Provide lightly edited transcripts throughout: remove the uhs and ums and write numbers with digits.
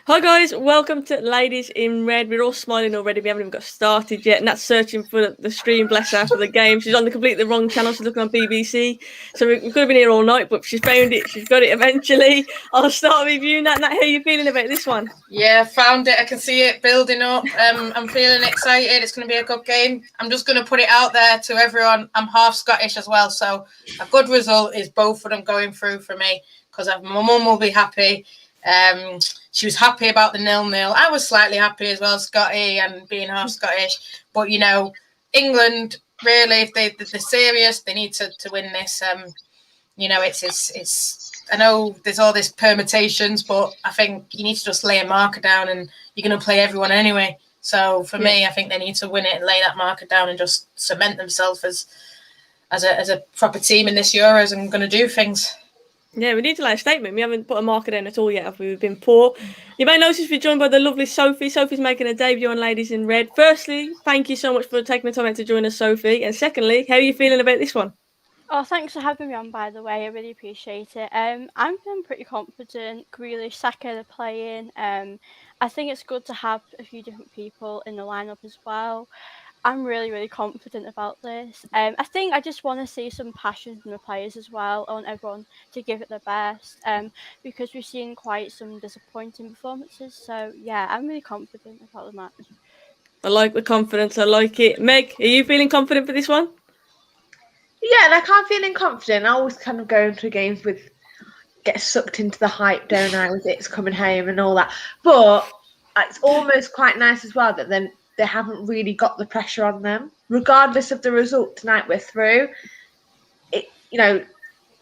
Hi guys, welcome to Ladies in Red. We're all smiling already. We haven't even got started yet. And that's searching for the stream, bless her, for the game. She's on the completely wrong channel. She's looking on BBC. So we could have been here all night, but she's found it. She's got it eventually. I'll start with you, Nat. Nat, how are you feeling about this one? Yeah, found it. I can see it building up. I'm feeling excited. It's going to be a good game. I'm just going to put it out there to everyone. I'm half Scottish as well. So a good result is both of them going through for me because my mum will be happy. She was happy about the 0-0. I was slightly happy as well, Scotty, and being half Scottish. But, England, really, if they're serious, they need to win this. It's I know there's all this permutations, but I think you need to just lay a marker down and you're going to play everyone anyway. So for me, I think they need to win it and lay that marker down and just cement themselves as a proper team in this Euros and going to do things. Yeah, we need to lay a statement. We haven't put a marker down at all yet, have we? We've been poor. You may notice we're joined by the lovely Sophie. Sophie's making a debut on Ladies in Red. Firstly, thank you so much for taking the time out to join us, Sophie. And secondly, how are you feeling about this one? Oh, thanks for having me on, by the way. I really appreciate it. I'm feeling pretty confident. Grealish, Saka, they're playing. I think it's good to have a few different people in the lineup as well. I'm really, really confident about this. I think I just want to see some passion from the players as well. I want everyone to give it their best because we've seen quite some disappointing performances. So, yeah, I'm really confident about the match. I like the confidence. I like it. Meg, are you feeling confident for this one? Yeah, I'm feeling confident. I always kind of go into games get sucked into the hype, don't I, with it's coming home and all that. But it's almost quite nice as well that then they haven't really got the pressure on them. Regardless of the result tonight, we're through. There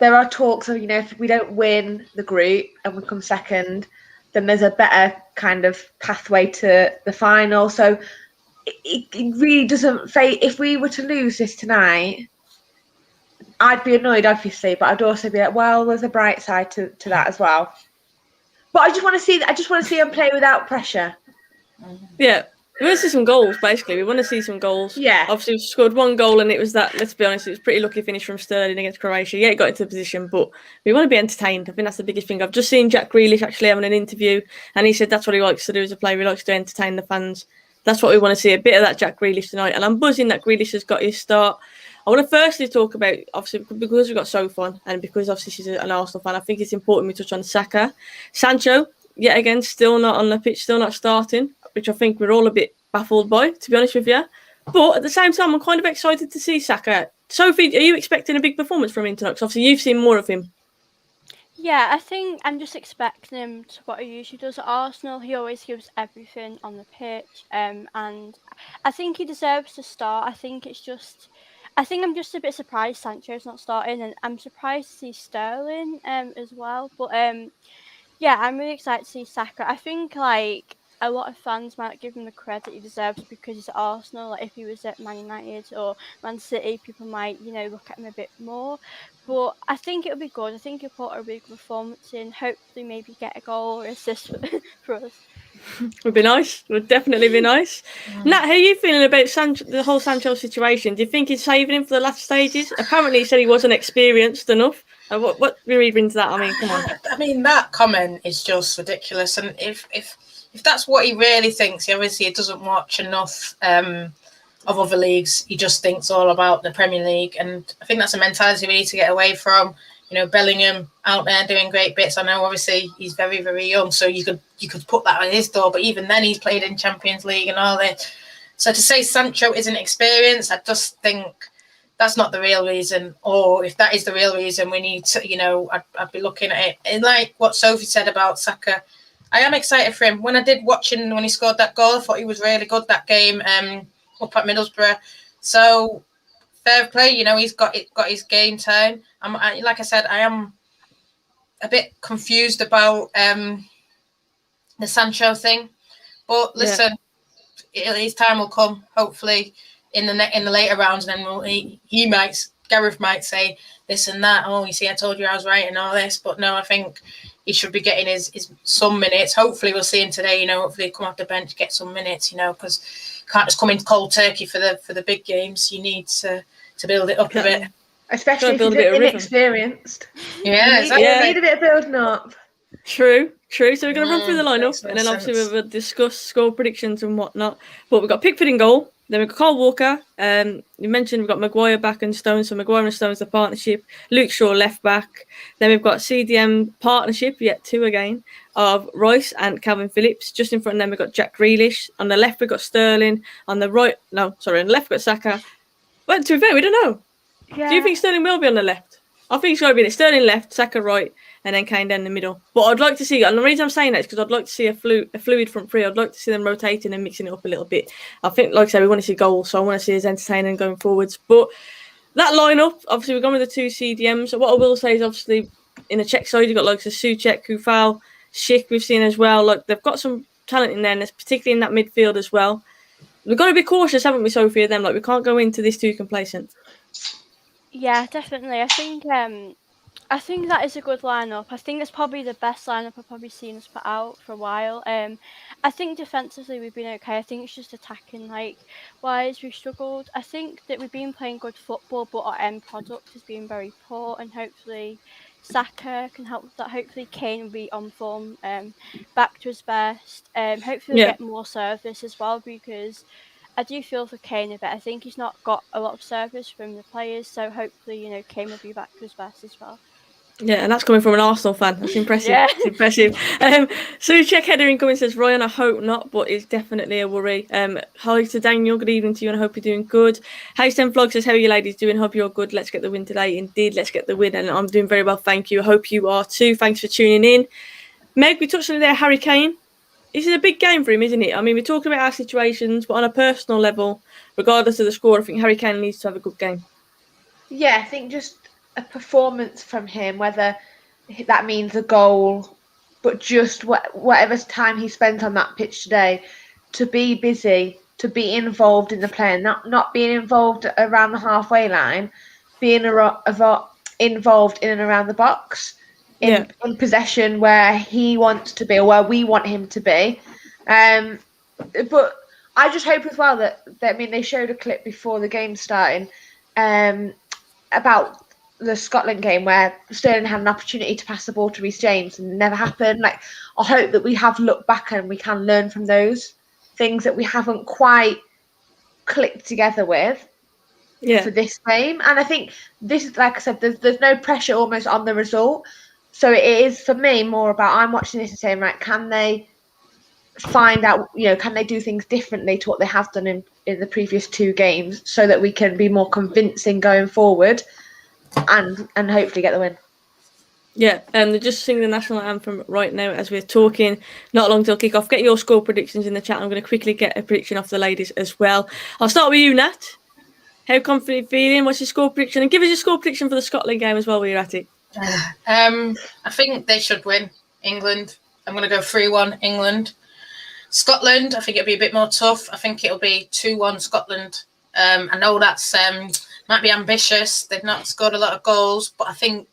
are talks of, if we don't win the group and we come second, then there's a better kind of pathway to the final. So it really doesn't fade. If we were to lose this tonight, I'd be annoyed, obviously, but I'd also be like, well, there's a bright side to that as well. But I just want to see them play without pressure. Yeah. We want to see some goals, basically. We want to see some goals. Yeah. Obviously, we scored one goal, and it was that, let's be honest, it was a pretty lucky finish from Sterling against Croatia. Yeah, it got into the position, but we want to be entertained. I think that's the biggest thing. I've just seen Jack Grealish actually having an interview, and he said that's what he likes to do as a player. He likes to entertain the fans. That's what we want to see, a bit of that Jack Grealish tonight. And I'm buzzing that Grealish has got his start. I want to firstly talk about, obviously, because we've got Sophie on, and because obviously she's an Arsenal fan, I think it's important we touch on Saka. Sancho, yet again, still not on the pitch, still not starting, which I think we're all a bit baffled by, to be honest with you. But at the same time, I'm kind of excited to see Saka. Sophie, are you expecting a big performance from him tonight? Because obviously you've seen more of him. Yeah, I think I'm just expecting him to what he usually does at Arsenal. He always gives everything on the pitch, and I think he deserves to start. I think I'm just a bit surprised Sancho's not starting, and I'm surprised to see Sterling as well. But yeah, I'm really excited to see Saka. I think a lot of fans might give him the credit he deserves because he's at Arsenal. Like if he was at Man United or Man City, people might, look at him a bit more. But I think it'll be good. I think he'll put a really good performance in. Hopefully, maybe get a goal or assist for us. Would be nice. Would definitely be nice. Nat, how are you feeling about the whole Sancho situation? Do you think he's saving him for the last stages? Apparently, he said he wasn't experienced enough. What read into that? I mean, come on. I mean, that comment is just ridiculous. And if that's what he really thinks, he obviously doesn't watch enough of other leagues. He just thinks all about the Premier League. And I think that's a mentality we need to get away from. Bellingham out there doing great bits. I know, obviously, he's very, very young, so you could put that on his door. But even then, he's played in Champions League and all that. So to say Sancho isn't experienced, I just think that's not the real reason. Or if that is the real reason, we need to, I'd be looking at it. And like what Sophie said about Saka, I am excited for him. When I did watch him when he scored that goal, I thought he was really good that game up at Middlesbrough. So fair play, he's got his game time. Like I said, I am a bit confused about the Sancho thing, but listen, his time will come. Hopefully, in the later rounds, and then Gareth might say this and that. Oh, you see, I told you I was right and all this. But no, I think he should be getting his some minutes. Hopefully, we'll see him today. Hopefully, come off the bench, get some minutes. Because you can't just come in cold turkey for the big games. You need to build it up a bit. Especially if you're inexperienced. Yeah, exactly. You need a bit of building up. True. True. So we're going to run through the lineup, makes no and then obviously sense. we'll discuss score predictions and whatnot. But we've got Pickford in goal. Then we've got Kyle Walker. You mentioned we've got Maguire back and Stones. So Maguire and Stones, the partnership. Luke Shaw left back. Then we've got CDM partnership, yet two again, of Rice and Calvin Phillips. Just in front of them, we've got Jack Grealish. On the left, we've got Sterling. On the right, on the left, we've got Saka. Well, to be fair, we don't know. Yeah. Do you think Sterling will be on the left? I think it's going to be Sterling left, Saka right, and then Kane down the middle. But I'd like to see, and the reason I'm saying that is because I'd like to see a fluid front three. I'd like to see them rotating and mixing it up a little bit. I think, like I said, we want to see goals, so I want to see us entertaining going forwards. But that lineup, obviously, we're going with the two CDMs. So what I will say is, obviously, in the Czech side, you've got like Souček, Kufal, Schick, we've seen as well. Like they've got some talent in there, and particularly in that midfield as well. We've got to be cautious, haven't we, Sophie? Of them, like we can't go into this too complacent. Yeah, definitely. I think that is a good lineup. I think it's probably the best lineup I've probably seen us put out for a while. I think defensively we've been okay. I think it's just attacking wise we've struggled. I think that we've been playing good football, but our end product has been very poor, and hopefully Saka can help with that. Hopefully Kane will be on form, back to his best. Hopefully we'll get more service as well, because I do feel for Kane a bit. I think he's not got a lot of service from the players, so hopefully, Kane will be back to his best as well. Yeah, and that's coming from an Arsenal fan. That's impressive. Yeah. It's impressive. Souček header incoming, says Ryan, I hope not, but it's definitely a worry. Hi to Daniel, good evening to you, and I hope you're doing good. Haysten Vlog says, how are you ladies doing? Hope you're good. Let's get the win today. Indeed, let's get the win, and I'm doing very well, thank you. I hope you are too. Thanks for tuning in. Meg, we touched on it there, Harry Kane. This is a big game for him, isn't it? I mean, we're talking about our situations, but on a personal level, regardless of the score, I think Harry Kane needs to have a good game. Yeah, I think just a performance from him, whether that means a goal, but just whatever time he spent on that pitch today, to be busy, to be involved in the play, not being involved around the halfway line, being involved in and around the box, in possession where he wants to be or where we want him to be. But I just hope as well that they showed a clip before the game starting about the Scotland game where Sterling had an opportunity to pass the ball to Reece James and it never happened. I hope that we have looked back and we can learn from those things that we haven't quite clicked together with for this game. And I think this is, like I said, there's no pressure almost on the result. So it is, for me, more about I'm watching this and saying, right, can they find out, can they do things differently to what they have done in the previous two games so that we can be more convincing going forward and hopefully get the win. Yeah, and they're just singing the national anthem right now as we're talking. Not long till kick-off. Get your score predictions in the chat. I'm going to quickly get a prediction off the ladies as well. I'll start with you, Nat. How confident are you feeling? What's your score prediction? And give us your score prediction for the Scotland game as well while you're at it. I think they should win. England. I'm going to go 3-1 England. Scotland, I think it'll be a bit more tough. I think it'll be 2-1 Scotland. I know that's might be ambitious. They've not scored a lot of goals, but I think,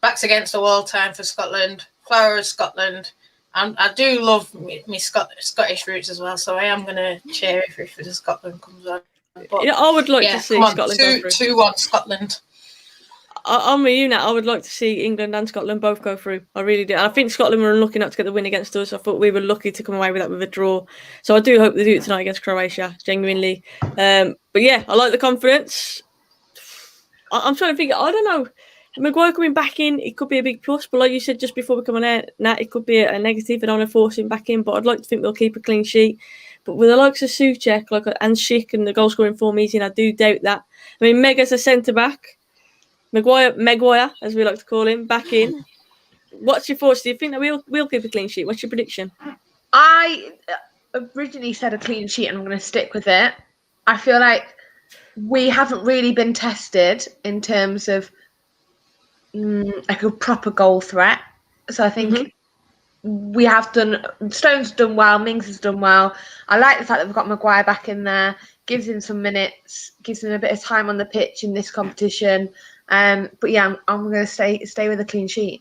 backs against the wall time for Scotland. Flower of Scotland. I do love me Scottish roots as well, so I am going to cheer if the Scotland comes on. But, I would like to see Scotland go through. 2-1 Scotland. I'm with you now. I would like to see England and Scotland both go through. I really do. And I think Scotland were unlucky not to get the win against us. I thought we were lucky to come away with that with a draw. So I do hope they do it tonight against Croatia, genuinely. But yeah, I like the confidence. I'm trying to think. I don't know. Maguire coming back in, it could be a big plus. But like you said just before we come on air, Nat, it could be a negative. I don't want to force him back in. But I'd like to think they'll keep a clean sheet. But with the likes of Souček and Schick and the goal scoring form he's in, I do doubt that. I mean, Meg as a centre back. Maguire, as we like to call him, back in. What's your thoughts? Do you think that we'll keep a clean sheet? What's your prediction? I originally said a clean sheet and I'm going to stick with it. I feel like we haven't really been tested in terms of like a proper goal threat. So I think we have done, Stone's done well, Mings has done well. I like the fact that we've got Maguire back in there, gives him some minutes, gives him a bit of time on the pitch in this competition. But yeah, I'm going to stay with a clean sheet.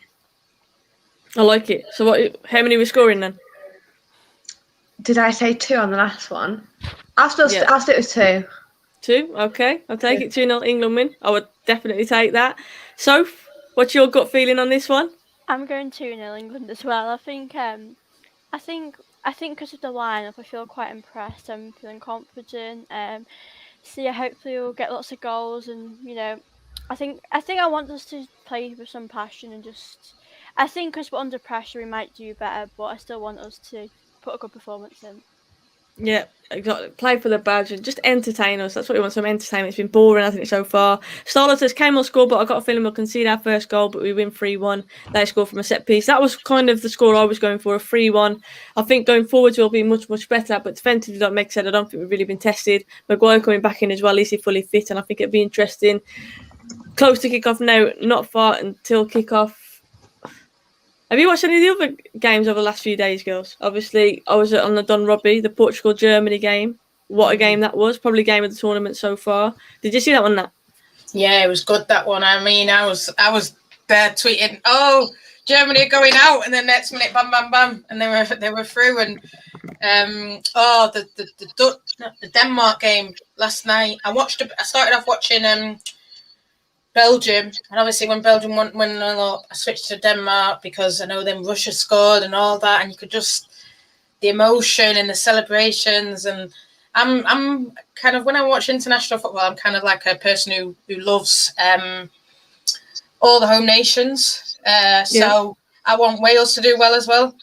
I like it. So how many are we scoring then? Did I say 2 on the last one? I'll stick with 2. 2, okay. I'll take it 2-0 England win. I would definitely take that. So, what's your gut feeling on this one? I'm going 2-0 England as well. I think because of the lineup, I feel quite impressed. I'm feeling confident. So yeah, hopefully we'll get lots of goals, and I think I want us to play with some passion and just. I think because we're under pressure, we might do better, but I still want us to put a good performance in. Yeah, exactly. Play for the badge and just entertain us. That's what we want, some entertainment. It's been boring, hasn't it, so far? Starlet says Kane will score, but I got a feeling we'll concede our first goal, but we win 3-1. They score from a set piece. That was kind of the score I was going for, a 3-1. I think going forwards we'll be much, much better, but defensively, like Meg said, I don't think we've really been tested. Maguire coming back in as well, is he fully fit? And I think it'd be interesting. Close to kick-off now, not far until kick-off. Have you watched any of the other games over the last few days, girls? Obviously, I was on the Don Robbie, the Portugal-Germany game. What a game that was. Probably game of the tournament so far. Did you see that one, Nat? Yeah, it was good, that one. I mean, I was there tweeting, "Oh, Germany are going out," and then next minute, bam, bam, bam, and they were through. And the Denmark game last night. I started off watching Belgium, and obviously when Belgium won, I switched to Denmark because I know then Russia scored and all that, and you could just the emotion and the celebrations. And I'm kind of, when I watch international football, I'm kind of like a person who loves all the home nations. So I want Wales to do well as well.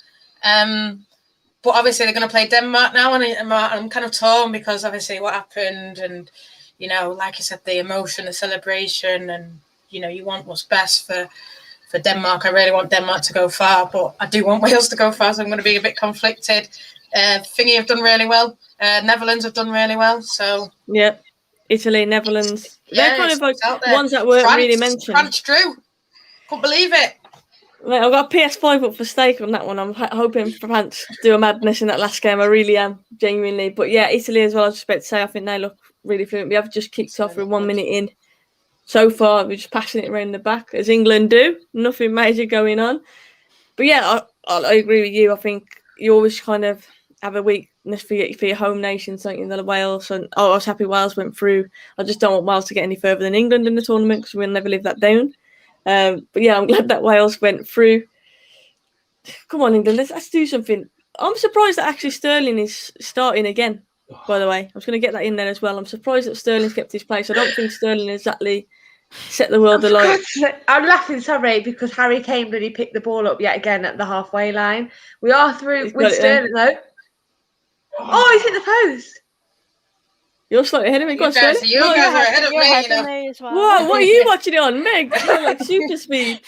But obviously they're going to play Denmark now, and I'm kind of torn because obviously what happened, and like I said, the emotion, the celebration, and you want what's best for Denmark. I really want Denmark to go far, but I do want Wales to go far, so I'm going to be a bit conflicted. Thingy have done really well. Netherlands have done really well. So yeah, Italy, Netherlands. They're kind of like ones that weren't really mentioned. France drew. Couldn't believe it. Mate, I've got a PS5 up for stake on that one. I'm hoping France do a madness in that last game. I really am, genuinely. But yeah, Italy as well, I was about to say, I think they look really fluent. We have just kicked off with 1 minute in. So far, we're just passing it around the back, as England do. Nothing major going on. But yeah, I agree with you. I think you always kind of have a weakness for your home nation, something in Wales. And I was happy Wales went through. I just don't want Wales to get any further than England in the tournament because we'll never live that down. But yeah, I'm glad that Wales went through. Come on, England, let's do something. I'm surprised that actually Sterling is starting again, by the way. I was going to get that in there as well. I'm surprised that Sterling's kept his place. I don't think Sterling exactly set the world alight. I'm laughing, sorry, because Harry Kane really picked the ball up yet again at the halfway line. We are through with Sterling, though. Oh, he's hit the post. You're slightly ahead of me. Go on, Sterling. You guys are ahead of me. As well. Whoa, what are you watching it on, Meg? You're like super speed.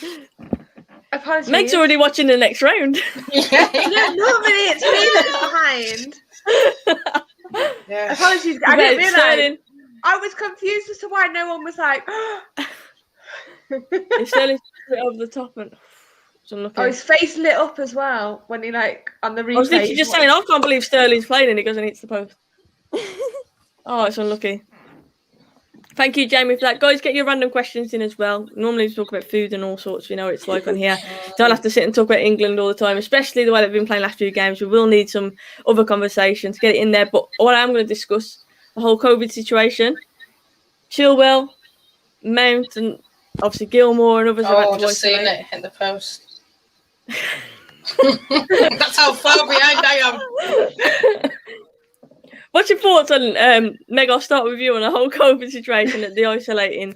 Apologies. Meg's already watching the next round. Yeah, normally it's me that's behind. Yeah. Apologies. I didn't realise. I was confused as to why no one was like. Sterling over the top and. Oh, his face lit up as well when he on the replay. I was literally just saying, I can't believe Sterling's playing, and he goes and hits the post. Oh, it's unlucky. Thank you, Jamie, for that. Guys, get your random questions in as well. Normally we talk about food and all sorts, it's like on here. Don't have to sit and talk about England all the time, especially the way they've been playing last few games. We will need some other conversations, get it in there. But what I am going to discuss, the whole COVID situation. Chilwell, Mount, and obviously Gilmore and others. Oh, just seeing it hit the post. That's how far behind I am. What's your thoughts on, Meg, I'll start with you on the whole COVID situation at the isolating.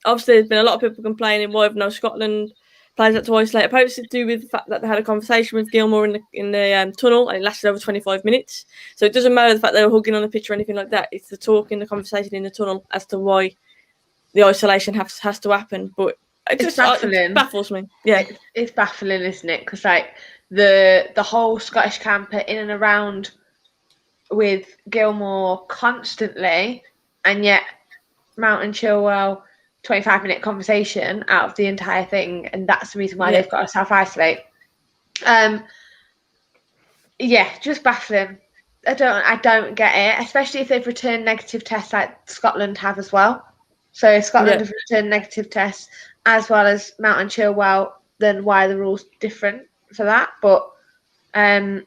Obviously, there's been a lot of people complaining why have no Scotland players had to isolate. Apparently, it's to do with the fact that they had a conversation with Gilmore in the tunnel, and it lasted over 25 minutes. So it doesn't matter the fact they were hugging on the pitch or anything like that. It's the talk in the conversation in the tunnel as to why the isolation has to happen. But it's baffling. It baffles me. Yeah, it's baffling, isn't it? Because the whole Scottish camp are in and around with Gilmore constantly, and yet Mount and Chilwell 25-minute conversation out of the entire thing, and that's the reason why they've got to self-isolate. Just baffling. I don't get it, especially if they've returned negative tests like Scotland have as well. So if Scotland have returned negative tests as well as Mount and Chilwell, then why are the rules different for that? But good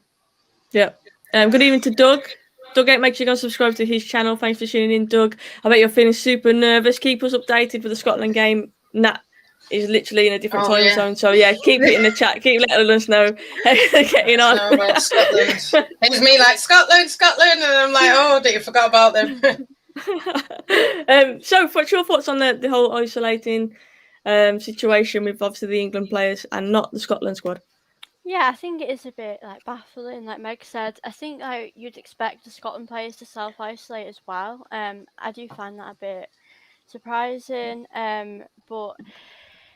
evening to Doug. Doug, make sure you go subscribe to his channel. Thanks for tuning in, Doug. I bet you're feeling super nervous. Keep us updated for the Scotland game. Nat, is literally in a different Oh, time yeah. zone. So yeah, keep it in the chat. Keep letting us know how you're getting on. So about Scotland. It was me like Scotland, and I'm like, oh, you forgot about them. So what's your thoughts on the whole isolating situation with obviously the England players and not the Scotland squad? Yeah, I think it is a bit like baffling, like Meg said. I think like you'd expect the Scotland players to self-isolate as well. I do find that a bit surprising. But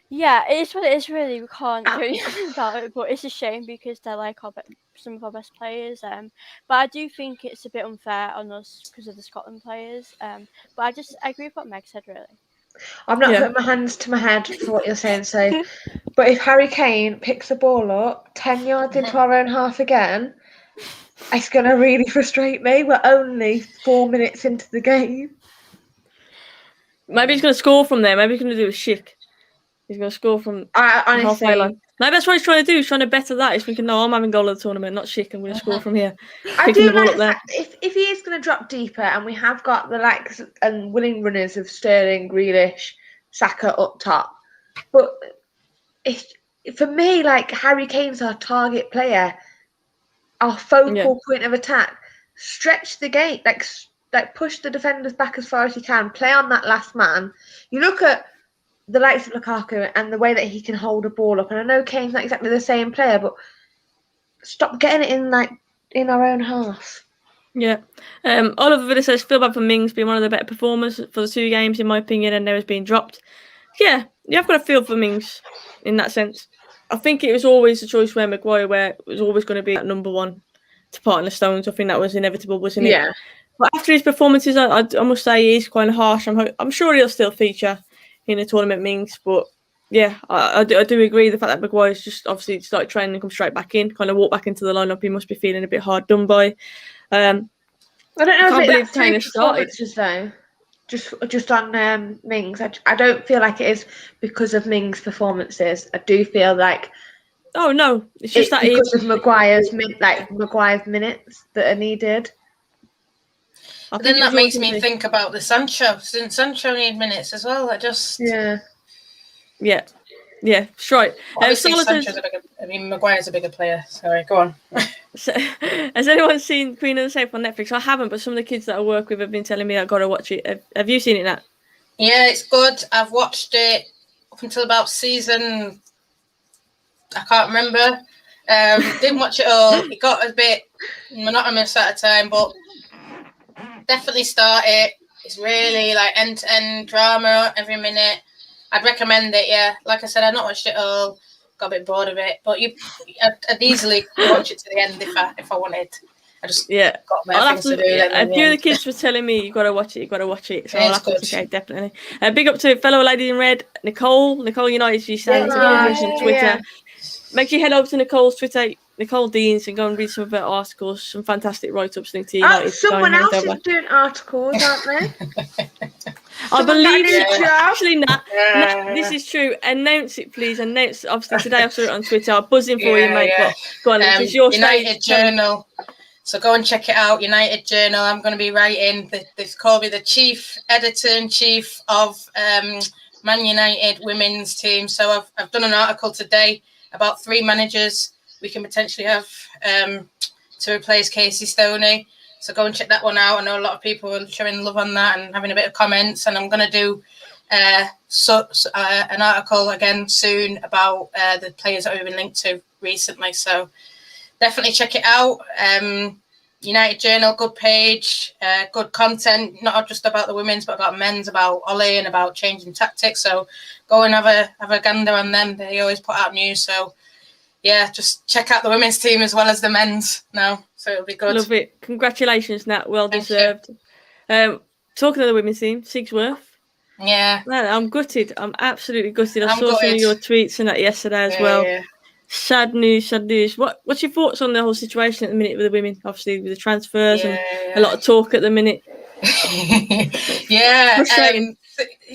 yeah, it is what it is. Really, we can't do anything about it. But it's a shame because they're like some of our best players. But I do think it's a bit unfair on us because of the Scotland players. But I agree with what Meg said. Really. I'm not Yeah. putting my hands to my head for what you're saying, so. But if Harry Kane picks the ball up 10 yards into our own half again, it's going to really frustrate me. We're only 4 minutes into the game. Maybe he's going to score from there. Maybe he's going to do a Schick. He's going to score from halfway Honestly, line. Maybe that's what he's trying to do. He's trying to better that. He's thinking, no, I'm having goal of the tournament, not Schick. I'm going to score from here. I Picking do the ball like up there. if he is going to drop deeper, and we have got the likes and willing runners of Sterling, Grealish, Saka up top, but for me, like Harry Kane's our target player, our focal point of attack. Stretch the game, like push the defenders back as far as you can. Play on that last man. You look at the likes of Lukaku and the way that he can hold a ball up, and I know Kane's not exactly the same player, but stop getting it in our own half. Yeah. Oliver Villa says, feel bad for Mings being one of the better performers for the 2 games, in my opinion, and now he's being dropped. Yeah, you have got to feel for Mings in that sense. I think it was always a choice where Maguire was always going to be at number 1 to partner Stones. I think that was inevitable, wasn't it? Yeah. But after his performances, I must say he is kind of harsh. I'm sure he'll still feature in the tournament, Mings. But yeah, I do agree. The fact that Maguire's just obviously started training and come straight back in, kind of walk back into the lineup, he must be feeling a bit hard done by. I don't know. I can't believe that's Kane started. Though. Just on Mings, I don't feel like it is because of Mings' performances. I do feel like oh no, it's just that because of Maguire's minutes that are needed. But then that makes me think about the Sancho. Didn't Sancho need minutes as well? Yeah, right. Maguire's a bigger player. Sorry, go on. So, has anyone seen Queen of the South on Netflix? I haven't, but some of the kids that I work with have been telling me I've got to watch it. Have you seen it, Nat? Yeah, it's good. I've watched it up until about season, I can't remember. Didn't watch it all. It got a bit monotonous at a time, but definitely start it. It's really like end-to-end drama every minute. I'd recommend it, yeah. Like I said, I've not watched it all. Got a bit bored of it. But I'd easily watch it to the end if I wanted. I just got better things to do. A few of the kids were telling me you got to watch it. So I'll have to check it, definitely. Big up to fellow lady in red, Nicole United. She stands on Twitter. Yeah. Make sure you head over to Nicole's Twitter, Nicole Deans, and go and read some of her articles. Some fantastic write-ups linked to United. Someone else is doing articles, aren't they? I believe actually, Nat, this is true. Announce it, please. Announce. Obviously, today I saw it on Twitter. I'm buzzing for you, mate. But go on, it's your United Journal. So go and check it out. United Journal. I'm going to be writing. They've called me the chief editor-in-chief of Man United women's team. So I've done an article today about 3 managers we can potentially have to replace Casey Stoney. So go and check that one out. I know a lot of people are showing love on that and having a bit of comments. And I'm going to do an article again soon about the players that we've been linked to recently. So definitely check it out. United Journal, good page, good content, not just about the women's, but about men's, about Ollie and about changing tactics. So go and have a gander on them. They always put out news. So yeah, just check out the women's team as well as the men's now. So it'll be good. Love it. Congratulations, Nat. Well deserved. Talking of the women's team, Sigsworth. Yeah. Man, I'm gutted. I'm absolutely gutted. I saw some of your tweets and that yesterday as well. Yeah. Sad news. What's your thoughts on the whole situation at the minute with the women? Obviously, with the transfers and a lot of talk at the minute.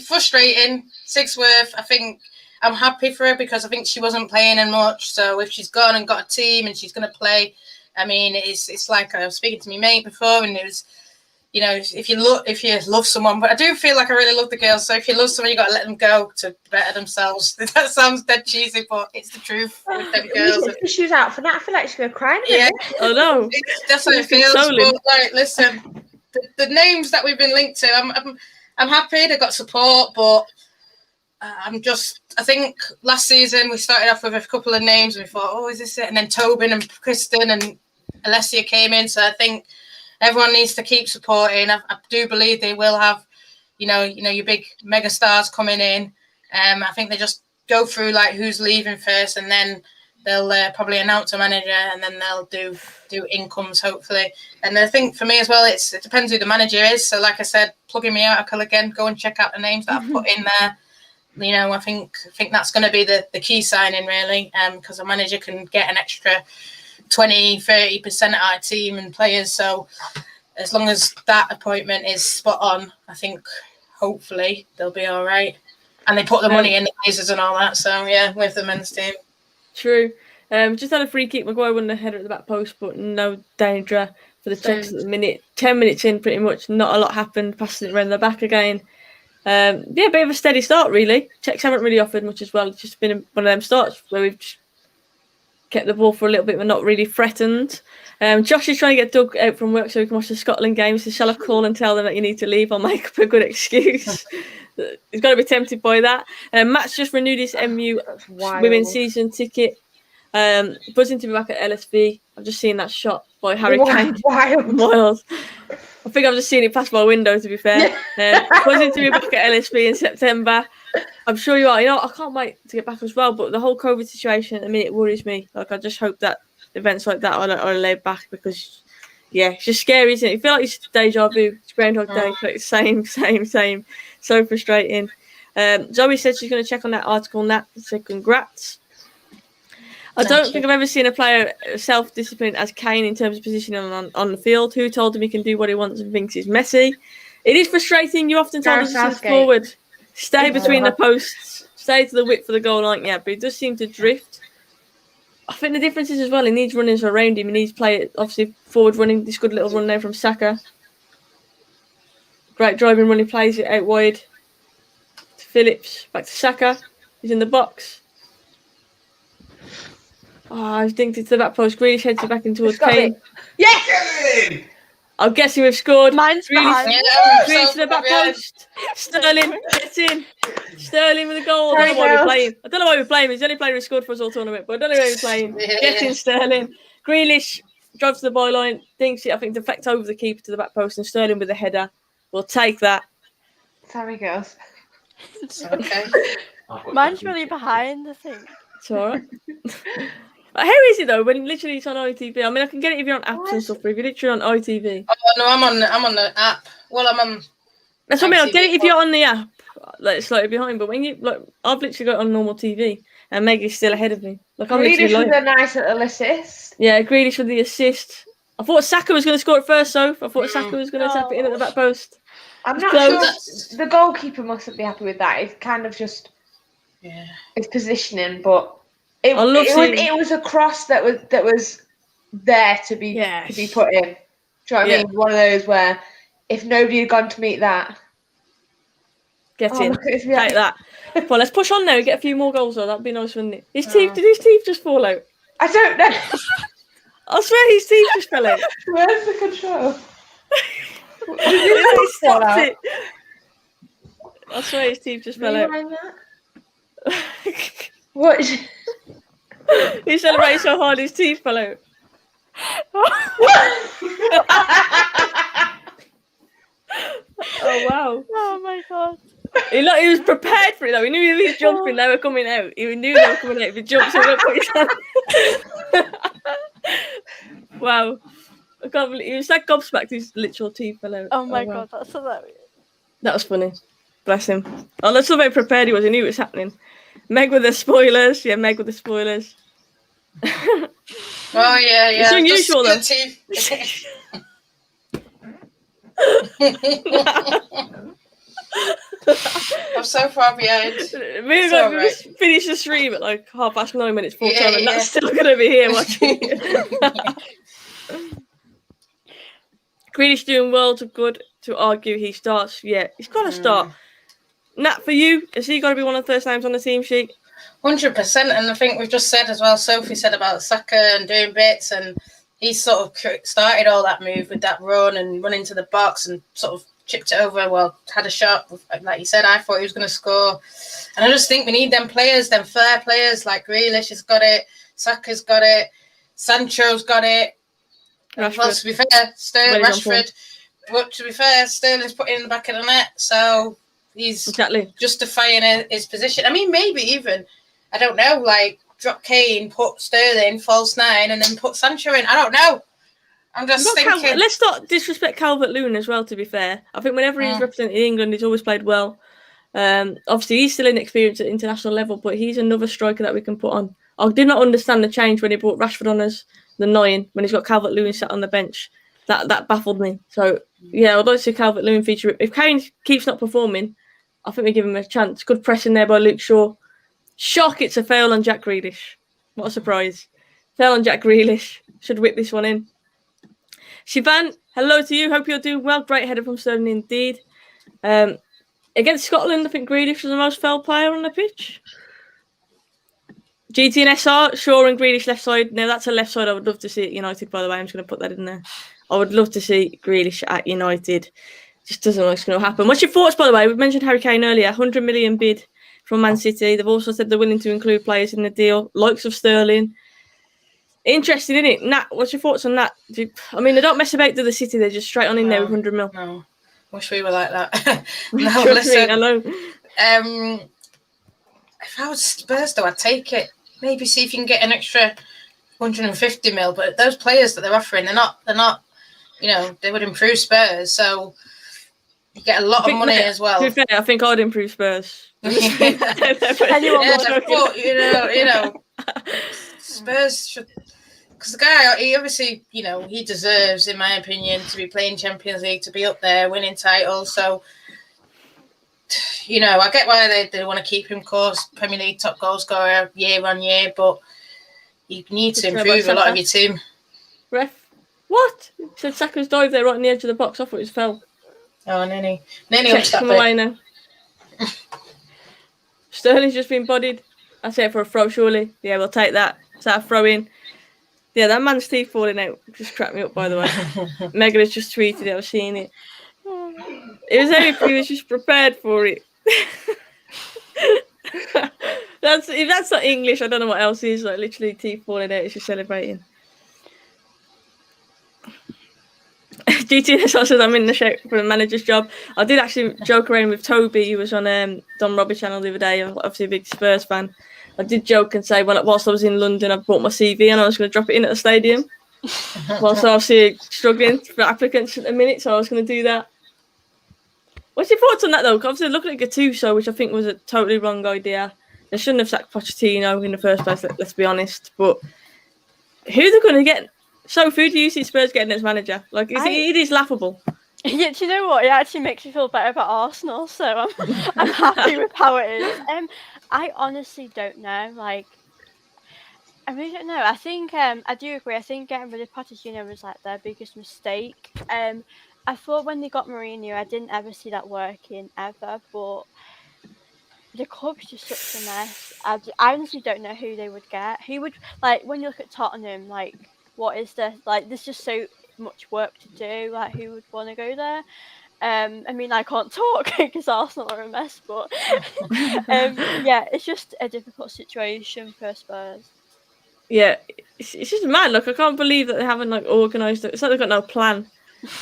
Frustrating. Sigsworth, I think I'm happy for her because I think she wasn't playing in much. So if she's gone and got a team and she's going to play, I mean, it's like I was speaking to my mate before and it was you know, if you love someone, but I do feel like I really love the girls. So if you love someone, you got to let them go to better themselves. That sounds dead cheesy, but it's the truth with them girls. She was out for that. I feel like she's going to cry. Yeah, Oh no, that's how it feels. But, like, listen, the names that we've been linked to, I'm happy they got support, but I think last season we started off with a couple of names and we thought, oh, is this it? And then Tobin and Kristen and Alessia came in. So I think everyone needs to keep supporting. I do believe they will have, you know, your big mega stars coming in. I think they just go through like who's leaving first, and then they'll probably announce a manager, and then they'll do incomes hopefully. And I think for me as well, it depends who the manager is. So like I said, plugging me article again, go and check out the names that I've put in there. You know, I think that's going to be the key signing really, because a manager can get an extra 20-30% of our team and players. So as long as that appointment is spot on, I think hopefully they'll be all right. And they put the money in the places and all that. So yeah, with the men's team. True. Just had a free kick. Maguire won the header at the back post, but no danger for the Czechs at the minute. 10 minutes in, pretty much, not a lot happened. Passing it around the back again. Bit of a steady start, really. Czechs haven't really offered much as well. It's just been one of them starts where we've just kept the ball for a little bit, but not really threatened. Josh is trying to get Doug out from work so he can watch the Scotland game. So shall I call and tell them that you need to leave? I'll make up a good excuse. He's got to be tempted by that. Matt's just renewed his MU women's season ticket. Buzzing to be back at LSV. I've just seen that shot by Harry Kane. Wild. I think I've just seen it pass my window, to be fair. Buzzing to be back at LSV in September. I'm sure you are. You know, I can't wait to get back as well, but the whole COVID situation at the minute worries me. Like, I just hope that events like that are laid back because, yeah, it's just scary, isn't it? You feel like it's deja vu. It's Groundhog Day. Like, same. So frustrating. Zoe said she's going to check on that article and that. So congrats. I don't think I've ever seen a player self-disciplined as Kane in terms of positioning on the field. Who told him he can do what he wants and thinks he's messy? It is frustrating. You often told us to sit forward, stay between the posts, stay to the width for the goal line. Yeah, but he does seem to drift. I think the difference is as well, he needs runners around him. He needs play, obviously, forward running. This good little run there from Saka. Great driving run. He plays it out wide to Phillips. Back to Saka. He's in the box. Oh, I think it's the back post. Grealish heads it back in towards Kane. Yes! I'm guessing we've scored. Mine's behind. Grealish to the back post. Sterling gets in. Sterling with a goal. I don't know why we're playing. I don't know why we're playing. He's the only player who scored for us all tournament, but I don't know why we're playing. Gets in Sterling. Grealish drives to the byline. Thinks it, I think, deflects over the keeper to the back post, and Sterling with a header. We'll take that. Sorry, girls. Okay. Mine's really behind, I think. It's all right. How is it though when literally it's on ITV? I mean, I can get it if you're on apps and stuff, but if you're literally on ITV. Oh no, I'm on the app. Well, I'm on. That's what I mean. I'll get it if you're on the app, like slightly behind. But when you I've literally got it on normal TV, and Maggie's still ahead of me. Like I'm Grealish literally with a nice little assist. Yeah, Grealish with the assist. I thought Saka was going to score it first, so I thought Saka was going to tap it in at the back post. I'm not sure. The goalkeeper mustn't be happy with that. It's kind of just it's positioning, but. It was a cross that was there to be put in. Do you know what I mean? One of those where if nobody had gone to meet that, get in, take that. Well, let's push on now. Get a few more goals though. That'd be nice, wouldn't it? Did his teeth just fall out? I don't know. I swear his teeth just fell out. Where's the control? He stopped it. I swear his teeth just fell out. What? He celebrated so hard his teeth fell out. Oh wow! Oh my god! He was prepared for it though. He knew he was jumping. They were coming out. He knew they were coming out. If he jumped, so he put his hand. Wow! I can't believe he was like gobsmacked. His literal teeth fell out. Oh my god! That's hilarious. That was funny. Bless him. Oh, that's how prepared he was. He knew it was happening. Meg with the spoilers. Yeah, Meg with the spoilers. Oh, yeah. It's unusual, though. I'm so far behind. We just finished the stream at like 9:30 when it's full time, and that's still going to be here watching. Grealish doing worlds of good to argue he starts. Yeah, he's got to start. Nat, for you, has he got to be one of the first names on the team sheet? 100%, and I think we've just said as well, Sophie said about Saka and doing bits, and he sort of started all that move with that run and run into the box and sort of chipped it over, had a shot. Like you said, I thought he was going to score. And I just think we need them players, them flair players, like Grealish has got it, Saka's got it, Sancho's got it. Well, to be fair, Rashford. But to be fair, Sterling's put it in the back of the net, so he's justifying his position. I mean, maybe even, I don't know, like drop Kane, put Sterling, false 9, and then put Sancho in. I don't know. I'm just thinking. Let's not disrespect Calvert-Lewin as well, to be fair. I think whenever he's represented England, he's always played well. Obviously, he's still inexperienced at international level, but he's another striker that we can put on. I did not understand the change when he brought Rashford on as the 9, when he's got Calvert-Lewin sat on the bench. That baffled me. So, yeah, I'd like to see Calvert-Lewin feature. If Kane keeps not performing, I think we give him a chance. Good pressing there by Luke Shaw. Shock, it's a fail on Jack Grealish. What a surprise. Fail on Jack Grealish. Should whip this one in. Shivan, hello to you. Hope you're doing well. Great header from Sterling indeed. Against Scotland, I think Grealish was the most fell player on the pitch. GT and SR, Shaw and Grealish left side. Now, that's a left side I would love to see at United, by the way. I'm just going to put that in there. I would love to see Grealish at United. Just doesn't look like it's going to happen. What's your thoughts, by the way? We mentioned Harry Kane earlier. 100 million bid from Man City. They've also said they're willing to include players in the deal, likes of Sterling. Interesting, isn't it? Nat, what's your thoughts on that? They don't mess about to the City. They're just straight on in there with 100 mil. No, wish we were like that. No, listen. Hello. If I was Spurs, though, I'd take it. Maybe see if you can get an extra 150 mil. But those players that they're offering, they're not. They would improve Spurs. So you get a lot of money as well. To be fair, I think I'd improve Spurs. Spurs should. Because the guy, he obviously, he deserves, in my opinion, to be playing Champions League, to be up there, winning titles. So, I get why they want to keep him, of course, Premier League top goal scorer year on year, but you need to improve a lot of your team. Ref, what? Said Saka's dive there right on the edge of the box. I thought it was fell. Oh, nearly up that away now. Sterling's just been bodied. I say it for a throw, surely. Yeah, we'll take that. Is that a throw in? Yeah, that man's teeth falling out just cracked me up, by the way. Megan has just tweeted it. I've seen it. It was everything. He was just prepared for it. If that's not English, I don't know what else is. Like, literally teeth falling out. It's just celebrating. GTS says I'm in the shout for the manager's job. I did actually joke around with Toby, who was on Don Roberts' channel the other day. I'm obviously a big Spurs fan. I did joke and say whilst I was in London, I brought my CV and I was going to drop it in at the stadium. Whilst I was struggling for applicants at the minute, so I was going to do that. What's your thoughts on that, though? Obviously, looking at Gattuso, which I think was a totally wrong idea. They shouldn't have sacked Pochettino in the first place, let's be honest. But who they're going to get? So, who do you see Spurs getting as manager? Like, it is laughable. Yeah, do you know what? It actually makes me feel better about Arsenal, so I'm happy with how it is. I honestly don't know. Like, I really don't know. I think I do agree. I think getting rid of Pochettino was like their biggest mistake. I thought when they got Mourinho, I didn't ever see that working ever. But the club's just such a mess. I honestly don't know who they would get. Who would, like, when you look at Tottenham, like, what is there? Like, there's just so much work to do. Like, who would want to go there? I mean, I can't talk because Arsenal are a mess, but yeah, it's just a difficult situation for Spurs. Yeah, it's just mad. Look, I can't believe that they haven't organised it. It's like they've got no plan.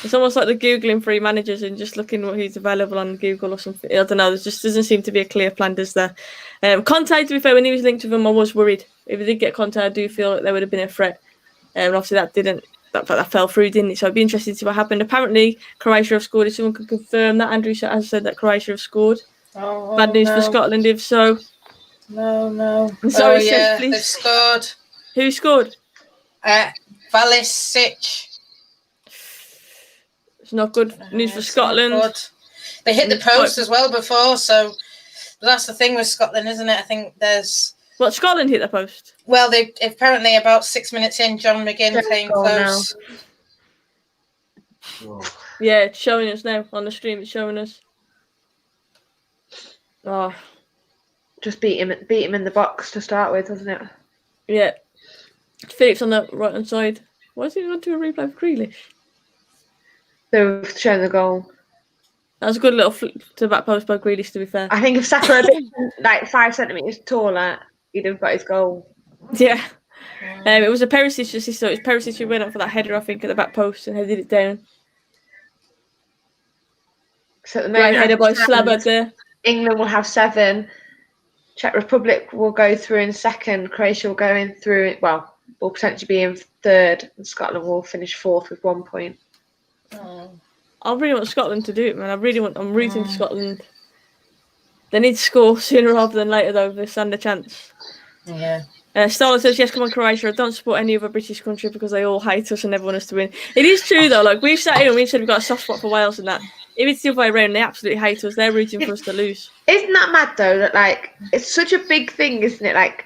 It's almost like they're Googling free managers and just looking at who's available on Google or something. I don't know. There just doesn't seem to be a clear plan, does there? Conte, to be fair, when he was linked with them, I was worried. If they did get Conte, I do feel like there would have been a threat. And obviously that didn't. That fell through, didn't it? So it'd be interesting to see what happened. Apparently, Croatia have scored. If someone could confirm that, Andrew has said that Croatia have scored. Bad news for Scotland, if so. No. Sorry, yeah, please. They've scored. Who scored? Valisic. It's not good news for Scotland. They hit the post as well before, so that's the thing with Scotland, isn't it? I think there's. What, Scotland hit the post? Well, they apparently about 6 minutes in, John McGinn came close. Yeah, it's showing us now on the stream. It's showing us. Oh, Just beat him in the box to start with, wasn't it? yeah. Phillips on the right hand side. Why is he going to a replay for Grealish? They were showing the goal. That was a good little flip to the back post by Grealish, to be fair. I think if Saka had been like 5 centimetres taller, he'd have got his goal. Yeah. It was a Perisic assist, so it was Perisic who went up for that header, I think, at the back post and headed it down. So at the Great moment, header by as it stands, Slabad there. England will have 7. Czech Republic will go through in second. Croatia will go in through, well, will potentially be in third. And Scotland will finish 4th with 1 point. I really want Scotland to do it, man. I'm rooting for Scotland. They need to score sooner rather than later, though. They stand a chance. Yeah. Starla says, yes, come on, Croatia. I don't support any other British country because they all hate us and never want us to win. It is true, though. Like, we've sat here and we've said we've got a soft spot for Wales and that. If it's the other way around, they absolutely hate us. They're rooting for us to lose. Isn't that mad, though, that, like, it's such a big thing, isn't it? Like,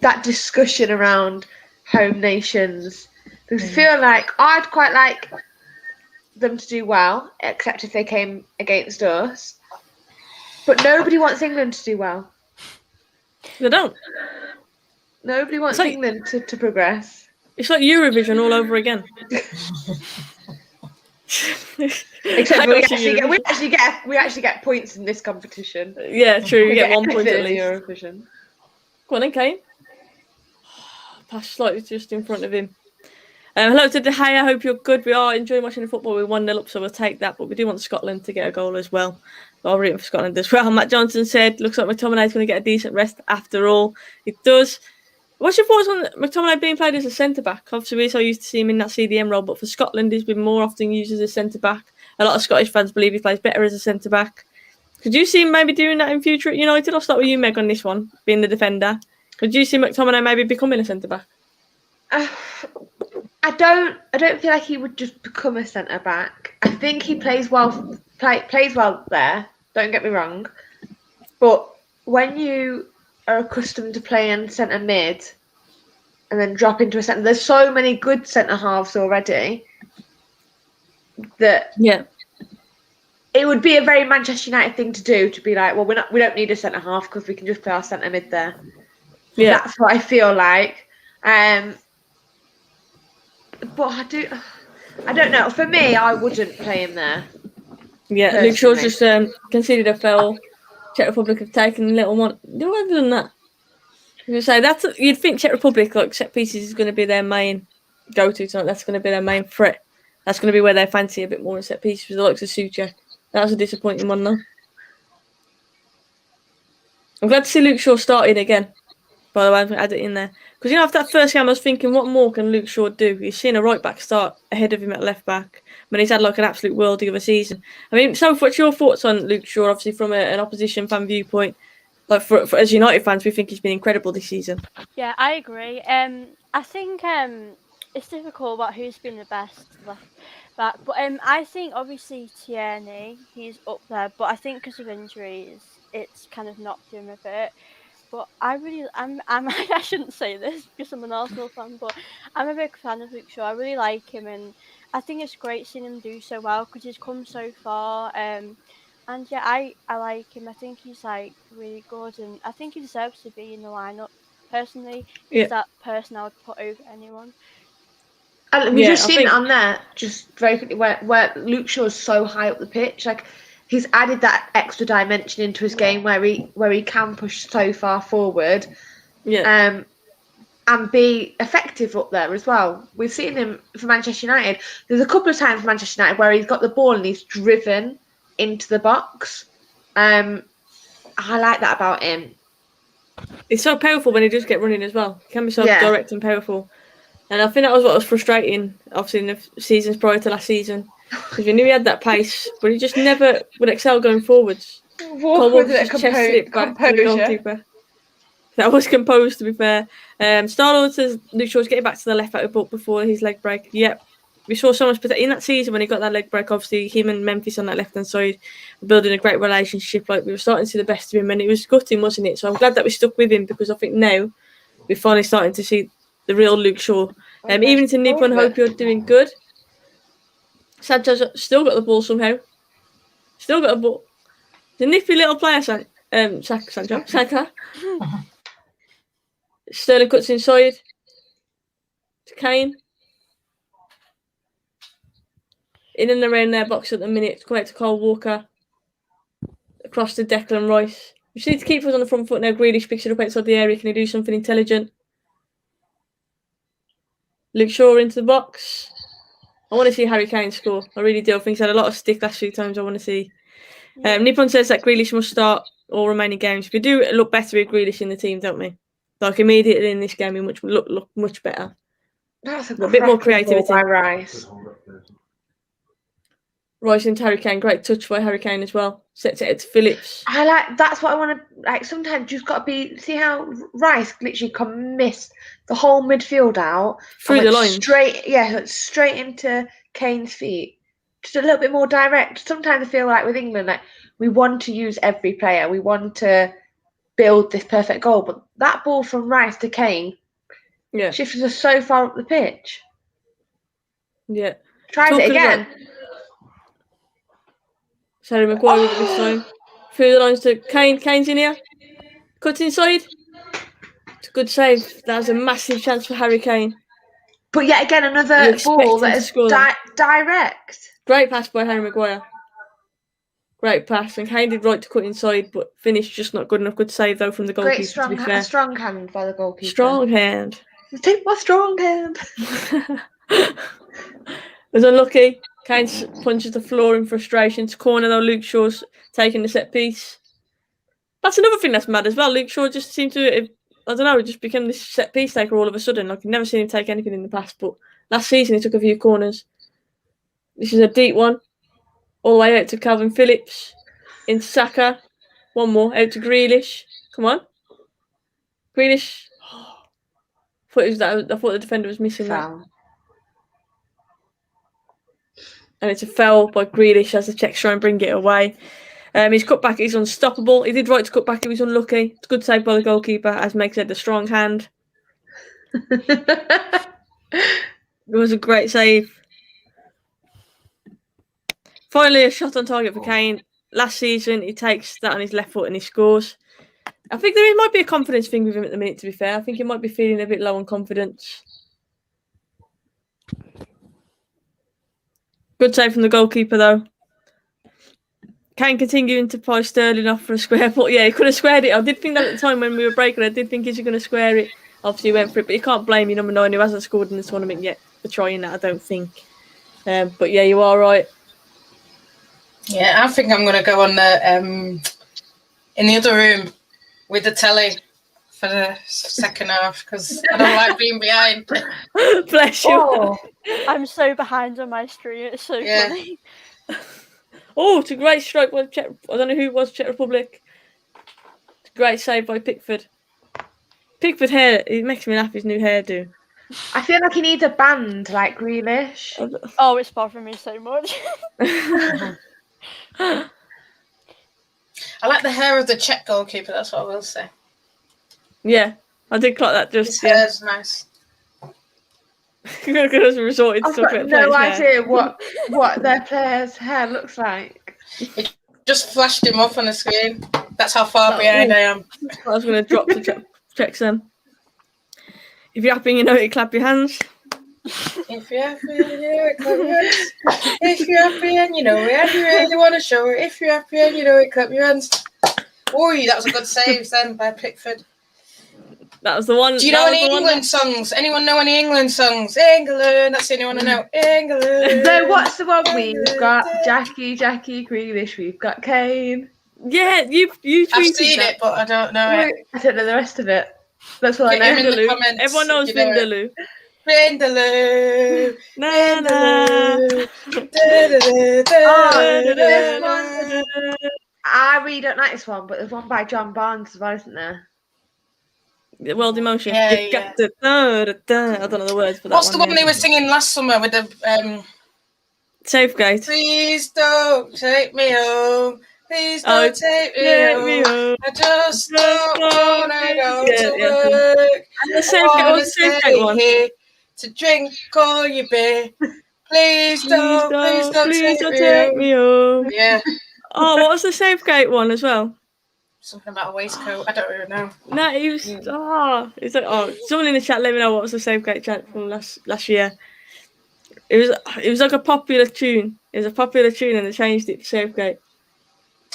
that discussion around home nations. Because I feel like I'd quite like them to do well, except if they came against us. But nobody wants England to do well. They don't. Nobody wants England to progress. It's like Eurovision all over again. Except we actually get points in this competition. Yeah, true. We get 1 point at least. Eurovision. Go on then, Kane. Pass slightly just in front of him. Hello to De Gea. I hope you're good. We are enjoying watching the football. We're 1-0 up, so we'll take that. But we do want Scotland to get a goal as well. I'll root for Scotland as well. Matt Johnson said, looks like McTominay's going to get a decent rest after all. It does. What's your thoughts on McTominay being played as a centre-back? Obviously, we're so used to seeing him in that CDM role, but for Scotland, he's been more often used as a centre-back. A lot of Scottish fans believe he plays better as a centre-back. Could you see him maybe doing that in future at United? I'll start with you, Meg, on this one, being the defender. Could you see McTominay maybe becoming a centre-back? I don't feel like he would just become a centre back. I think he plays well. Plays well there. Don't get me wrong, but when you are accustomed to playing centre mid and then drop into a centre, there's so many good centre halves already that it would be a very Manchester United thing to do, to be like, well, we don't need a centre half because we can just play our centre mid there. Yeah, that's what I feel like. But I don't know. For me, I wouldn't play him there. Yeah, personally. Luke Shaw's just conceded a foul. Czech Republic have taken a little one. No one's done that. I was going to say, you'd think Czech Republic, like, set pieces is going to be their main go-to tonight. That's going to be their main threat. That's going to be where they fancy a bit more in set pieces with the likes of Suchek. That was a disappointing one, though. I'm glad to see Luke Shaw starting again. By the way, I'm going to add it in there. Because, after that first game, I was thinking, what more can Luke Shaw do? He's seen a right-back start ahead of him at left-back. But he's had, like, an absolute worldie of a season. I mean, so what's your thoughts on Luke Shaw, obviously, from an opposition fan viewpoint? Like, for as United fans, we think he's been incredible this season. Yeah, I agree. I think it's difficult about who's been the best left back. But I think, obviously, Tierney, he's up there. But I think because of injuries, it's kind of knocked him a bit. But I shouldn't say this because I'm an Arsenal fan, but I'm a big fan of Luke Shaw. I really like him, and I think it's great seeing him do so well because he's come so far. And yeah, I like him. I think he's like really good, and I think he deserves to be in the lineup. Personally, he's that person I would put over anyone. And we just seen it on there, just very quickly, where Luke Shaw's so high up the pitch, like. He's added that extra dimension into his game where he can push so far forward, and be effective up there as well. We've seen him for Manchester United. There's a couple of times for Manchester United where he's got the ball and he's driven into the box. I like that about him. He's so powerful when he does get running as well. He can be so direct and powerful. And I think that was what was frustrating, obviously, in the seasons prior to last season. Because we knew he had that pace, but he just never would excel going forwards. Walk with a composure. That was composed, to be fair. Starlord says Luke Shaw's getting back to the left back before his leg break. Yep. We saw so much in that season when he got that leg break. Obviously, him and Memphis on that left-hand side were building a great relationship. Like, we were starting to see the best of him, and it was gutting, wasn't it? So I'm glad that we stuck with him, because I think now we're finally starting to see the real Luke Shaw. Even to Nippon, hope you're doing good. Sancho's still got the ball somehow. Still got the ball. The nippy little player, Sancho. Saka. Sterling cuts inside to Kane. In and around their box at the minute. Come out to Cole Walker. Across to Declan Rice. We just need to keep us on the front foot now. Grealish picks it up outside the area. Can he do something intelligent? Luke Shaw into the box. I want to see Harry Kane score. I really do. I think he's had a lot of stick last few times. I want to see. Nippon says that Grealish must start all remaining games. We do look better with Grealish in the team, don't we? Like immediately in this game, we look much better. That's a bit more creativity. By Rice. Rice into Harry Kane. Great touch by Harry Kane as well. Sets it out to Phillips. That's what I want to like. Sometimes you've got to be. See how Rice literally can miss the whole midfield out Through the line. Straight into Kane's feet. Just a little bit more direct. Sometimes I feel like with England, like we want to use every player. We want to build this perfect goal, but that ball from Rice to Kane, shifted us so far up the pitch. Yeah. Tries it again. Harry Maguire with it this time. Through the lines to Kane. Kane's in here. Cuts inside. It's a good save. That was a massive chance for Harry Kane. But yet again, another ball that is direct. Great pass by Harry Maguire. Great pass. And Kane did right to cut inside, but finish just not good enough. Good save, though, from the goalkeeper, to be fair. Strong hand by the goalkeeper. Strong hand. Take my strong hand. Was unlucky. Kane punches the floor in frustration. To corner, though. Luke Shaw's taking the set piece. That's another thing that's mad as well. Luke Shaw just seemed to, I don't know, just become this set piece taker all of a sudden. Like, I've never seen him take anything in the past, but last season he took a few corners. This is a deep one. All the way out to Calvin Phillips. Into Saka. One more. Out to Grealish. Come on. Grealish. I thought the defender was missing that. And it's a foul by Grealish as the Czechs try and bring it away. His cutback is unstoppable. He did right to cut back. He was unlucky. It's a good save by the goalkeeper, as Meg said, the strong hand. It was a great save. Finally, a shot on target for Kane. Last season, he takes that on his left foot and he scores. I think there might be a confidence thing with him at the minute, to be fair. I think he might be feeling a bit low on confidence. Good save from the goalkeeper, though. Kane continuing to pie Sterling off for a square, but yeah, he could have squared it. I did think that at the time when we were breaking, I did think he's going to square it. Obviously, he went for it, but you can't blame your number 9 who hasn't scored in the tournament yet for trying that, I don't think. But yeah, you are right. Yeah, I think I'm going to go on the in the other room with the telly for the second half because I don't like being behind. Bless you. Oh, I'm so behind on my stream. It's so funny. Oh, it's a great strike by Czech. I don't know who it was, Czech Republic. It's a great save by Pickford. Pickford hair, it makes me laugh, his new hairdo. I feel like he needs a band like Grealish. Oh, it's bothering me so much. I like the hair of the Czech goalkeeper, that's what I will say. Yeah, I did clock that just. His hair's nice. Because resorted to I've got no idea what their player's hair looks like. It just flashed him up on the screen. That's how far behind I am. I was going to drop to check them. If you're happy and you know it, clap your hands. If you're happy and you know it, clap your hands. If you're happy and you know it, and you really want to show it. If you're happy and you know it, clap your hands. Oh, that was a good save then by Pickford. That was the one. Do you know any England songs? Anyone know any England songs? England, that's the only one I know. England. So what's the one we've got? Jackie, Grealish, we've got Kane. Yeah, you tweeted I've seen it, but I don't know it. I don't know the rest of it. That's what I know. In the comments, everyone knows Vindaloo. Vindaloo. Na na. I really don't like this one, but there's one by John Barnes as well, isn't there? World Emotion. Yeah. I don't know the words for that. What's the one they were singing last summer with the Safegate? Please don't take me home. Please don't take me home. I just don't want to go to work. And the Safegate one. Here to drink all your beer. Please don't take me home. home. Yeah, Oh, what was the Southgate one as well? something about a waistcoat. I don't even know. No, he was. It's like, someone in the chat let me know what was the Southgate chant from last year. It was like a popular tune. It was a popular tune, and they changed it to Southgate.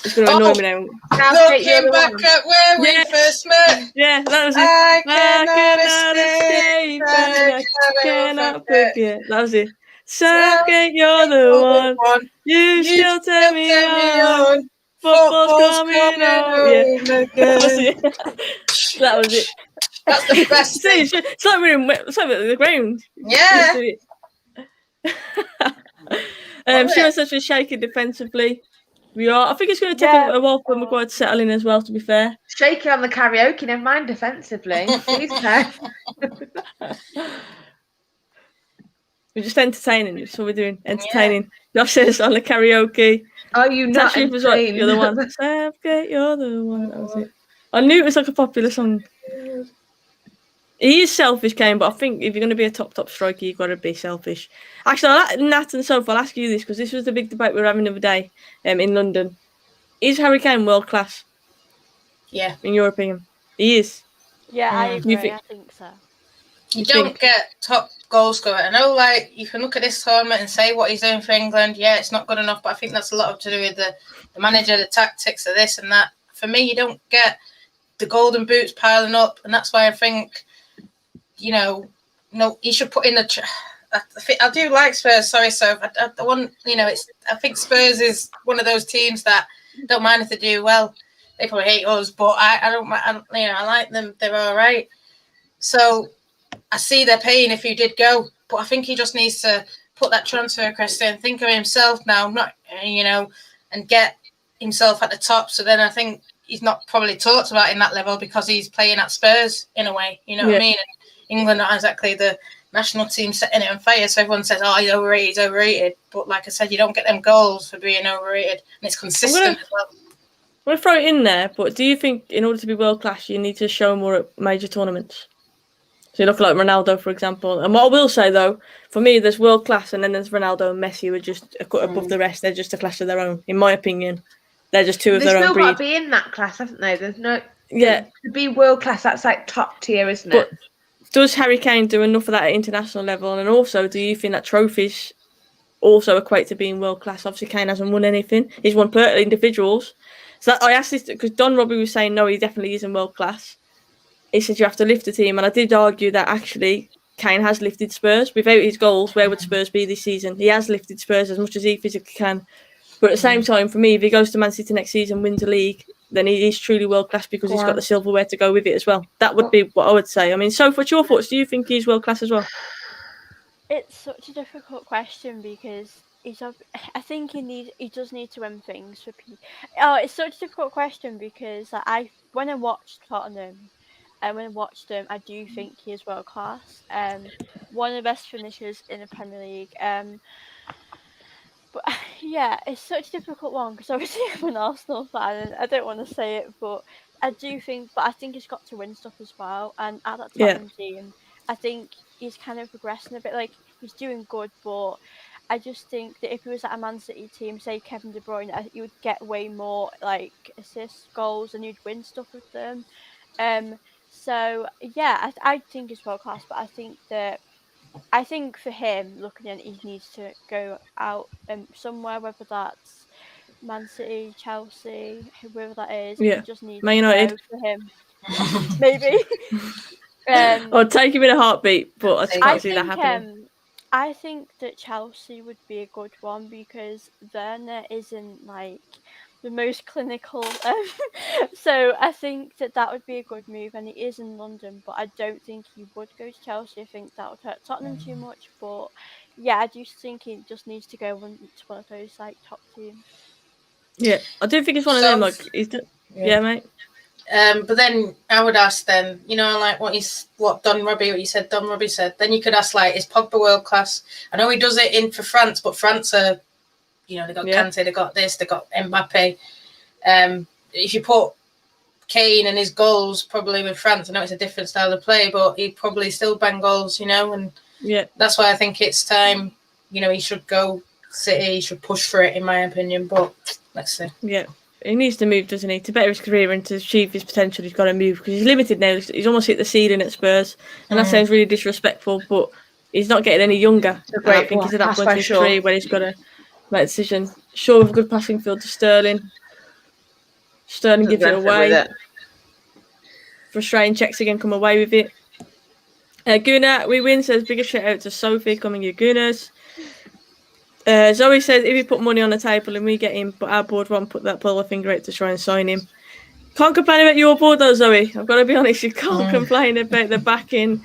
It's going to annoy me now. Southgate, you're Looking the back one. at where we first met, Yeah, that was it. I cannot escape, and I cannot forget. That was it. Southgate, you're the one. You still turn me on. Football's coming on. Yeah, that was it. That was it. That's the best See, thing. it's like we're in the ground. Yeah. She was such a shaky defensively. We are. I think it's going to take a while for Maguire to settle in as well. To be fair, Shaking on the karaoke, never mind defensively. Please no. we're just entertaining. That's what we're doing. Entertaining. Josh says on the karaoke. Are you not Tashi was like, you're the insane? one. Southgate, you're the one. That was it. I knew it was like a popular song. He is selfish, Kane, but I think if you're going to be a top striker, you've got to be selfish. Actually, Nat and Soph, I'll ask you this because this was the big debate we were having the other day in London. Is Harry Kane world class? Yeah. In your opinion? He is. Yeah, I agree. think- I think so. You don't get top goal scorer. I know, like, you can look at this tournament and say what he's doing for England. Yeah, it's not good enough, but I think that's a lot to do with the manager, the tactics of this and that. For me, you don't get the golden boots piling up, and that's why I think, he should put in I do like Spurs. Sorry, so I want, I think Spurs is one of those teams that don't mind if they do well. They probably hate us, but I don't mind. I like them. They're all right. So I see their pain if he did go, but I think he just needs to put that transfer request in, think of himself now, not and get himself at the top. So then I think he's not probably talked about in that level because he's playing at Spurs in a way. You know what I mean? And England not exactly the national team setting it on fire, so everyone says, "Oh, he's overrated." But like I said, you don't get them goals for being overrated, and it's consistent as well. I'm going to throw it in there, but do you think in order to be world class, you need to show more at major tournaments? So you look like Ronaldo, for example. And what I will say, though, for me, there's world class and then there's Ronaldo and Messi who are just a cut above the rest. They're just a class of their own, in my opinion. They're just two of their own breed. They've still got to be in that class, haven't they? There's no... Yeah. To be world class, that's like top tier, isn't it? But does Harry Kane do enough of that at international level? And also, do you think that trophies also equate to being world class? Obviously, Kane hasn't won anything. He's won per individuals. So I asked this because Don Robbie was saying, no, he definitely isn't world class. He said you have to lift the team. And I did argue that actually Kane has lifted Spurs. Without his goals, where would Spurs be this season? He has lifted Spurs as much as he physically can. But at the same time, for me, if he goes to Man City next season, wins a league, then he is truly world class because he's got the silverware to go with it as well. That would be what I would say. I mean, so what's your thoughts? Do you think he's world class as well? It's such a difficult question because I think he does need to win things for people. Oh, it's such a difficult question because when I watched Tottenham and when I watched him, I do think he is world class. One of the best finishers in the Premier League. But yeah, it's such a difficult one because obviously I'm an Arsenal fan and I don't want to say it, but I think he's got to win stuff as well. And at that Tottenham team, I think he's kind of progressing a bit. Like he's doing good, but I just think that if he was at a Man City team, say Kevin De Bruyne, you would get way more like assists, goals, and you'd win stuff with them. So yeah, I think he's world class, but I think for him, looking at it, he needs to go out somewhere, whether that's Man City, Chelsea, whoever that is. Yeah, he just needs Man United to go for him. Maybe. I'd take him in a heartbeat, but I can't see that happening. I think that Chelsea would be a good one because Werner isn't like the most clinical. So I think that would be a good move, and he is in London, but I don't think he would go to Chelsea. I think that would hurt Tottenham too much. But yeah, I do think he just needs to go to one of those like top teams. Yeah, I do think it's one of them. Like, yeah, mate. But then I would ask them, like what Don Robbie said. Then you could ask, like, is Pogba world class? I know he does it for France, but France are, they got Kante, they got this, they got Mbappe. If you put Kane and his goals probably with France, I know it's a different style of play, but he'd probably still bang goals, and that's why I think it's time he should go City. He should push for it, in my opinion. But let's see. Yeah. He needs to move, doesn't he? To better his career and to achieve his potential, he's got to move because he's limited now. He's almost hit the ceiling at Spurs, and that sounds really disrespectful. But he's not getting any younger. I think he's at that point in his career where he's got to make a decision. Shaw with a good passing field to Sterling. Sterling gives it away. Frustrating. Checks again come away with it. Gunnar, we win, says biggest shout out to Sophie, coming you Gunners. Zoe says if you put money on the table and we get him, but our board won't pull a finger out to try and sign him. Can't complain about your board though, Zoe. I've got to be honest, you can't complain about the backing.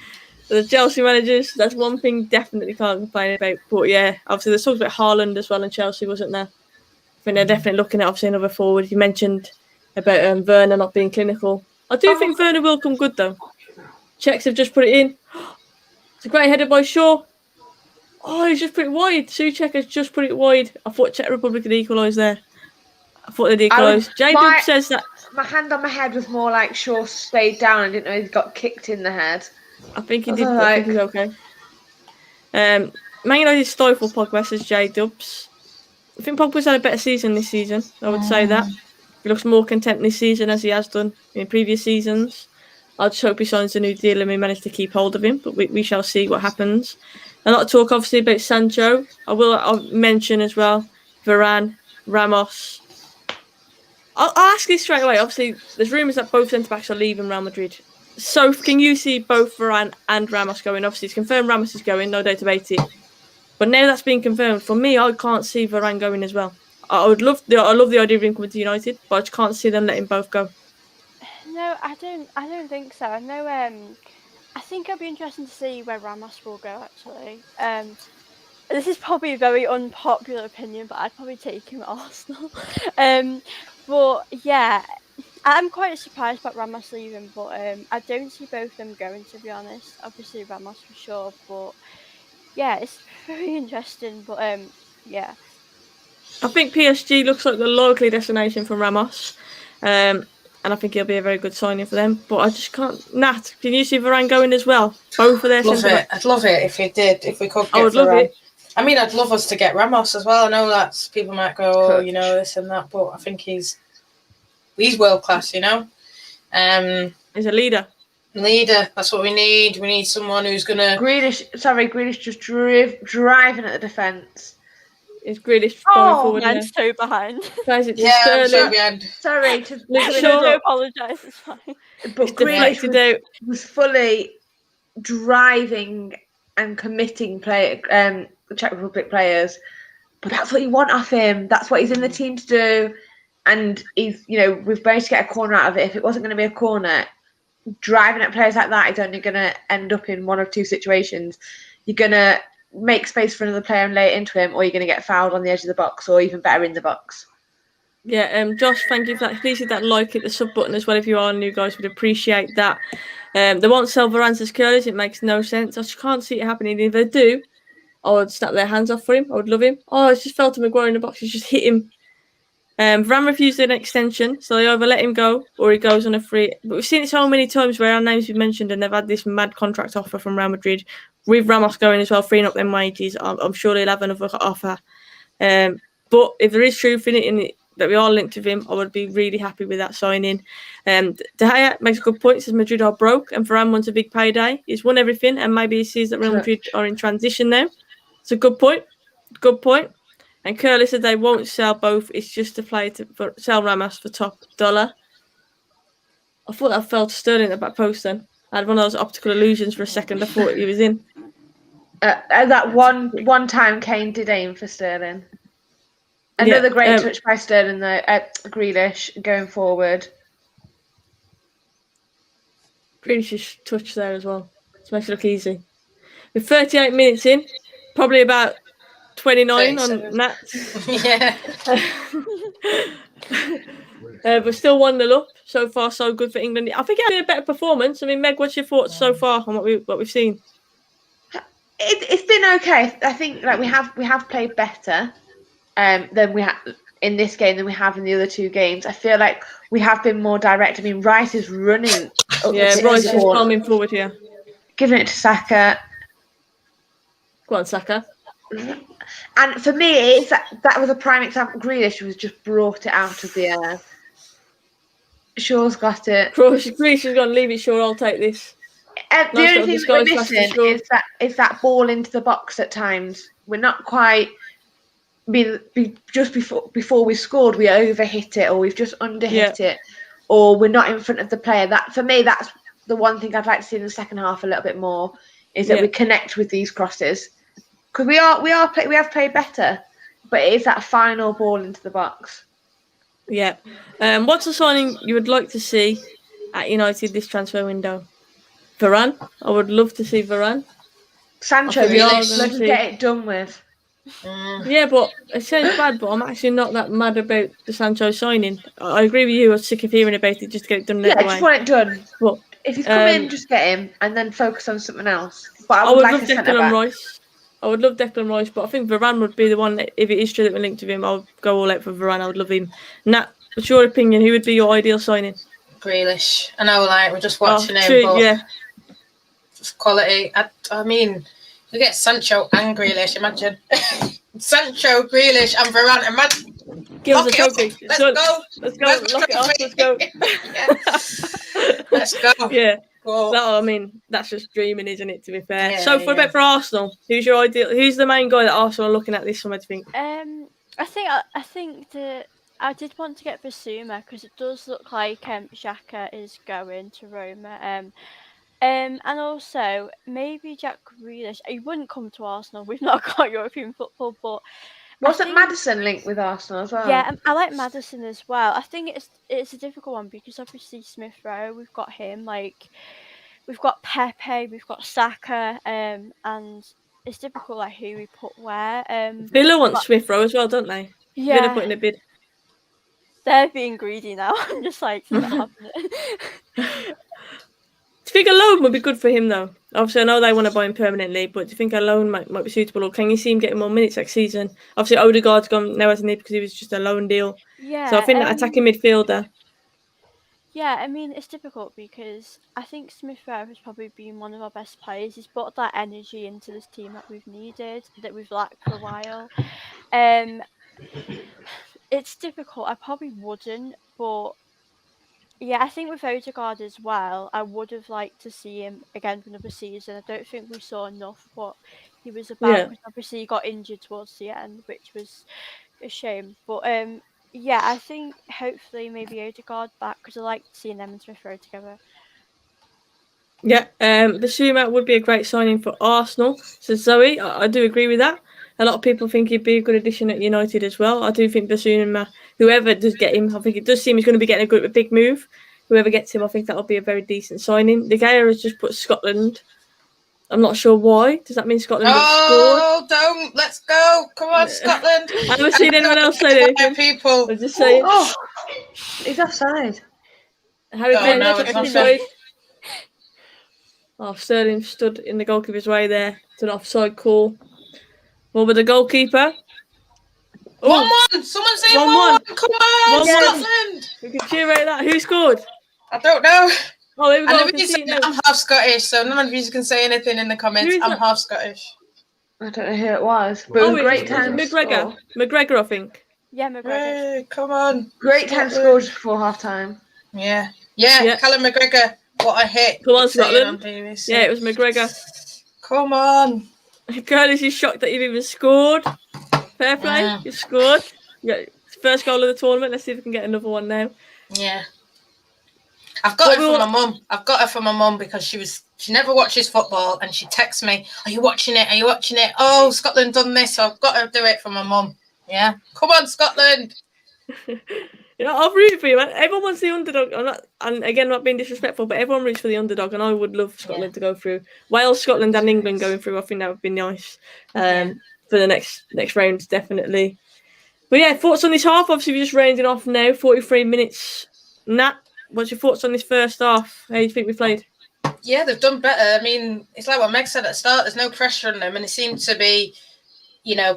The Chelsea managers, that's one thing definitely can't complain about. But yeah, obviously there's talks about Haaland as well in Chelsea, wasn't there? I think they're definitely looking at obviously another forward. You mentioned about Werner not being clinical. I do think Werner will come good though. Czechs have just put it in. It's a great header by Shaw. Oh, he's just put it wide. Souček has just put it wide. I thought Czech Republic had equalised there. I thought they'd equalised. J-Dub says that. My hand on my head was more like Shaw stayed down. I didn't know he got kicked in the head. I think he did, but I think he's okay. Man United stifle Pogba, says J-Dubs. I think Pogba's had a better season this season. I would say that. He looks more content this season as he has done in previous seasons. I just hope he signs a new deal and we manage to keep hold of him, but we shall see what happens. A lot of talk, obviously, about Sancho. I'll mention as well Varane, Ramos. I'll ask you straight away. Obviously, there's rumours that both centre-backs are leaving Real Madrid. So, can you see both Varane and Ramos going? Obviously, it's confirmed Ramos is going, no doubt about it. But now that's been confirmed, for me, I can't see Varane going as well. I love the idea of him coming to United, but I just can't see them letting both go. No, I don't think so. I know. I think it'll be interesting to see where Ramos will go. Actually, this is probably a very unpopular opinion, but I'd probably take him at Arsenal. But yeah, I'm quite surprised about Ramos leaving, but I don't see both of them going. To be honest, obviously Ramos for sure, but yeah, it's very interesting. But yeah, I think PSG looks like the likely destination for Ramos. And I think he'll be a very good signing for them. But I just can't. Nat, can you see Varane going as well? Both of their centre-backs. I'd love it if we did. If we could get I would love it. I mean, I'd love us to get Ramos as well. I know that people might go, this and that, but I think he's world class. He's a leader. Leader. That's what we need. We need someone who's gonna. Grealish just driving at the defence. Is Grealish going forward? I'm so behind. I'm so behind. Sorry to apologise. It's fine. But Grealish was fully driving and committing the Czech Republic players. But that's what you want off him. That's what he's in the team to do. And he's, we've managed to get a corner out of it. If it wasn't going to be a corner, driving at players like that is only going to end up in one of two situations. You're going to make space for another player and lay it into him, or you're going to get fouled on the edge of the box, or even better, in the box. Yeah, Josh, thank you for that. Please hit that like, hit the sub button as well if you are new, guys. Would appreciate that. They won't sell Varane as curlers. It makes no sense. I just can't see it happening. If they do, I would snap their hands off for him. I would love him. Oh, it's just fell to Maguire in the box. He's just hit him. Varane refused an extension, so they either let him go or he goes on a free. But we've seen it so many times where our names have been mentioned and they've had this mad contract offer from Real Madrid. With Ramos going as well, freeing up them wages, I'm sure he'll have another offer. But if there is truth in it, that we are linked with him, I would be really happy with that signing. De Gea makes a good point, says Madrid are broke and Varane wants a big payday. He's won everything and maybe he sees that Real Madrid are in transition now. It's a good point. Good point. And Curly said they won't sell both. It's just to sell Ramos for top dollar. I thought that fell to Sterling at the back post then. I had one of those optical illusions for a second. I thought he was in. That one time Kane did aim for Sterling. Another great touch by Sterling though. Grealish going forward. Grealish's touch there as well. It makes it look easy. We're 38 minutes in. Probably about 29 on Nat. Yeah. But still 1-0 up. So far, so good for England. I think it had a better performance. I mean, Meg, what's your thoughts so far on what we've seen? It's been okay. I think we have played better than we have in this game than we have in the other two games. I feel like we have been more direct. I mean, Rice is running. Rice is coming forward here. Giving it to Saka. Go on, Saka. And for me, it's that was a prime example. Grealish was just brought it out of the air. Shaw's got it. Grealish is going to leave it. Sure, I'll take this. The Nice only little thing that we're disguise pass to missing Shaw. is that ball into the box at times. We're not quite. Just before we scored, we overhit it, or we've just underhit it, or we're not in front of the player. That for me, that's the one thing I'd like to see in the second half a little bit more, is that we connect with these crosses, because we have played better, but it is that final ball into the box. Yeah. What's the signing you would like to see at United this transfer window? Varane. I would love to see Varane. Sancho, let's get it done with. Yeah, but it sounds bad, but I'm actually not that mad about the Sancho signing. I agree with you. I was sick of hearing about it just to get it done Yeah, that I way. just want it done. But if he's come in, just get him and then focus on something else. But I would like love Declan Rice. I would love Declan Rice, but I think Varane would be the one that, if it is true that we're linked with him, I would go all out for Varane. I would love him. Nat, what's your opinion? Who would be your ideal signing? Grealish. I know, like, we're just watching him, true, but just quality. I mean, you get Sancho and Grealish, imagine. Sancho, Grealish and Varane, imagine. Give us a trophy. Let's go. Let's go. Lock it off. Let's go. Let's go. Yeah. Cool. I mean, that's just dreaming, isn't it, to be fair? Yeah, so, for Arsenal, who's your ideal? Who's the main guy that Arsenal are looking at this summer, do you think? I think that I did want to get Basuma, because it does look like Xhaka is going to Roma. And also maybe Jack Grealish. He wouldn't come to Arsenal. We've not got European football, but wasn't Maddison linked with Arsenal as well? Yeah, I like Maddison as well. I think it's a difficult one, because obviously Smith Rowe, we've got him. Like, we've got Pepe, we've got Saka, and it's difficult like who we put where. Villa wants Smith Rowe as well, don't they? Yeah. Villa put in a bid. They're being greedy now. I'm just like, not having it. Do you think a loan would be good for him, though? Obviously, I know they want to buy him permanently, but do you think a loan might be suitable, or can you see him getting more minutes next season? Obviously, Odegaard's gone now, hasn't he, because he was just a loan deal. Yeah. So I think that attacking midfielder. Yeah, I mean, it's difficult, because I think Smith Rowe has probably been one of our best players. He's brought that energy into this team that we've needed, that we've lacked for a while. It's difficult. I probably wouldn't, but yeah, I think with Odegaard as well, I would have liked to see him again for another season. I don't think we saw enough what he was about. Because obviously he got injured towards the end, which was a shame. But yeah, I think hopefully maybe Odegaard back, because I like seeing them and Smith Rowe together. Yeah, Basuma would be a great signing for Arsenal. So Zoe, I do agree with that. A lot of people think he'd be a good addition at United as well. I do think Basuma, whoever does get him, I think it does seem he's going to be getting a big move. Whoever gets him, I think that'll be a very decent signing. De Gea has just put Scotland. I'm not sure why. Does that mean Scotland have scored? Oh, don't. Let's go. Come on, Scotland. I haven't seen anyone else say anything. People. I'm just saying. Oh, he's offside. Harry Kane it's offside. Oh, Sterling stood in the goalkeeper's way there. It's an offside call. What with the goalkeeper? 1-1. Someone say 1-1. Come on, Scotland. We can cheer out that. Who scored? I don't know. Oh, there we go. And the reason I'm half Scottish, so none of you can say anything in the comments. I'm half Scottish. I don't know who it was, but it was great time. McGregor. McGregor, I think. Yeah, McGregor. Hey, come on. Great time scored before half time. Yeah, Callum McGregor. What a hit. Come on, Scotland. Yeah, it was McGregor. Come on. Curtis is shocked that you've even scored. Fair play. You've scored. Yeah, first goal of the tournament. Let's see if we can get another one now. Yeah. I've got it from my mum. I've got her from my mum because she never watches football, and she texts me, "Are you watching it? Are you watching it? Oh, Scotland done this." So I've got to do it for my mum. Yeah. Come on, Scotland. You know, I've rooted for you, man. Everyone wants the underdog. And again, not being disrespectful, but everyone roots for the underdog, and I would love Scotland to go through. Wales, Scotland, and England going through. I think that would be nice for the next round, definitely. But yeah, thoughts on this half? Obviously, we're just rounding off now. 43 minutes. Nat, what's your thoughts on this first half? How do you think we played? Yeah, they've done better. I mean, it's like what Meg said at the start. There's no pressure on them, and it seemed to be,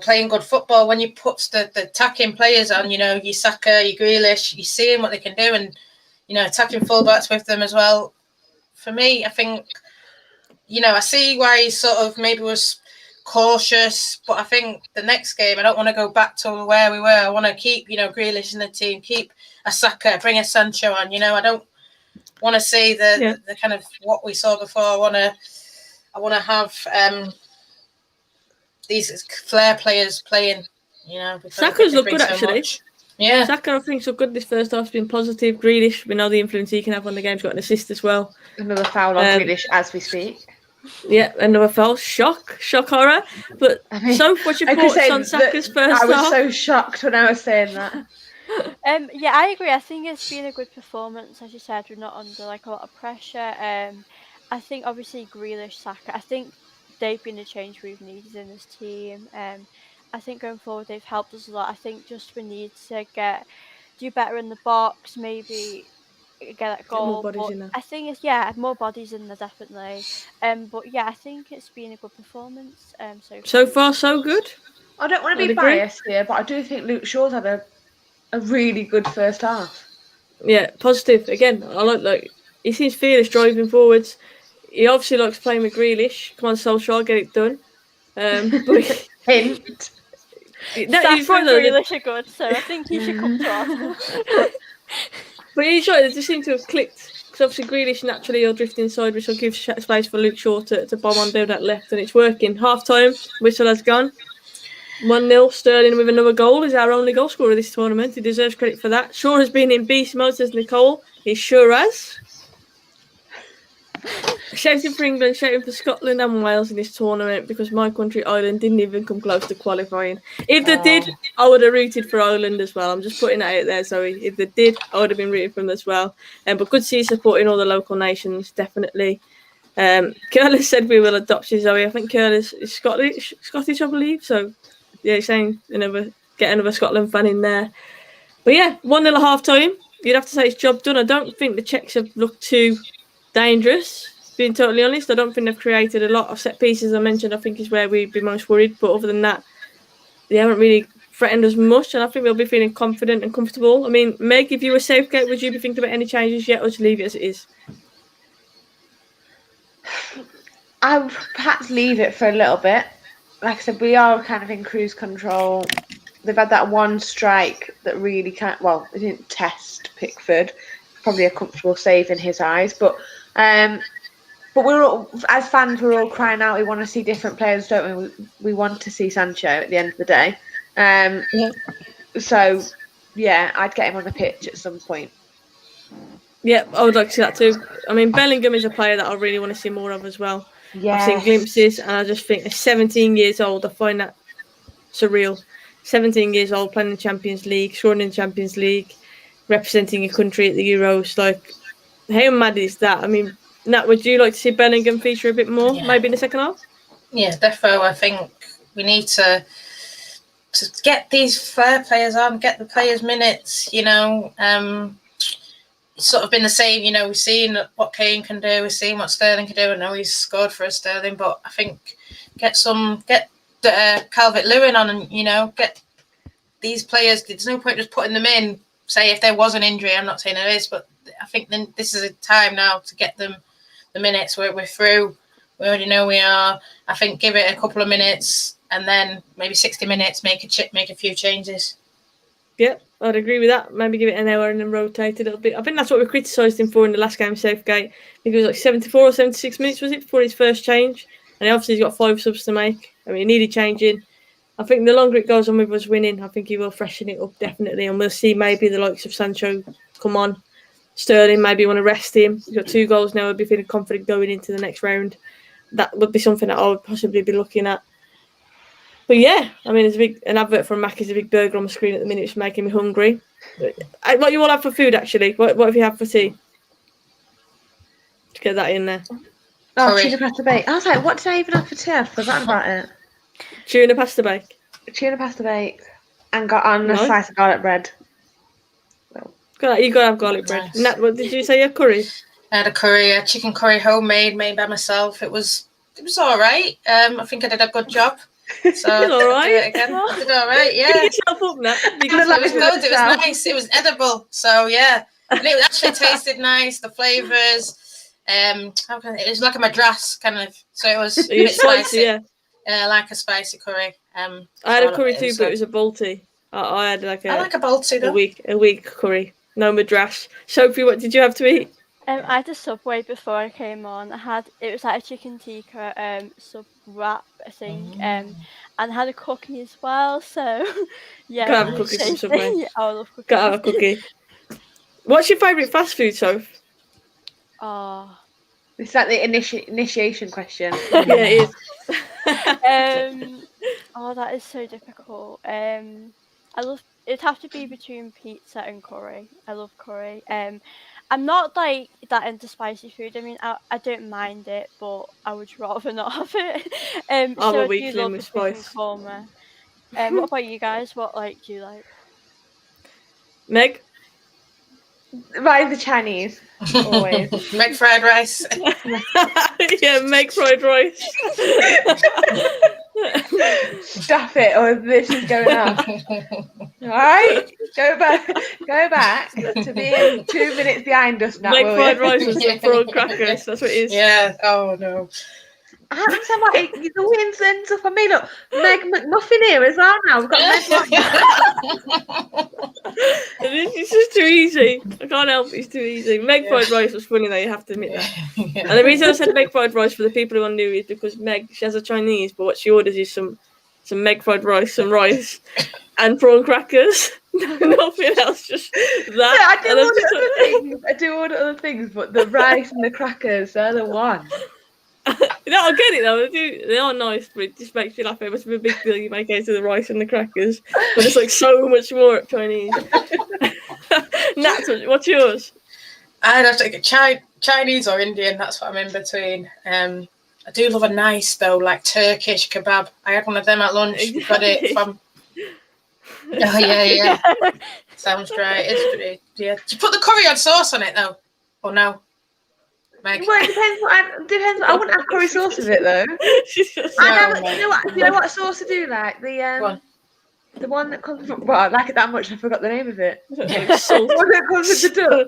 playing good football. When you put the attacking players on, your Saka, your Grealish, you're seeing what they can do, and, attacking fullbacks with them as well. For me, I think, I see why he sort of maybe was cautious. But I think the next game, I don't want to go back to where we were. I want to keep, Grealish in the team, keep a Saka, bring a Sancho on. I don't want to see the kind of what we saw before. I want to have these flair players playing. Saka's looked good actually. Much. Yeah, Saka I think so good this first half's been positive. Grealish, we know the influence he can have on the game. He's got an assist as well. Another foul on Grealish as we speak. Yeah, another foul. Shock horror. But so what's your thoughts on Saka's first half? I was so shocked when I was saying that. Yeah, I agree. I think it's been a good performance, as you said. We're not under a lot of pressure. I think obviously Grealish, Saka. I think they've been a change we've needed in this team. I think going forward they've helped us a lot. I think just we need to do better in the box, maybe get that goal. More bodies in there. I think it's more bodies in there definitely. But yeah, I think it's been a good performance. So far so good. I don't want to be biased here, but I do think Luke Shaw's had a really good first half. Yeah, positive. Again, I like he seems fearless driving forwards. He obviously likes playing with Grealish. Come on, Solskjaer, get it done. But Hint. He's right though. Grealish are good, so I think he should come to Arsenal. But he's right. They just seem to have clicked because obviously Grealish naturally will drift inside, which will give space for Luke Shaw to bomb on down that left, and it's working. Half time, whistle has gone. 1-0. Sterling with another goal is our only goal scorer this tournament. He deserves credit for that. Shaw has been in beast mode, says Nicole. He sure has. Shouting for England, shouting for Scotland and Wales in this tournament because my country, Ireland, didn't even come close to qualifying. If they did, I would have rooted for Ireland as well. I'm just putting that out there, Zoe. If they did, I would have been rooting for them as well. But good to see you supporting all the local nations, definitely. Curlis said we will adopt you, Zoe. I think Curlis is Scottish, I believe. So, yeah, he's saying get another Scotland fan in there. But yeah, 1-0 at half time. You'd have to say it's job done. I don't think the Czechs have looked too dangerous. Being totally honest, I don't think they've created a lot of set pieces. I mentioned, I think is where we'd be most worried. But other than that, they haven't really threatened us much, and I think we'll be feeling confident and comfortable. I mean, Meg, if you were Southgate, would you be thinking about any changes yet, or just leave it as it is? I would perhaps leave it for a little bit. Like I said, we are kind of in cruise control. They've had that one strike that really they didn't test Pickford. Probably a comfortable save in his eyes, but we're all, as fans, we're all crying out. We want to see different players, don't we? We want to see Sancho at the end of the day. So, yeah, I'd get him on the pitch at some point. Yeah, I would like to see that too. I mean, Bellingham is a player that I really want to see more of as well. Yes. I've seen glimpses, and I just think at 17 years old, I find that surreal. 17 years old, playing in the Champions League, scoring in the Champions League, representing your country at the Euros. Like, how mad is that? I mean, Nat, would you like to see Bellingham feature a bit more, maybe in the second half? Yeah, defo. I think we need to get these fair players on, get the players minutes. It's sort of been the same. We've seen what Kane can do, we've seen what Sterling can do. I know he's scored for us, Sterling, but I think get Calvert-Lewin on, and get these players. There's no point just putting them in. Say if there was an injury, I'm not saying there is, but I think then this is a time now to get them the minutes. We're through. We already know we are. I think give it a couple of minutes and then maybe 60 minutes, make a few changes. Yeah, I'd agree with that. Maybe give it an hour and then rotate a little bit. I think that's what we criticised him for in the last game, Southgate. I think it was like 74 or 76 minutes, was it, before his first change? And obviously he's got 5 subs to make. I mean, he needed changing. I think the longer it goes on with us winning, I think he will freshen it up, definitely. And we'll see maybe the likes of Sancho come on. Sterling, maybe you want to rest him. He's got 2 goals now. I'd be feeling confident going into the next round. That would be something that I would possibly be looking at. But yeah, I mean, there's an advert from Mac is a big burger on the screen at the minute, which is making me hungry. What you all have for food, actually? What have you had for tea? Let's get that in there. Oh, tuna pasta bake. I was like, what did I even have for tea? I forgot about it. Tuna pasta bake. Tuna pasta bake. And got on a slice of garlic bread. You got to have garlic bread. Nice. Nat, what did you say? A curry? I had a curry, a chicken curry, homemade, made by myself. It was all right. I think I did a good job. So You did all right. do it again. I did all right, yeah. Pick yourself up, Nat. It was good. It was nice. It was edible. So yeah, and it actually tasted nice. The flavors. It was like a madras kind of. So it was a bit spicy. Yeah. I like a spicy curry. I had a curry too, but it was a Balti. I had like I like a Balti though. a week curry. No madras. Sophie, what did you have to eat? I had a Subway before I came on. It was like a chicken tikka sub wrap, I think, and I had a cookie as well. So yeah, Gotta have a cookie from Subway. Yeah, I love cookies. Gotta have a cookie. What's your favourite fast food, Soph? Oh, It's like the initiation question. Yeah, it is. Oh, that is so difficult. It'd have to be between pizza and curry. I love curry. I'm not like that into spicy food. I mean, I don't mind it, but I would rather not have it. I'm So a I weakling do love with the chicken spice. korma. What about you guys? What do you like? Meg? Right, the Chinese. Always. Make fried rice. Yeah, make fried rice. Stop it, or this is going on. Alright? Go back to being 2 minutes behind us now. Make will fried you? rice with some prawn crackers. That's what it is. Yeah. Oh no. I'm like, the wins ends up on me. Look, Meg McMuffin here as well now. We've got Meg It's just too easy. I can't help it. It's too easy. Meg fried rice was funny though, you have to admit that. And the reason I said Meg fried rice for the people who are new is because Meg, she has a Chinese, but what she orders is some Meg fried rice, some rice, and prawn crackers. Nothing else, just that. Yeah, I do order other things, but the rice and the crackers, they're the one. No, I get it though. They are nice, but it just makes you laugh. It must be a big deal you make out of the rice and the crackers, but it's like so much more at Chinese. Nat, what's yours? I'd have to get Chinese or Indian. That's what I'm in between. I do love a nice though, like Turkish kebab. I had one of them at lunch. Exactly. Got it from. Oh yeah. Sounds great. It's pretty. Yeah. Do you put the coriander sauce on it though, or no? Meg? Well, it depends. I wouldn't have curry sauce with it though. You know what sauce I do like? The one that comes from. Well, I like it that much. I forgot the name of it. Salt. The one that comes with the duck.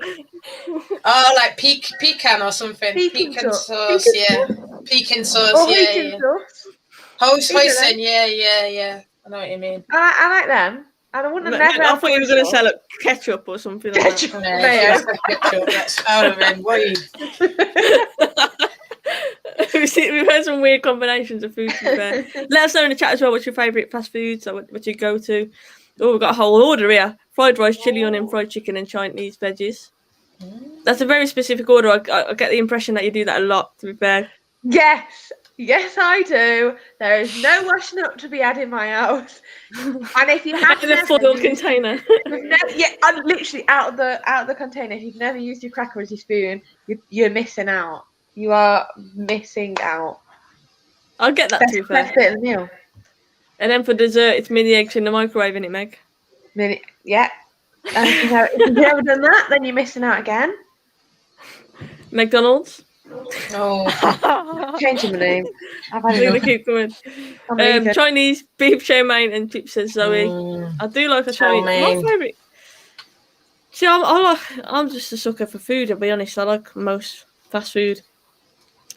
Oh, like pecan or something. Pecan sauce, yeah. Pecan sauce, Or yeah. Pekin sauce. Hoisin, yeah. I know what you mean. I like them. And I wouldn't have never. I thought you were going to sell it ketchup or something like that. Ketchup, that's out of it. We've heard some weird combinations of food. To be fair. Let us know in the chat as well. What's your favourite fast foods? Or what you go to? Oh, we've got a whole order here: fried rice, chili onion, fried chicken, and Chinese veggies. That's a very specific order. I get the impression that you do that a lot. To be fair. Yes, I do. There is no washing up to be had in my house. And if you have in a full container, I'm literally out of the container. If you've never used your cracker as your spoon, you're missing out. You are missing out. I'll get that to be fair. Best bit of the meal. And then for dessert, it's mini eggs in the microwave, isn't it, Meg? Yeah. And if you've never done that, then you're missing out again. McDonald's. Oh, Changing the name. I'm gonna keep going. Chinese beef chow mein and chips, says Zoe. I do like a chow mein. My favourite. See, I'm just a sucker for food. I'll be honest. I like most fast food.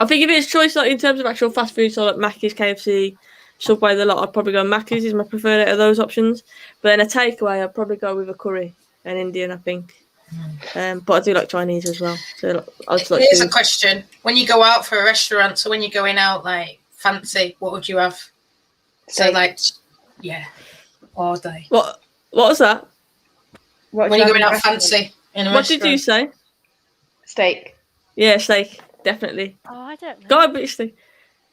I think if it's choice, like in terms of actual fast food, so like Mackey's, KFC, Subway, the lot, I'd probably go Mackey's is my preferred out of those options. But then a takeaway, I'd probably go with a curry, an Indian, I think. But I do like Chinese as well. So here's a question: when you go out for a restaurant, so when you're going out like fancy, what would you have? So like, all day. What was that? When you're going out fancy in a what restaurant. Did you say? Steak. Yeah, steak, definitely. Oh, I don't know. Garbage steak,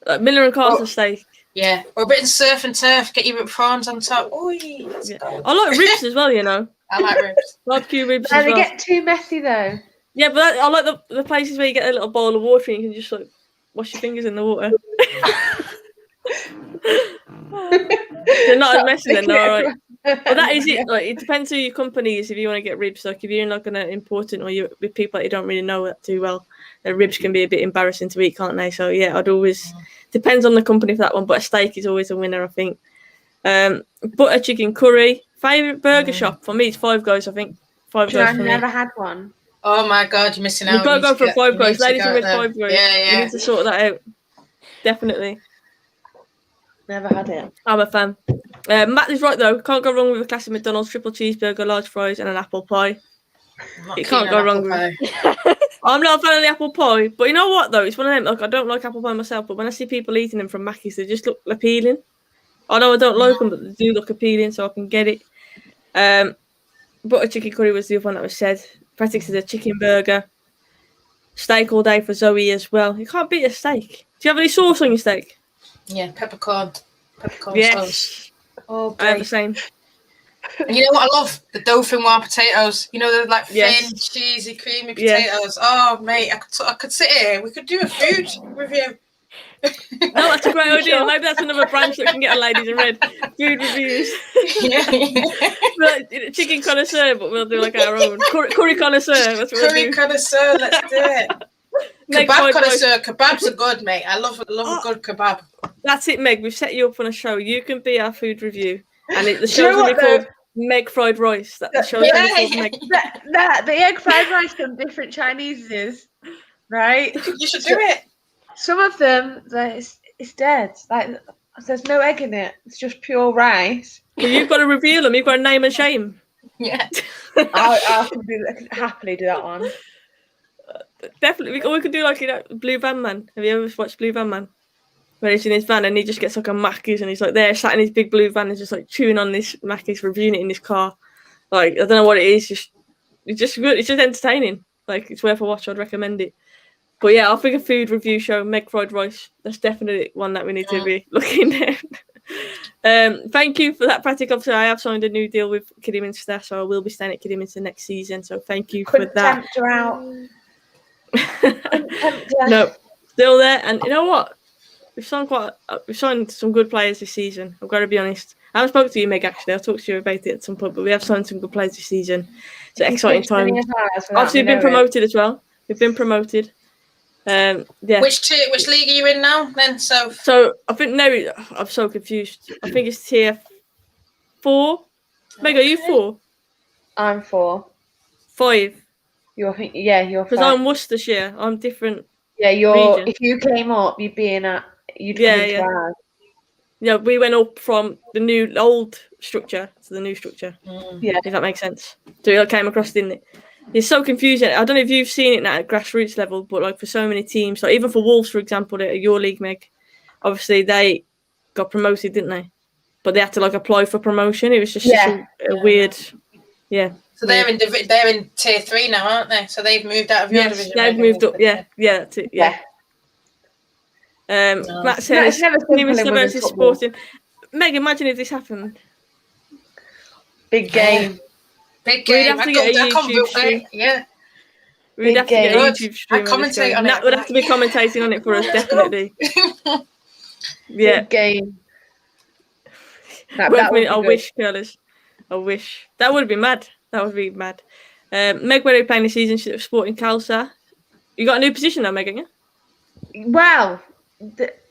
like Miller and Carter steak. Yeah, or a bit of surf and turf. Get your prawns on top. I like ribs as well. You know. I like ribs. Barbecue ribs as well. They get too messy though. Yeah, but I like the places where you get a little bowl of water and you can just like wash your fingers in the water. They're not as messy then, they're alright. But that is it. Like, it depends who your company is if you want to get ribs. Like if you're not going to important or you're with people that you don't really know that too well, the ribs can be a bit embarrassing to eat, can't they? So yeah, I'd always depends on the company for that one. But a steak is always a winner, I think. Butter chicken curry. Favourite burger shop for me is Five Guys. I think Five Guys. I've never had one. Oh my god, you're missing out. You've got to go for Five Guys. Ladies and Five Guys. Yeah. You need to sort that out. Definitely. Never had it. I'm a fan. Matt is right though. Can't go wrong with a classic McDonald's triple cheeseburger, large fries, and an apple pie. I'm not You keen can't on go wrong apple with pie. I'm not a fan of the apple pie, but you know what though? It's one of them. Like I don't like apple pie myself, but when I see people eating them from Mackey's, they just look appealing. I know I don't like them, but they do look appealing, so I can get it. Butter chicken curry was the other one that was said. Patrick said a chicken burger. Steak all day for Zoe as well. You can't beat a steak. Do you have any sauce on your steak? Yeah, peppercorn sauce. Yes. Oh, I have the great. same. And you know what I love? The dauphinoise potatoes. You know, they're like thin, Yes. cheesy, creamy Yes. potatoes. Oh, mate, I could sit here. We could do a food review. No, that's a great idea. Maybe that's another branch that can get a ladies in red. Food reviews. Yeah. Like, chicken connoisseur, but we'll do like our own. Curry connoisseur. That's what Curry we'll do. connoisseur, let's do it. Meg Kebab fried connoisseur. Kebabs are good, mate. I love a good kebab. That's it, Meg. We've set you up on a show. You can be our food review. And the Do you show's know going to what, be called Meg Fried Rice. The show's going to be called Meg. The egg fried rice from different Chineses, right? You should do it. Some of them, it's dead. Like there's no egg in it. It's just pure rice. Well, you've got to reveal them. You've got to name and shame. Yeah. I can happily do that one. Definitely. We could do like Blue Van Man. Have you ever watched Blue Van Man? Where he's in his van and he just gets like a Macca's and he's like there sat in his big blue van and just like chewing on this Macca's, reviewing it in his car. Like I don't know what it is. It's just good. It's just entertaining. Like it's worth a watch. I'd recommend it. But yeah, I think a food review show, Meg Fried Rice. That's definitely one that we need to be looking at. Thank you for that, Patrick. Obviously, I have signed a new deal with Kidderminster, so I will be staying at Kidderminster next season. So thank you for Couldn't that. tempt her out. Couldn't tempt her. No, still there. And you know what? We've signed some good players this season. I've got to be honest. I haven't spoken to you, Meg, actually. I'll talk to you about it at some point, but we have signed some good players this season. It's an exciting time. Obviously, we've been promoted as well. We've been promoted. Yeah. Which league are you in now then? So I think now I'm so confused. I think it's tier 4. Meg, are you 4? I'm 4. 5. You're 5. Because I'm Worcestershire. I'm different. Yeah, region. If you came up, you'd be in a. You'd come into ours. Yeah, we went up from the old structure to the new structure. Yeah. If that makes sense. So it came across, didn't it? It's so confusing. I don't know if you've seen it now at grassroots level, but like for so many teams, like even for Wolves, for example, your league, Meg, obviously they got promoted, didn't they? But they had to like apply for promotion. It was just such a weird, So they're in tier 3 now, aren't they? So they've moved out of your division. They've moved up. Yeah, that's it. Yeah. Matt says, Kidderminster versus Sporting. Meg, imagine if this happened. Big game. Big game. We'd have to get a YouTube stream. Yeah. We'd have to get a YouTube stream. I commentate on it. Matt would have to be commentating on it for us, definitely. Yeah. Big game. I wish, curlers. I wish. That would be mad. That would be mad. Meg, where are you playing this season? She's at Sporting Calsa. You got a new position now, Meg, haven't you? Well,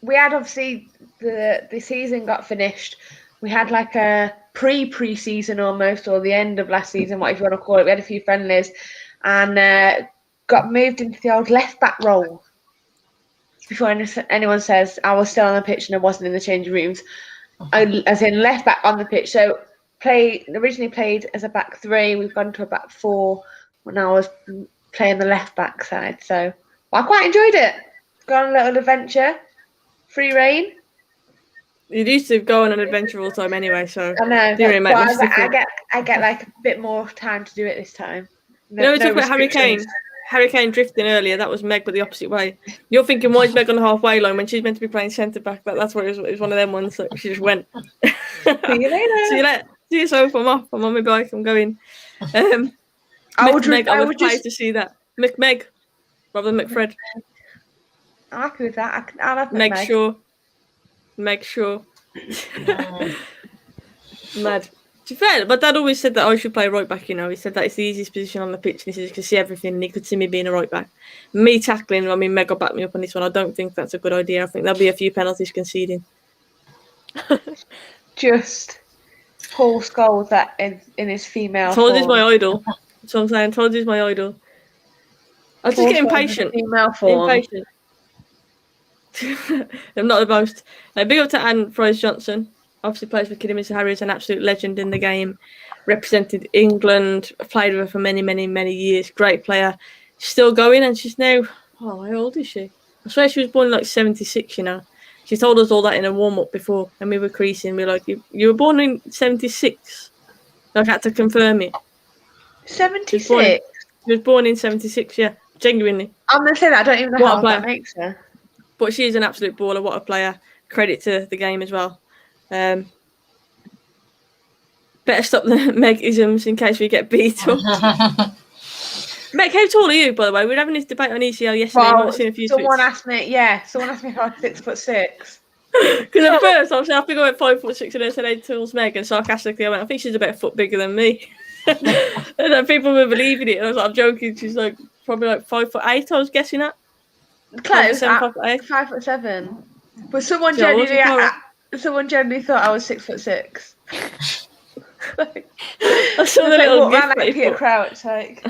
we had obviously the season got finished. We had like a pre-season almost, or the end of last season, whatever you want to call it. We had a few friendlies and got moved into the old left-back role. Before anyone says I was still on the pitch and I wasn't in the changing rooms, as in left-back on the pitch. So originally played as a back 3. We've gone to a back 4 when I was playing the left-back side. So I quite enjoyed it. Gone on a little adventure, free reign. You used to go on an adventure all the time anyway, so I know. but I get like a bit more time to do it this time. We talked about Harry Kane drifting earlier. That was Meg, but the opposite way. You're thinking, why is Meg on the halfway line when she's meant to be playing centre back? That's what it was. It was one of them ones that she just went. See you later. See you later. See you soon. I'm off. I'm on my bike. I'm going. I would pay to see that. Meg, rather than McFred. I'm happy with that. I'll have Meg Shaw. Meg Shaw. Mad. To be fair, my dad always said that I should play right back, you know. He said that it's the easiest position on the pitch and he said he could see everything and he could see me being a right back. Me tackling, I mean, Meg will back me up on this one. I don't think that's a good idea. I think there'll be a few penalties conceding. Just Paul Scholes that in his female Told form. is my idol. That's what I'm saying. Told is my idol. I just get impatient. Female form. Impatient. I'm not the most. Big up to Anne Fries Johnson. Obviously plays for Kidderminster Harriers, an absolute legend in the game. Represented England. Played with her for many, many, many years. Great player. She's still going, and she's now. Oh, how old is she? I swear she was born in like 76. You know, she told us all that in a warm up before, and we were creasing. We were like, "You were born in 76." I had to confirm it. 76. She was born in 76. Yeah, genuinely. I'm gonna say that I don't even know how that makes her. But she's an absolute baller. What a player. Credit to the game as well. Better stop the Meg-isms in case we get beat up. Meg, how tall are you, by the way? We were having this debate on ECL yesterday. Well, you might have seen a few someone tweets. asked me if I was 6'6". Because at first, I think I went 5'6", and then said, "Hey, tools Meg," and sarcastically I went, "I think she's about a foot bigger than me." And then people were believing it. And I was like, "I'm joking. She's like probably like 5'8". I was guessing at. Close, 5'7". 5'7". But someone generally thought I was 6'6". I saw the little gift like Peter Crouch, like.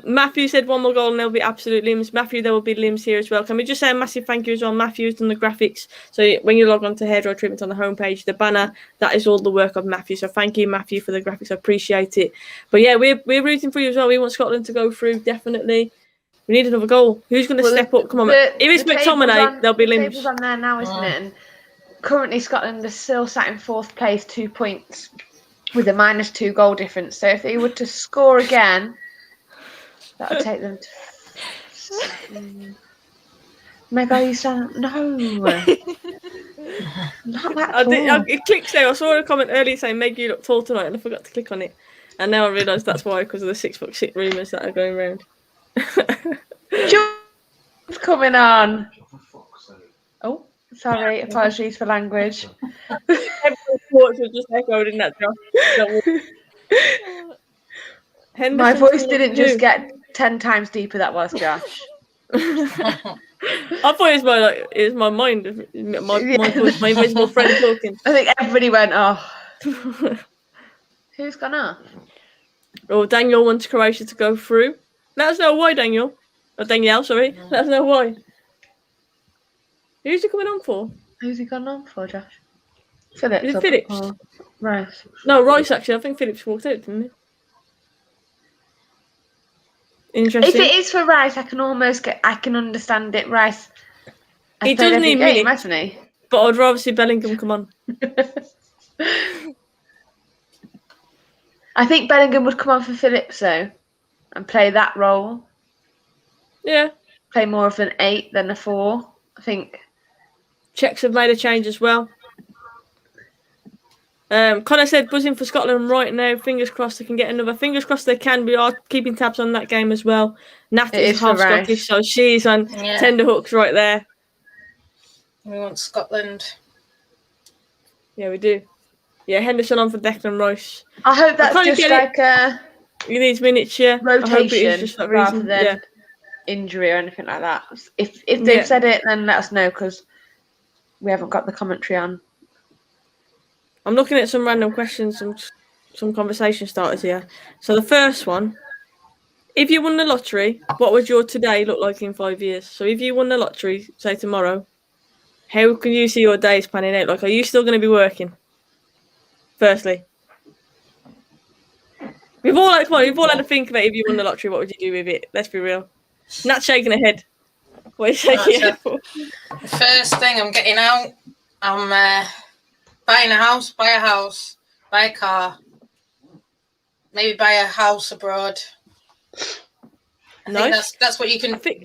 Matthew said 1 more goal and there'll be absolute limbs. Matthew, there will be limbs here as well. Can we just say a massive thank you as well? Matthew's done the graphics. So when you log on to Hairdryer Treatment on the homepage, the banner, that is all the work of Matthew. So thank you, Matthew, for the graphics. I appreciate it. But yeah, we're rooting for you as well. We want Scotland to go through, definitely. We need another goal. Who's going to step up? Come on. If it's McTominay, there'll be limbs. The table's on there now, isn't it? And currently Scotland is still sat in 4th place, 2 points, with a -2 goal difference. So if they were to score again, that would take them to... Meg, are you saying no? Not that tall. It clicked now. I saw a comment earlier saying, "Meg, you look tall tonight," and I forgot to click on it. And now I realise that's why, because of the 6'6" rumours that are going around. John's coming on. Oh, sorry. Apologies for language. Everyone's thoughts were just echoed in that, Josh. My voice didn't just get 10 times deeper. That was Josh. I thought it was my mind, my voice, my invisible friend talking. I think everybody went, "Oh." Who's gone off? Oh, Daniel wants Croatia to go through. Let us know why, Daniel. Or Danielle, sorry. Let us know why. Who's he coming on for? Who's he gone on for, Josh? Phillips. Is it Phillips? Or Rice? No, Rice, actually. I think Phillips walked out, didn't he? Interesting. If it is for Rice, I can understand it. Rice. He does need minutes, hasn't he? But I'd rather see Bellingham come on. I think Bellingham would come on for Phillips though, and play that role. Yeah. Play more of an 8 than a 4. I think. Czechs have made a change as well. Connor said buzzing for Scotland right now. Fingers crossed they can get another. Fingers crossed they can. We are keeping tabs on that game as well. Nat is half Scottish, so she's on tender hooks right there. We want Scotland. Yeah, we do. Yeah, Henderson on for Declan Rice. I hope that's just like a... He needs minutes, yeah. Rotation just rather than injury or anything like that. If they've said it, then let us know, because we haven't got the commentary on. I'm looking at some random questions, some conversation starters here. So the first one, if you won the lottery, what would your today look like in 5 years? So if you won the lottery, say tomorrow, how can you see your days panning out? Like, are you still going to be working? Firstly. We've all had to think about if you won the lottery, what would you do with it? Let's be real. Nat's shaking her head. What are you shaking your head for? The first thing I'm getting out, I'm buying a house, buy a car, maybe buy a house abroad. I think that's what you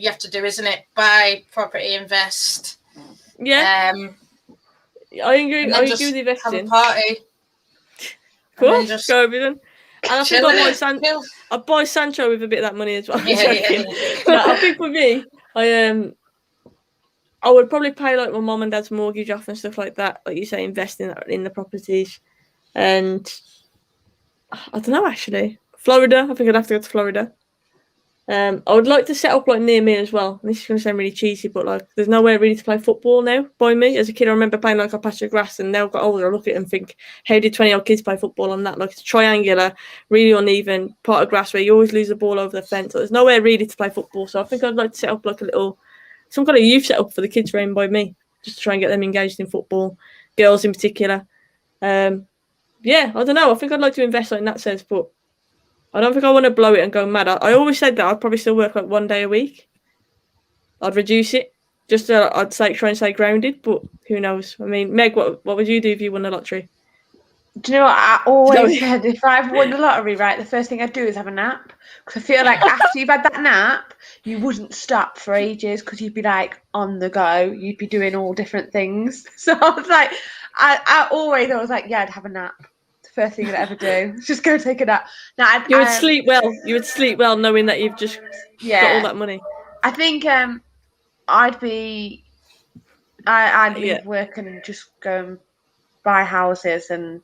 have to do, isn't it? Buy property, invest. Yeah. I agree with investing. Have a party. Cool. Go over them. And I think I'd buy Sancho with a bit of that money as well. Yeah. But I think for me, I would probably pay like my mum and dad's mortgage off and stuff like that. Like you say, invest in the properties. And I don't know, actually. Florida. I think I'd have to go to Florida. I would like to set up like near me as well. And this is going to sound really cheesy, but like there's nowhere really to play football now by me. As a kid, I remember playing like a patch of grass, and now I've got older, I look at it and think, how did 20-odd kids play football on that? Like it's triangular, really uneven part of grass where you always lose the ball over the fence. So there's nowhere really to play football. So I think I'd like to set up like some kind of youth setup for the kids around by me, just to try and get them engaged in football, girls in particular. I don't know. I think I'd like to invest in that sense, but I don't think I want to blow it and go mad. I always said that I'd probably still work like 1 day a week. I'd reduce it, just so I'd try and stay grounded, but who knows? I mean, Meg, what would you do if you won the lottery? Do you know what I always said? If I've won the lottery, right, the first thing I'd do is have a nap. Because I feel like after you've had that nap, you wouldn't stop for ages because you'd be like on the go. You'd be doing all different things. So I was like, I was like, yeah, I'd have a nap. First thing I'd ever do. Just go take a nap. Now, You would sleep well. You would sleep well knowing that you've just got all that money. I think I'd be working and just go and buy houses, and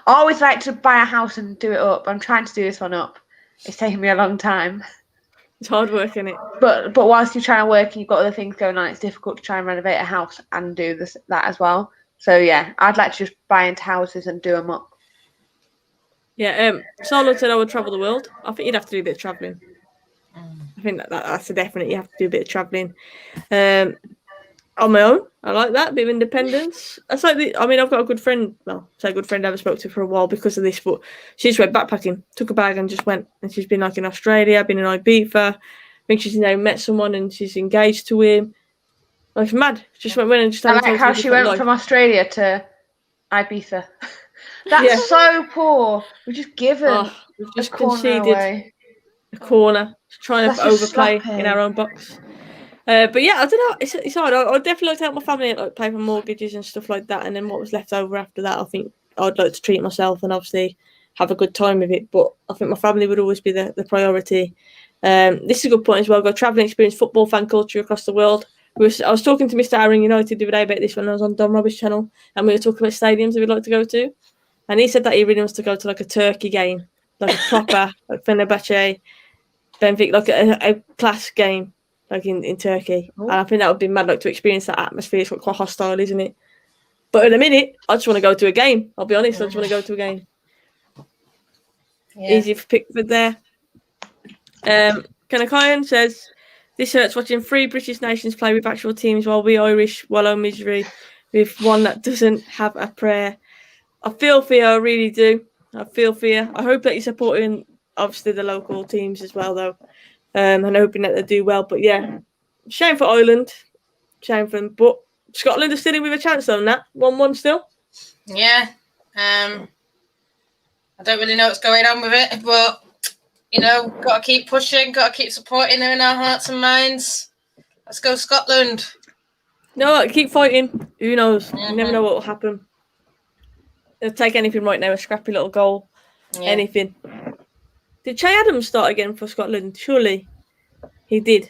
I always like to buy a house and do it up. I'm trying to do this one up. It's taking me a long time. It's hard work, isn't it? But whilst you're trying to work and you've got other things going on, it's difficult to try and renovate a house and do that as well. So yeah, I'd like to just buy into houses and do them up. Yeah, Charlotte said I would travel the world. I think you'd have to do a bit of travelling. I think that's a definite. You have to do a bit of travelling. On my own, I like that, a bit of independence. I've got a good friend. Well, say a good friend I haven't spoken to for a while because of this, but she just went backpacking, took a bag and just went. And she's been like in Australia, been in Ibiza. I think she's now met someone and she's engaged to him. Like mad. Just went and just. I like how she went from Australia to Ibiza. That's so poor. We've just given we've just a corner conceded away. a corner, trying to overplay in our own box. But yeah, I don't know. It's hard. I'd definitely like to help my family like pay for mortgages and stuff like that. And then what was left over after that, I think I'd like to treat myself and obviously have a good time with it. But I think my family would always be the priority. This is a good point as well. Go travelling, experience football fan culture across the world. I was talking to Mr. Aaron United the other day about this when I was on Don Roberts' channel, and we were talking about stadiums that we'd like to go to. And he said that he really wants to go to like a Turkey game, like a proper like Fenerbahce, Benfica, like a class game, like in Turkey. And I think that would be mad, like to experience that atmosphere. It's quite hostile, isn't it? But in a minute, I just want to go to a game. I'll be honest, I just want to go to a game. Yeah. Easy for Pickford there. Kanakayan says, this hurts watching 3 British nations play with actual teams while we Irish wallow misery with one that doesn't have a prayer. I feel for you, I really do. I feel for you. I hope that you're supporting, obviously, the local teams as well, though. And hoping that they do well. But yeah, shame for Ireland. Shame for them. But Scotland are still in with a chance, though, Nat. 1-1 still. Yeah. I don't really know what's going on with it, but, got to keep pushing, got to keep supporting them in our hearts and minds. Let's go Scotland. No, keep fighting. Who knows? You never know what will happen. They'll take anything right now, a scrappy little goal, anything. Did Che Adams start again for Scotland? Surely he did.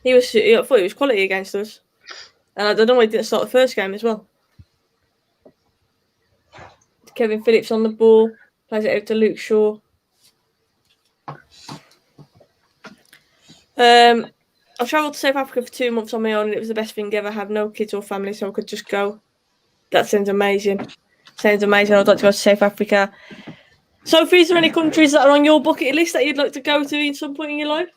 I thought he was quality against us. And I don't know why he didn't start the first game as well. Kevin Phillips on the ball, plays it out to Luke Shaw. I travelled to South Africa for 2 months on my own, and it was the best thing ever. I have no kids or family, so I could just go. That sounds amazing. I'd like to go to South Africa. Sophie, is there any countries that are on your bucket list that you'd like to go to at some point in your life?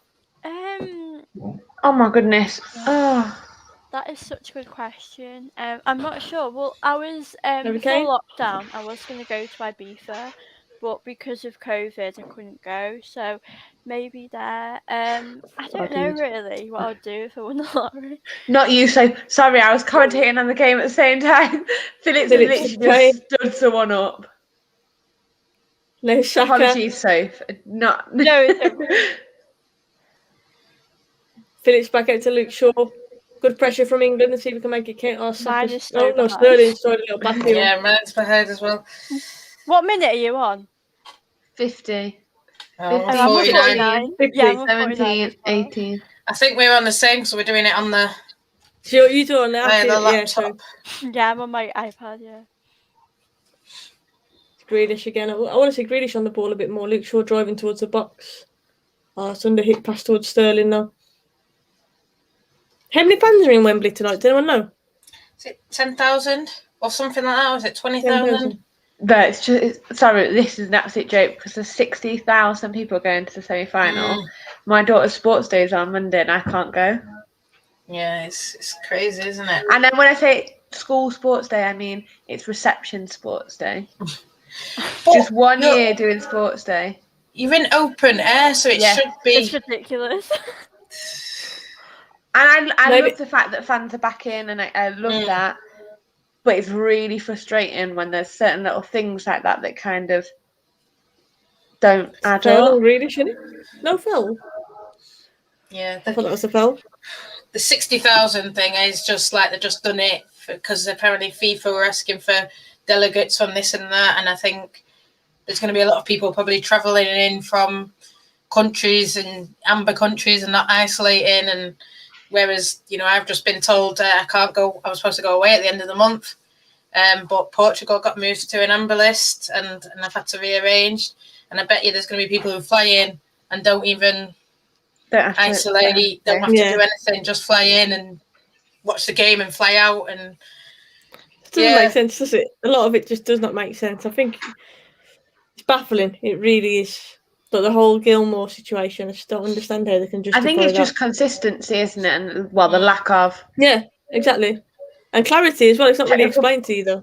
Oh my goodness. Oh. That is such a good question. I'm not sure. Well, I was before lockdown. I was going to go to Ibiza, but because of COVID, I couldn't go. So maybe there. I don't know really what I'd do if I won the lottery. Not you, so sorry. I was commentating on the game at the same time. Phillips literally just stood someone up. No, Shaka. Apologies, Soph. No. Phillips back out to Luke Shaw. Good pressure from England and see if we can make it count. Sterling started a little back here. Yeah, mine's behind as well. What minute are you on? 50. Oh, 49. 50. Yeah, 17, 18. I think we're on the same, so we're doing it on the... So you doing that? The laptop. Yeah, I'm on my iPad, yeah. Grealish again. I want to see Grealish on the ball a bit more. Luke Shaw driving towards the box. Oh, it's under hit pass towards Sterling now. How many fans are in Wembley tonight? Does anyone know? Is it 10,000 or something like that? Or is it 20,000? No, it's just sorry. This is an absolute joke because there's 60,000 people going to the semi-final. My daughter's sports day is on Monday, and I can't go. Yeah, it's crazy, isn't it? And then when I say school sports day, I mean it's reception sports day. Just 1 year doing sports day. You're in open air, so it should be. It's ridiculous. And I love the fact that fans are back in, and I love that. But it's really frustrating when there's certain little things like that that kind of don't add up. Really, shouldn't it? No foul. Yeah, I thought that was a foul. The 60,000 thing is just like they've just done it because apparently FIFA were asking for delegates on this and that, and I think there's going to be a lot of people probably travelling in from countries and amber countries and not isolating, and whereas I've just been told I can't go. I was supposed to go away at the end of the month, but Portugal got moved to an amber list, and I've had to rearrange. And I bet you there's going to be people who fly in and don't even isolate, don't have to do anything, just fly in and watch the game and fly out. And it doesn't make sense, does it? A lot of it just does not make sense. I think it's baffling. It really is. But the whole Gilmore situation, I just don't understand how they can justify I think it's that. just consistency, isn't it? And the lack of. Yeah, exactly. And clarity as well. It's not really explained to you though.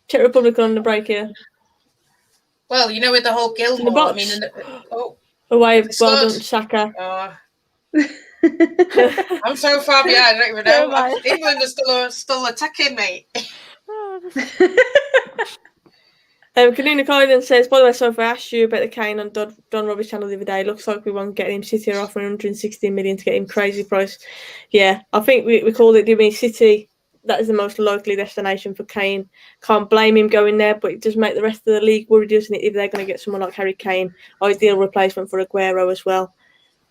Czech Republic on the break here. Well, with the whole Gilmore, I mean, away, well done, Saka. Oh. I'm so far behind, I don't even know. England are still attacking, mate. Kanina Collins says, by the way, so if I asked you about the Kane on Don Robbie's channel the other day, looks like we won't get him. City are offering 116 million to get him, crazy price. Yeah, I think we called it, do you mean City? That is the most likely destination for Kane. Can't blame him going there, but it does make the rest of the league worry, doesn't it, if they're going to get someone like Harry Kane, ideal replacement for Aguero as well.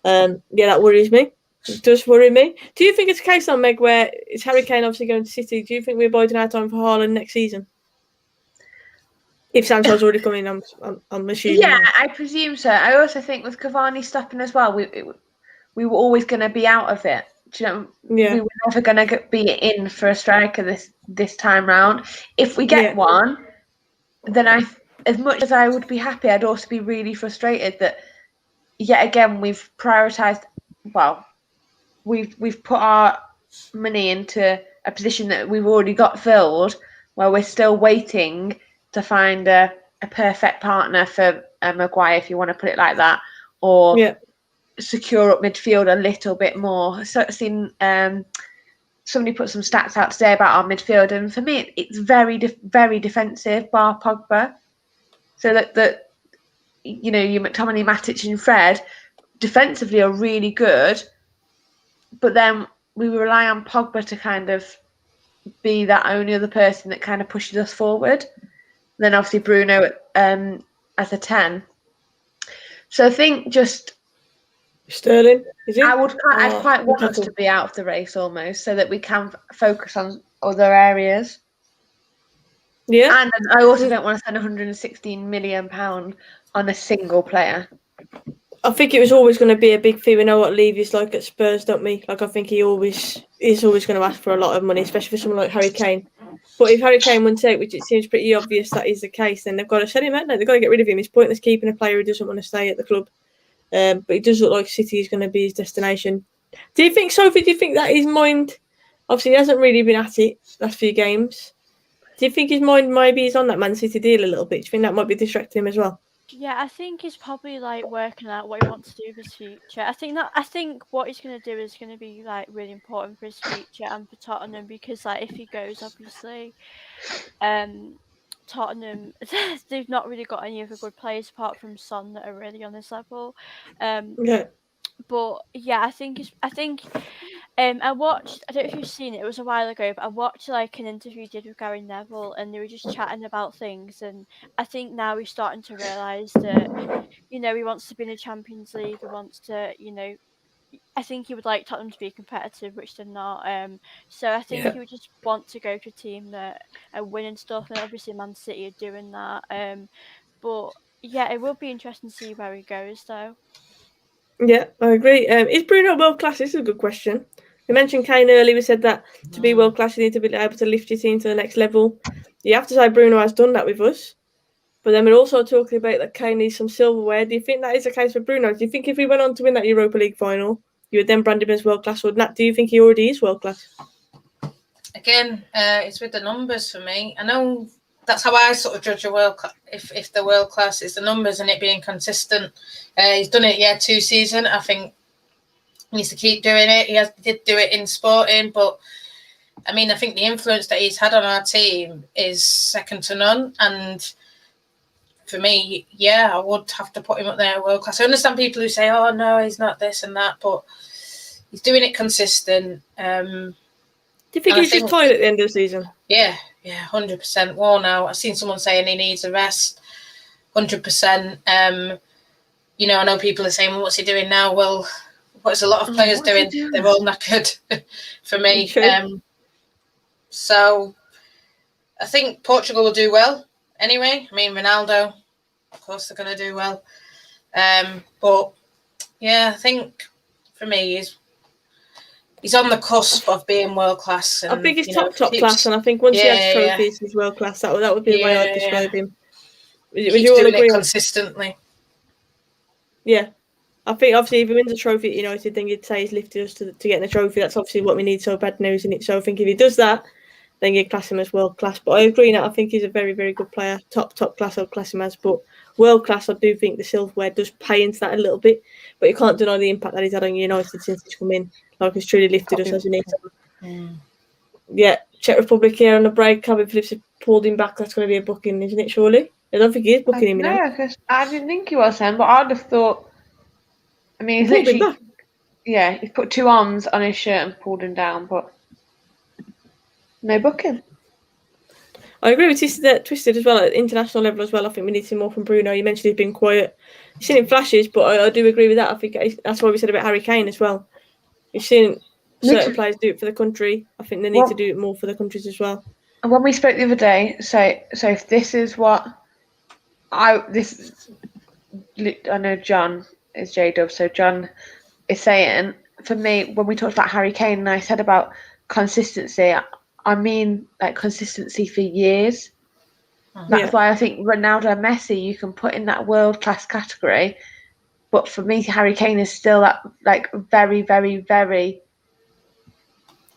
Yeah, that worries me. It does worry me. Do you think it's a case on Meg where it's Harry Kane obviously going to City? Do you think we're biding our time for Haaland next season? If Sancho's already coming, I'm assuming. Yeah, I presume so. I also think with Cavani stopping as well, we were always going to be out of it. We were never going to be in for a striker this time round. If we get one, then as much as I would be happy, I'd also be really frustrated that yet again we've prioritised. Well, we've put our money into a position that we've already got filled, where we're still waiting to find a perfect partner for Maguire, if you want to put it like that, or secure up midfield a little bit more. So I've seen somebody put some stats out today about our midfield, and for me, it's very defensive, bar Pogba. So that you McTominay, Matic, and Fred defensively are really good, but then we rely on Pogba to kind of be that only other person that kind of pushes us forward. Then obviously Bruno as a 10. So I think just Sterling, is it? I'd quite want us to be out of the race almost, so that we can focus on other areas. Yeah. And I also don't want to spend £116 million on a single player. I think it was always going to be a big fee. We know what Levy's like at Spurs, don't we? Like, I think he's always going to ask for a lot of money, especially for someone like Harry Kane. But if Harry Kane won't take, which it seems pretty obvious that is the case, then they've got to sell him out. No, they've got to get rid of him. It's pointless keeping a player who doesn't want to stay at the club. But it does look like City is going to be his destination. Do you think, Sophie, that his mind, obviously he hasn't really been at it last few games. Do you think his mind maybe is on that Man City deal a little bit? Do you think that might be distracting him as well? Yeah, I think he's probably like working out what he wants to do for his future. I think what he's going to do is going to be like really important for his future and for Tottenham, because like if he goes, obviously, Tottenham they've not really got any other good players apart from Son that are really on this level. But yeah, I think I watched, I don't know if you've seen it, it was a while ago, but I watched like an interview he did with Gary Neville, and they were just chatting about things, and I think now he's starting to realise that, he wants to be in the Champions League, he wants to, I think he would like Tottenham to be competitive, which they're not. So I think he would just want to go to a team that are winning stuff, and obviously Man City are doing that. But yeah, it will be interesting to see where he goes, though. Yeah, I agree. Is Bruno world class? This is a good question. We mentioned Kane earlier. We said that to be world class, you need to be able to lift your team to the next level. You have to say Bruno has done that with us. But then we're also talking about that Kane needs some silverware. Do you think that is the case for Bruno? Do you think if we went on to win that Europa League final, you would then brand him as world class? Or not? Do you think he already is world class? Again, it's with the numbers for me. I know that's how I sort of judge a world class. If the world class is the numbers and it being consistent. He's done it, 2 seasons. I think he needs to keep doing it. He did do it in Sporting, but I mean, I think the influence that he's had on our team is second to none. And for me, I would have to put him up there world class. I understand people who say, "Oh no, he's not this and that," but he's doing it consistent. Do you think he's just tired at the end of the season? Yeah, 100% worn out. I've seen someone saying he needs a rest. 100%. I know people are saying, well, what's he doing now? Well, what's a lot of players doing? They're all knackered for me. So I think Portugal will do well anyway. I mean, Ronaldo, of course, they're going to do well. But I think for me, he's on the cusp of being world class. I think he's top class, and I think once he has trophies, he's world class. That would be the way I'd describe him. Would you all agree? Consistently. Yeah. I think obviously if he wins a trophy at United, then you'd say he's lifted us to getting a trophy. That's obviously what we need so bad now, isn't it? So I think if he does that, then you'd class him as world class. But I agree now. I think he's a very, very good player. Top class, I'd class him as. But world class, I do think the silverware does pay into that a little bit. But you can't deny the impact that he's had on United since he's come in. Like he's truly lifted us as a nation. Yeah, Czech Republic here on the break. Calvin Phillips has pulled him back. That's going to be a booking, isn't it? Surely. I don't think he is booking him now. No, because I didn't think he was then, but I'd have thought. I mean, he's literally. Yeah, he's put 2 arms on his shirt and pulled him down, but no booking. I agree with Twisted as well at international level as well. I think we need to see more from Bruno. You mentioned he's been quiet. You've seen him flashes, but I do agree with that. I think that's what we said about Harry Kane as well. You've seen certain players do it for the country. I think they need to do it more for the countries as well. And when we spoke the other day, so if this is what I know John is J-Dub, so John is saying, for me, when we talked about Harry Kane and I said about consistency, I mean like consistency for years. That's why I think Ronaldo and Messi you can put in that world-class category, but for me, Harry Kane is still that like very, very, very,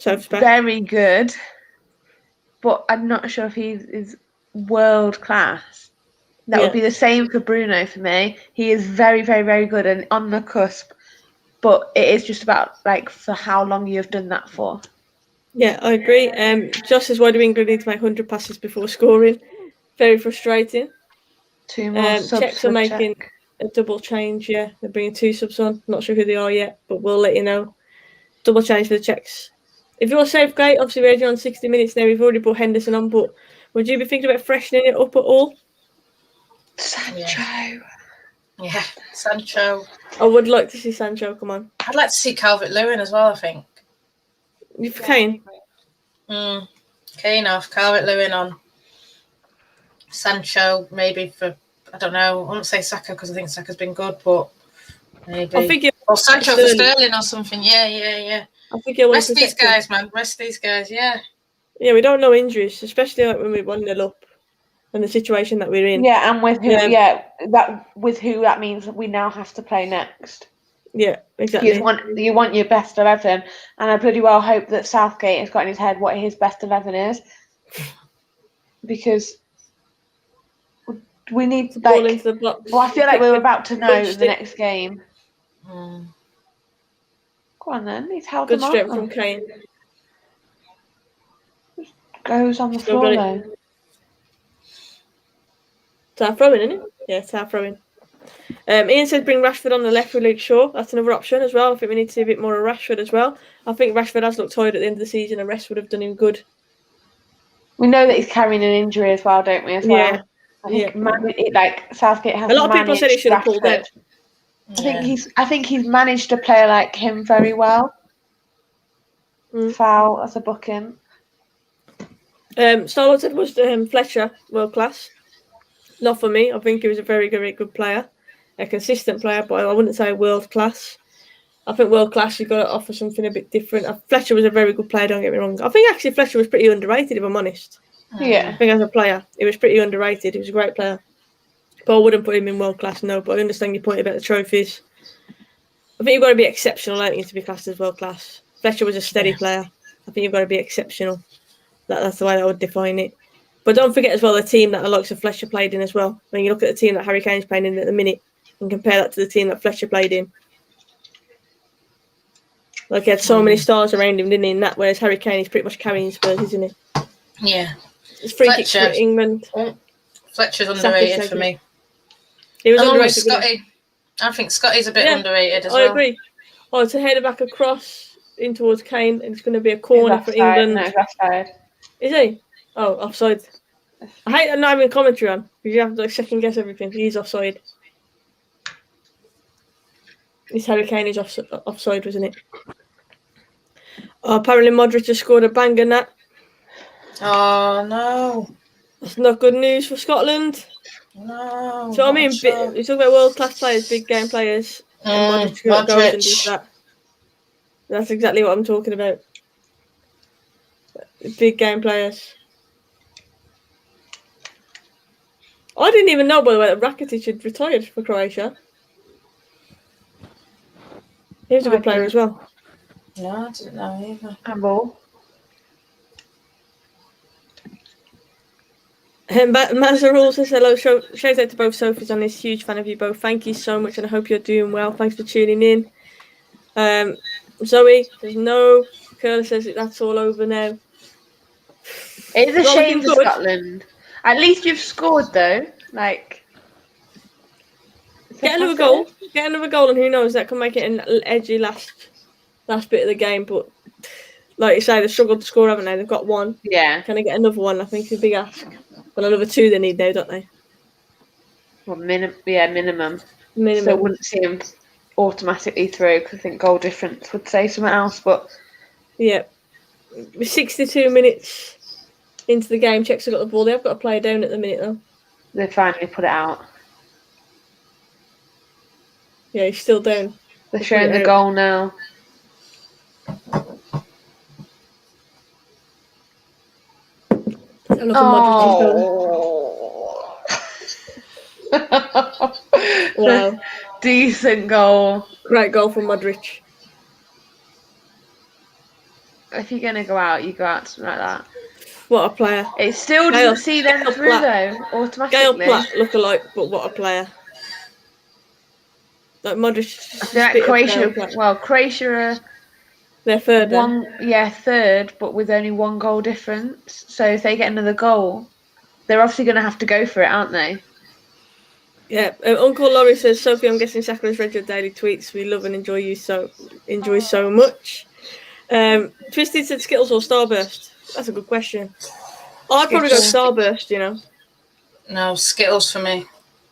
very good. But I'm not sure if he is world-class. That would be the same for Bruno for me. He is very, very, very good and on the cusp. But it is just about like for how long you've done that for. Yeah, I agree. Josh says, why do England need to make 100 passes before scoring? Very frustrating. 2 more subs. Czechs are making a double change, They're bringing 2 subs on. Not sure who they are yet, but we'll let you know. Double change for the Czechs. If you're Southgate, obviously we're already on 60 minutes now. We've already brought Henderson on, but would you be thinking about freshening it up at all? Sancho. Yeah, Sancho. I would like to see Sancho come on. I'd like to see Calvert-Lewin as well, I think. You for Kane? Kane off, Calvert-Lewin on. Sancho, maybe for, I don't know, I won't say Saka because I think Saka's been good, but maybe. I think or Sancho for Sterling or something, yeah. I think you'll rest these guys, man. Rest these guys, yeah. Yeah, we don't know injuries, especially like when we're 1-0 up and the situation that we're in. Yeah, and with who? That means we now have to play next. Yeah, exactly. You want your best 11, and I bloody well hope that Southgate has got in his head what his best 11 is, because we need ball into the box. Well, I feel like we're about to know the next game. Go on then, he's held good them strength on. from Kane. Goes on the floor though. It's our throw-in, isn't it? Yeah, it's our throw-in. Ian says bring Rashford on the left with Luke Shaw. That's another option as well. I think we need to see a bit more of Rashford as well. I think Rashford has looked tired at the end of the season and rest would have done him good. We know that he's carrying an injury as well, don't we, as well? I think Southgate has a lot of people said he should have pulled out. I think he's managed a player like him very well. Foul as a booking. Starlord said was Fletcher world class. Not for me. I think he was a very, very good player. a consistent player, but I wouldn't say world class. I think world class, you've got to offer something a bit different. Fletcher was a very good player, don't get me wrong. I think actually Fletcher was pretty underrated, if I'm honest. Yeah. I think as a player, he was pretty underrated. He was a great player. But I wouldn't put him in world class, no. But I understand your point about the trophies. I think you've got to be exceptional, don't you, to be classed as world class. Fletcher was a steady player. I think you've got to be exceptional. That's the way I would define it. But don't forget as well the team that the likes of Fletcher played in as well. When you look at the team that Harry Kane's playing in at the minute and compare that to the team that Fletcher played in. Like, he had so many stars around him, didn't he? And that, whereas Harry Kane is pretty much carrying Spurs, isn't he? Yeah. It's free kicks for England. Fletcher's underrated for me. He was Along with underrated. Scotty. I think Scotty's a bit underrated as well. I agree. Oh, it's a header back across in towards Kane, and it's going to be a corner for England. No, that's offside. Is he? Oh, offside. I hate that not having commentary on, because you have to second guess everything. He's offside. This Harry Kane is offside, wasn't it? Oh, apparently Modric has scored a banger, Nat. Oh, no. That's not good news for Scotland. No. So I mean, you talk about world-class players, big game players, and Modric goes and does that. That's exactly what I'm talking about. Big game players. I didn't even know, by the way, that Rakitic had retired for Croatia. He was a good player as well. No, I didn't know either. Handball. Mazarul says hello. Shout out to both Sophies on this. Huge fan of you both. Thank you so much, and I hope you're doing well. Thanks for tuning in. Zoe says no. Curler says that's all over now. It's a shame for Scotland. At least you've scored, though. Like, get another goal. Get another goal, and who knows, that can make it an edgy last bit of the game. But like you say, they've struggled to score, haven't they? They've got one. Yeah. Can they get another one? I think it's a big ask. Well, another two they need now, don't they? Well, minimum. Minimum. So I wouldn't see them automatically through, because I think goal difference would say something else. But yeah, 62 minutes into the game, Czechs have got the ball. They've got a player down at the minute, though. They finally put it out. Yeah, he's still down. They're showing the goal now. Wow. Decent goal. Great goal from Modric. If you're going to go out, you go out something like that. What a player. It still doesn't see them through, though, automatically. Gail Platt look-alike, but what a player. Like Modric. I feel like Croatia are they're third. Third, but with only one goal difference. So if they get another goal, they're obviously going to have to go for it, aren't they? Yeah. Uncle Laurie says, Sophie, I'm guessing Shaka has read your daily tweets. We love and enjoy so much. Twisted said Skittles or Starburst. That's a good question. I'd probably go Starburst, you know. No, Skittles for me.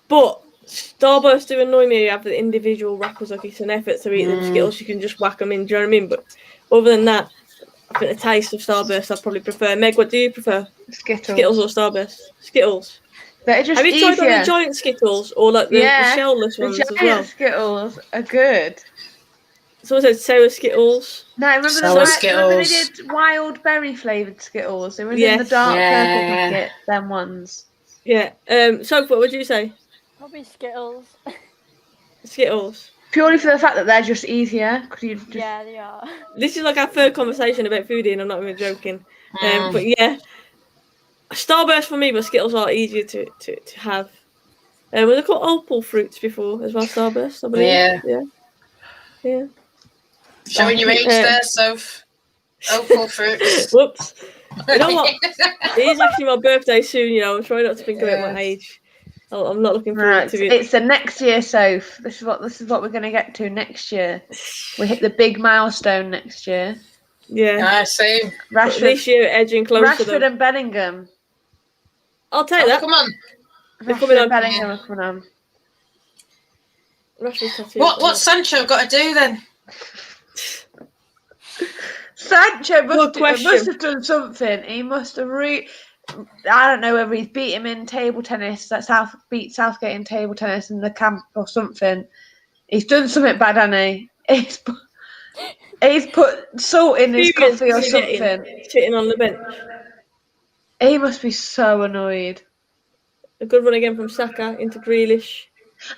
But Starburst do annoy me. You have the individual wrappers, like it's an effort to eat them. Skittles, you can just whack them in. Do you know what I mean? But other than that, I think the taste of Starburst I'd probably prefer. Meg, what do you prefer? Skittles or Starburst? Skittles. They're just have you tried on the giant Skittles or like the shellless ones as well? The giant Skittles are good. Someone said sour Skittles. No, remember they did wild berry flavoured Skittles? They were in the dark purple packet, them ones. Yeah. Sophie, what would you say? Probably Skittles. Skittles. Purely for the fact that they're just easier. Yeah, they are. This is like our third conversation about foodie, and I'm not even joking. But yeah, Starburst for me, but Skittles are easier to have. Were they called opal fruits before as well? Starburst, I believe. Yeah. Showing your age there, Soph. Opal fruits. Whoops. You know what? It is actually my birthday soon. You know, I'm trying not to think about my age. I'm not looking forward to it. It's the next year, Soph. This is what we're going to get to next year. We hit the big milestone next year. Yeah. I see. Rashford, this year edging closer. Rashford and Bellingham. I'll take that. Come on. Rashford and Bellingham are coming on. What's Sancho got to do then? Sancho must have done something. He must have I don't know whether he's beat him in table tennis, that beat Southgate in table tennis in the camp or something. He's done something bad, hasn't he? He's put salt in his coffee or something. Sitting on the bench. He must be so annoyed. A good run again from Saka into Grealish.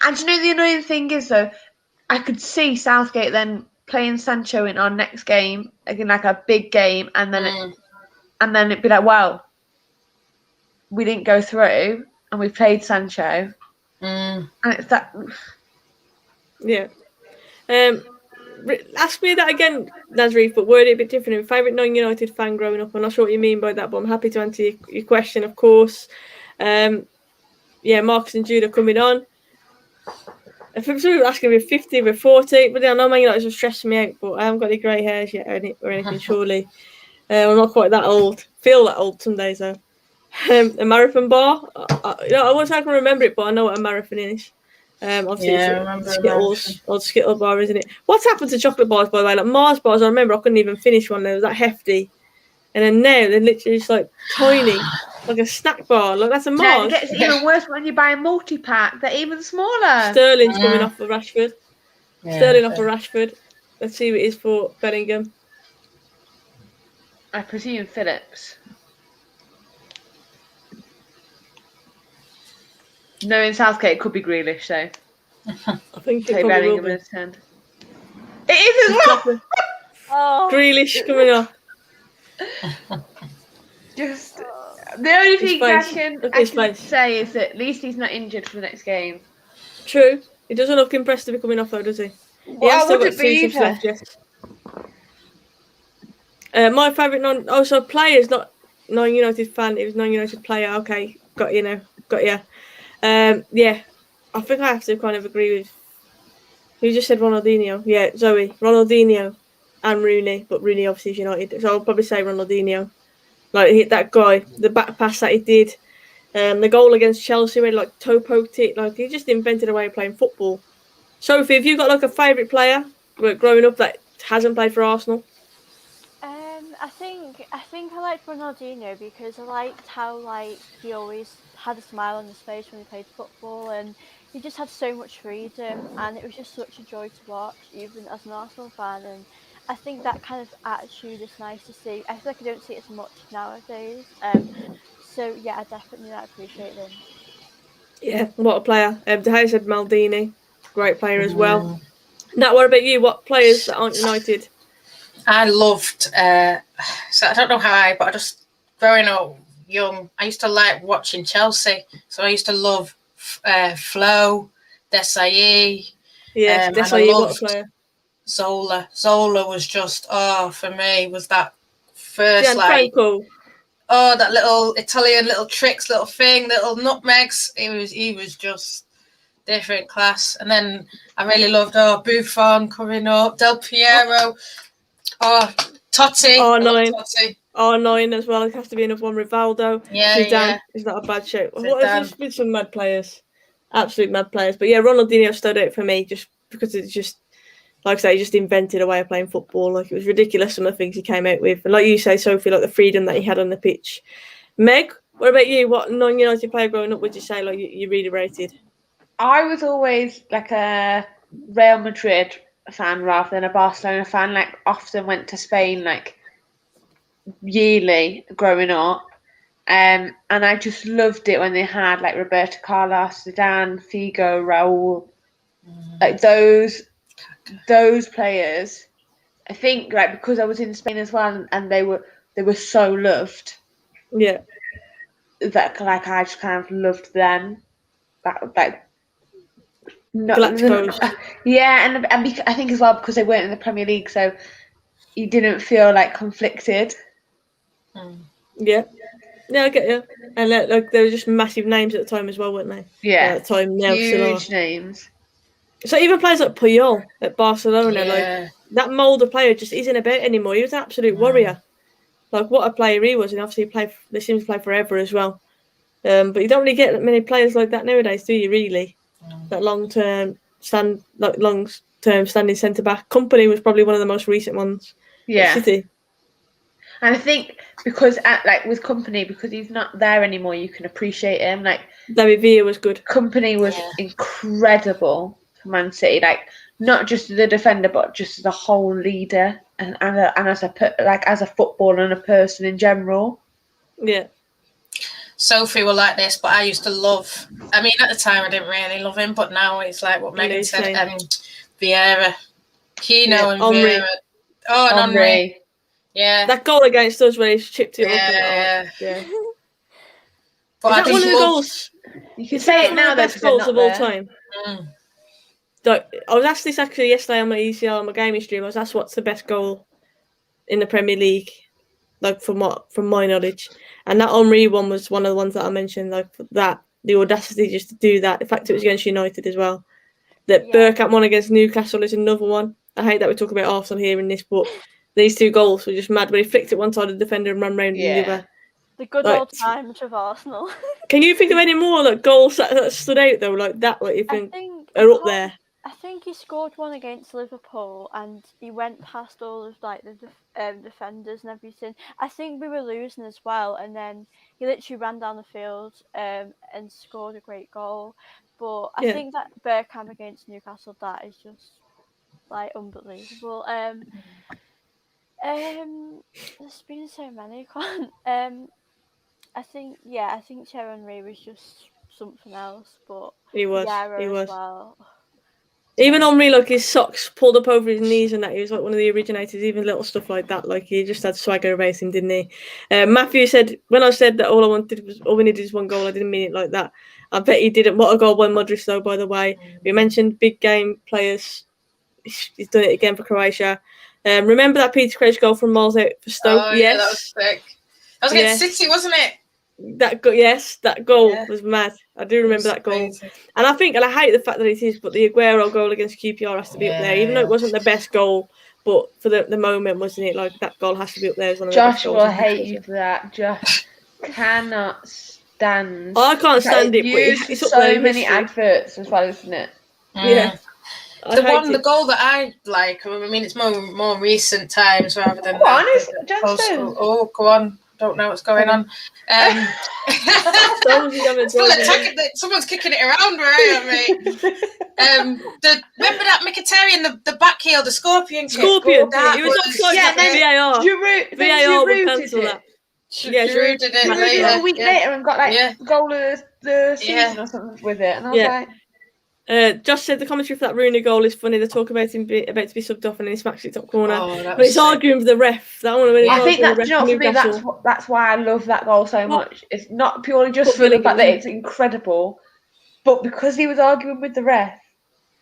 And do you know the annoying thing is though, I could see Southgate then playing Sancho in our next game, again like a big game, and then it'd be like, well, we didn't go through, and we played Sancho, and it's that. Yeah. Ask me that again, Nazareth, but word it a bit different. Favourite non-United fan growing up? I'm not sure what you mean by that, but I'm happy to answer your question, of course. Marcus and Jude are coming on. I think somebody was asking me 50, we're 40, but I know Man United was stressing me out, but I haven't got any grey hairs yet or anything, surely. I'm not quite that old. Feel that old some days, though. A marathon bar? I won't say I can remember it, but I know what a marathon is. Obviously, it's Skittles, old Skittle bar, isn't it? What's happened to chocolate bars, by the way? Like Mars bars, I remember I couldn't even finish one. They was that hefty. And then now they're literally just like tiny, like a snack bar. Like that's a Mars. No, it gets even worse when you buy a multi-pack. They're even smaller. Sterling's coming off for Rashford. Yeah, Sterling off for Rashford. Let's see what it is for Bellingham. I presume Phillips. Knowing Southgate, it could be Grealish, though. I think it probably will be. It is as well! Oh. Grealish coming off. Just the only thing I can say is that at least he's not injured for the next game. True. He doesn't look impressed to be coming off, though, does he? He has still got 2 subs left, yes. My favourite players, not non-United fan. It was non-United player. Okay, got you now. Got you. I think I have to kind of agree with. Who just said Ronaldinho? Yeah, Zoe. Ronaldinho and Rooney, but Rooney obviously is United, so I'll probably say Ronaldinho. Like, hit that guy, the back pass that he did, the goal against Chelsea where he like toe poked it. Like, he just invented a way of playing football. Sophie, have you got like a favourite player growing up that hasn't played for Arsenal? I think I liked Ronaldinho because I liked how like he always had a smile on his face when he played football, and he just had so much freedom, and it was just such a joy to watch, even as an Arsenal fan. And I think that kind of attitude is nice to see. I feel like I don't see it as much nowadays. So yeah, I definitely appreciate them. Yeah, what a player. De Gea said Maldini, great player as well. Nat, what about you? What players that aren't United? I loved, so I don't know how, but I just, growing up young, I used to like watching Chelsea. So I used to love Flo, Desailly. Yeah, Desailly, what a player. Zola. Zola was just, for me, was that first, Franco. That little Italian, little tricks, little thing, little nutmegs. He was just different class. And then I really loved, Buffon coming up, Del Piero. Totti. R9 as well. It has to be another one. Rivaldo. Zidane is not a bad shape. There's been some mad players. Absolute mad players. But yeah, Ronaldinho stood out for me just because it's just, like I say, he just invented a way of playing football. Like, it was ridiculous, some of the things he came out with. And like you say, Sophie, like the freedom that he had on the pitch. Meg, what about you? What non-United player growing up would you say like you really rated? I was always like a Real Madrid fan rather than a Barcelona fan. Like, often went to Spain like yearly growing up, and I just loved it when they had like Roberto Carlos, Zidane, Figo, Raúl, like those players. I think like because I was in Spain as well, and they were so loved. Yeah, that like I just kind of loved them. Yeah, and I think as well because they weren't in the Premier League, so you didn't feel like conflicted. Yeah, I get you. And like they were just massive names at the time as well, weren't they? Yeah, at the time, huge names. So even players like Puyol at Barcelona, like that mould of player just isn't about anymore. He was an absolute warrior. Like, what a player he was, and obviously they seem to play forever as well. But you don't really get many players like that nowadays, do you? Really, that long-term standing centre back. Company was probably one of the most recent ones. Yeah. City. And I think because with Company, because he's not there anymore, you can appreciate him. Like David Villa was good. Company was incredible for Man City. Like not just as a defender, but just as a whole leader and as a footballer and a person in general. Yeah. Sophie will like this, but I used to love. I mean, at the time I didn't really love him, but now it's like what Megan said. Vieira, Kino, and Henry. Vieira. Oh, and Henry. Yeah. That goal against us where he chipped it up. Yeah. But is that one of the goals? You can say it now. The best goals of all time. Mm. Like, I was asked this actually yesterday on my ECL on my gaming stream. I was asked what's the best goal in the Premier League, like from my knowledge, and that Henry one was one of the ones that I mentioned. Like that, the audacity just to do that. The fact it was against United as well. That Bergkamp one against Newcastle is another one. I hate that we talk about Arsenal here in this, but these two goals were just mad. When he flicked it one side of the defender and ran round the other. The good old times of Arsenal. Can you think of any more like goals that stood out though, like that? Like you think are up there? I think he scored one against Liverpool, and he went past all of like the defenders and everything. I think we were losing as well, and then he literally ran down the field and scored a great goal. But I think that Bergkamp against Newcastle, that is just like unbelievable. There's been so many. I think Thierry Henry was just something else, but he was. As well. Even Henry, like his socks pulled up over his knees and that, he was like one of the originators, even little stuff like that. Like he just had swagger about him, didn't he? Matthew said, when I said that all we needed is one goal, I didn't mean it like that. I bet he didn't. What a goal by Modric though, by the way. We mentioned big game players. He's done it again for Croatia. Remember that Peter Crouch goal from miles out for Stoke? Oh, yeah, that was sick. That was against City, wasn't it? That goal was mad. I do remember that goal. Amazing. And I hate the fact that it is, but the Aguero goal against QPR has to be up there, even though it wasn't the best goal. But for the moment, wasn't it? Like that goal has to be up there as one of the best goals. Josh will hate you for that. Josh cannot stand. I can't stand it. But it's up there. So many adverts as well, isn't it? Yeah. The goal that I like. I mean, it's more recent times rather than. Oh, go on. Don't know what's going on. Someone's kicking it around where I am, mate. Remember that Mkhitaryan, the back heel, the Scorpion kick? He was offside. VAR. VAR would cancel that. Giroud did it later. A week later and got goal of the season or something with it, and I was like. Josh said the commentary for that Rooney goal is funny. They talk about him about to be subbed off and then he smacks it top corner. But it's arguing with the ref. That one really. I think that for me that's why I love that goal so much. It's not purely just for the fact that it's incredible, but because he was arguing with the ref.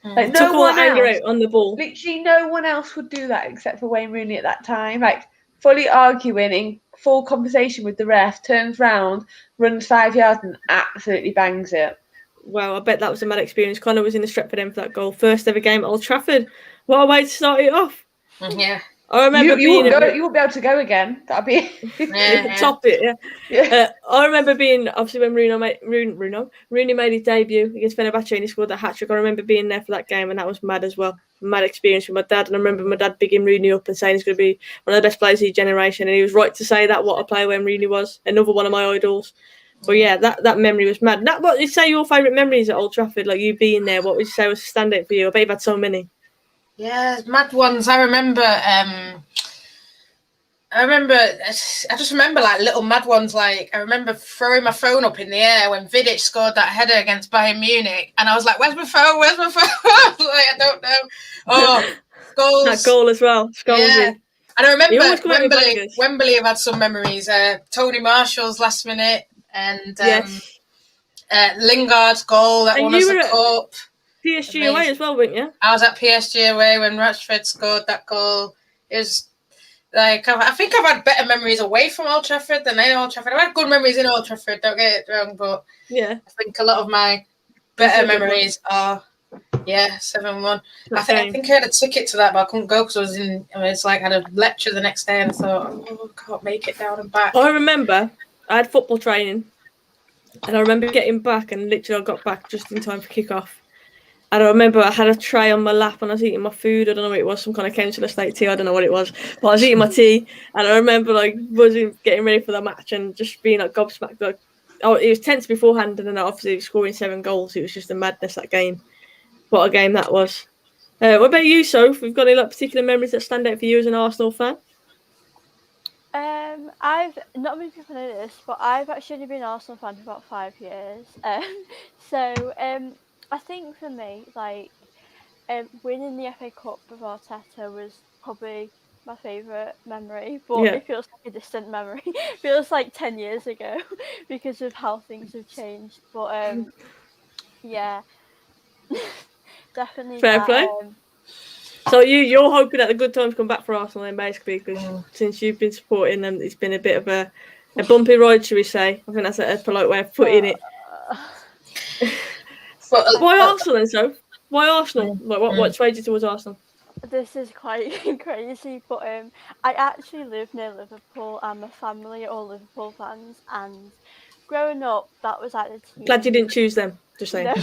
Like took all the anger out on the ball. Literally, no one else would do that except for Wayne Rooney at that time. Like fully arguing in full conversation with the ref, turns round, runs 5 yards, and absolutely bangs it. Wow, I bet that was a mad experience. Connor was in the Stretford end for that goal. First ever game at Old Trafford. What a way to start it off. Yeah. I remember you won't be able to go again. That'd be top it, I remember being, obviously when Rooney made his debut against Fenerbahce and he scored that hat-trick. I remember being there for that game and that was mad as well. Mad experience with my dad, and I remember my dad bigging Rooney up and saying he's going to be one of the best players of his generation, and he was right to say that. What a player when Rooney was. Another one of my idols. But yeah, that memory was mad. What would you say your favourite memories at Old Trafford, like you being there? What would you say was a standout for you? I bet you've had so many. Yeah, mad ones. I just remember like little mad ones. Like I remember throwing my phone up in the air when Vidic scored that header against Bayern Munich, and I was like, "Where's my phone? Where's my phone?" I was like, I don't know. Oh, goals. That goal as well. Yeah. And I remember Wembley have had some memories. Tony Marshall's last minute. And Lingard's goal that won us the cup. PSG away as well, weren't you? I was at PSG away when Rashford scored that goal. It was like I think I've had better memories away from Old Trafford than in Old Trafford. I've had good memories in Old Trafford, don't get it wrong, but I think a lot of my better memories are 7-1. I think I had a ticket to that, but I couldn't go because I had a lecture the next day, and I thought, I can't make it down and back. I remember I had football training, and I remember getting back, and literally I got back just in time for kick-off. And I remember I had a tray on my lap and I was eating my food. I don't know what it was, some kind of council estate tea. I don't know what it was, but I was eating my tea, and I remember like buzzing, getting ready for the match, and just being like gobsmacked. Like, oh, it was tense beforehand, and then obviously scoring 7 goals. It was just a madness, that game. What a game that was. What about you, Soph? We've got any like particular memories that stand out for you as an Arsenal fan? I've not many people know this, but I've actually only been an Arsenal fan for about 5 years. I think for me, like, winning the FA Cup with Arteta was probably my favourite memory, but Yeah. it feels like a distant memory. It feels like 10 years ago because of how things have changed. But yeah, definitely Fair that. play. So you're hoping that the good times come back for Arsenal then, basically, because since you've been supporting them, it's been a bit of a bumpy ride, should we say? I think that's a polite way of putting it. Why Arsenal then, so? Why Arsenal? Like, what swayed you towards Arsenal? This is quite crazy, but I actually live near Liverpool and my family are all Liverpool fans, and growing up, that was like the team. Glad you didn't choose them, just saying. No,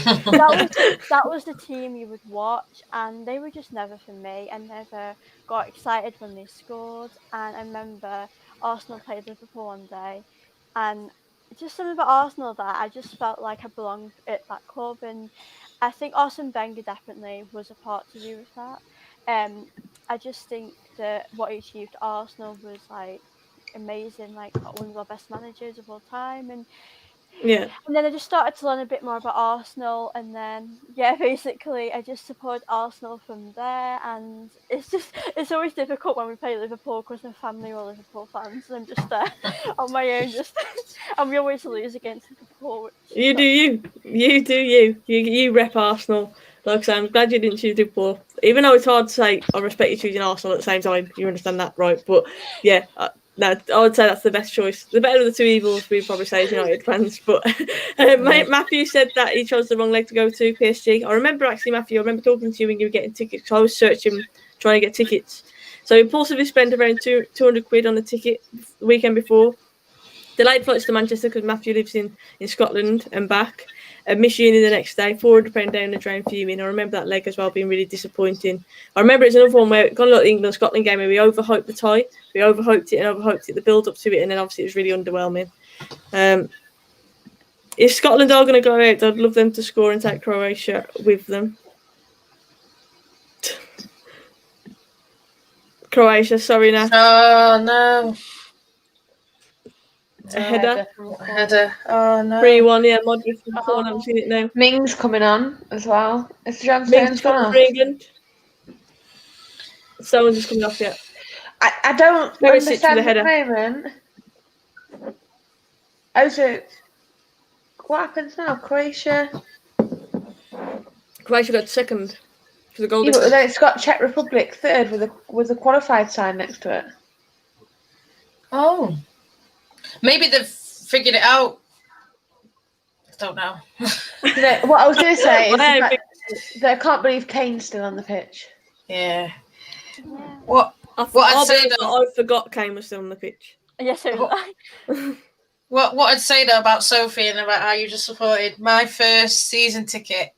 that was the team you would watch, and they were just never for me. I never got excited when they scored, and I remember Arsenal played Liverpool one day, and just something about Arsenal that I just felt like I belonged at that club, and I think Arsene Wenger definitely was a part to do with that. I just think that what he achieved at Arsenal was like amazing, like one of our best managers of all time, and then I just started to learn a bit more about Arsenal, and then basically I just support Arsenal from there. And it's always difficult when we play Liverpool because my family are all Liverpool fans, and I'm just there on my own, and we always lose against Liverpool. You do you rep Arsenal. Like I say, I'm glad you didn't choose Liverpool, even though it's hard to say I respect you choosing Arsenal at the same time. You understand that, right? But yeah, no, I would say that's the best choice. The better of the two evils, we'd probably say, as United fans. But Matthew said that he chose the wrong leg to go to, PSG. I remember actually, Matthew, I remember talking to you when you were getting tickets. So I was searching, trying to get tickets. So he impulsively spent around 200 quid on the ticket the weekend before. Delayed flights to Manchester because Matthew lives in Scotland and back. Missed uni the next day, £400 down the drain fuming. I remember that leg as well being really disappointing. I remember it's another one where it got a lot of the England-Scotland game where we overhyped the tie. We overhyped it, the build-up to it, and then obviously it was really underwhelming. If Scotland are going to go out, I'd love them to score and take Croatia with them. Croatia, sorry now. Oh, no. A header. Oh, no. 3-1, yeah, Modric from the corner. I'm seeing it now. Mings coming on as well. Is John Mings Stones gone for off? England. Someone's just coming off yet. I don't Very sick to understand the header. at the moment. Oh, so what happens now? Croatia Got second for the goal but difference. then it's got Czech Republic third with a qualified sign next to it. Oh. Maybe they've figured it out. I don't know. What I was going to say is that I can't believe Kane's still on the pitch. Yeah. Yeah. I forgot Kane was still on the pitch. Yes, so did I. What I'd say though about Sophie and about how you just supported my first season ticket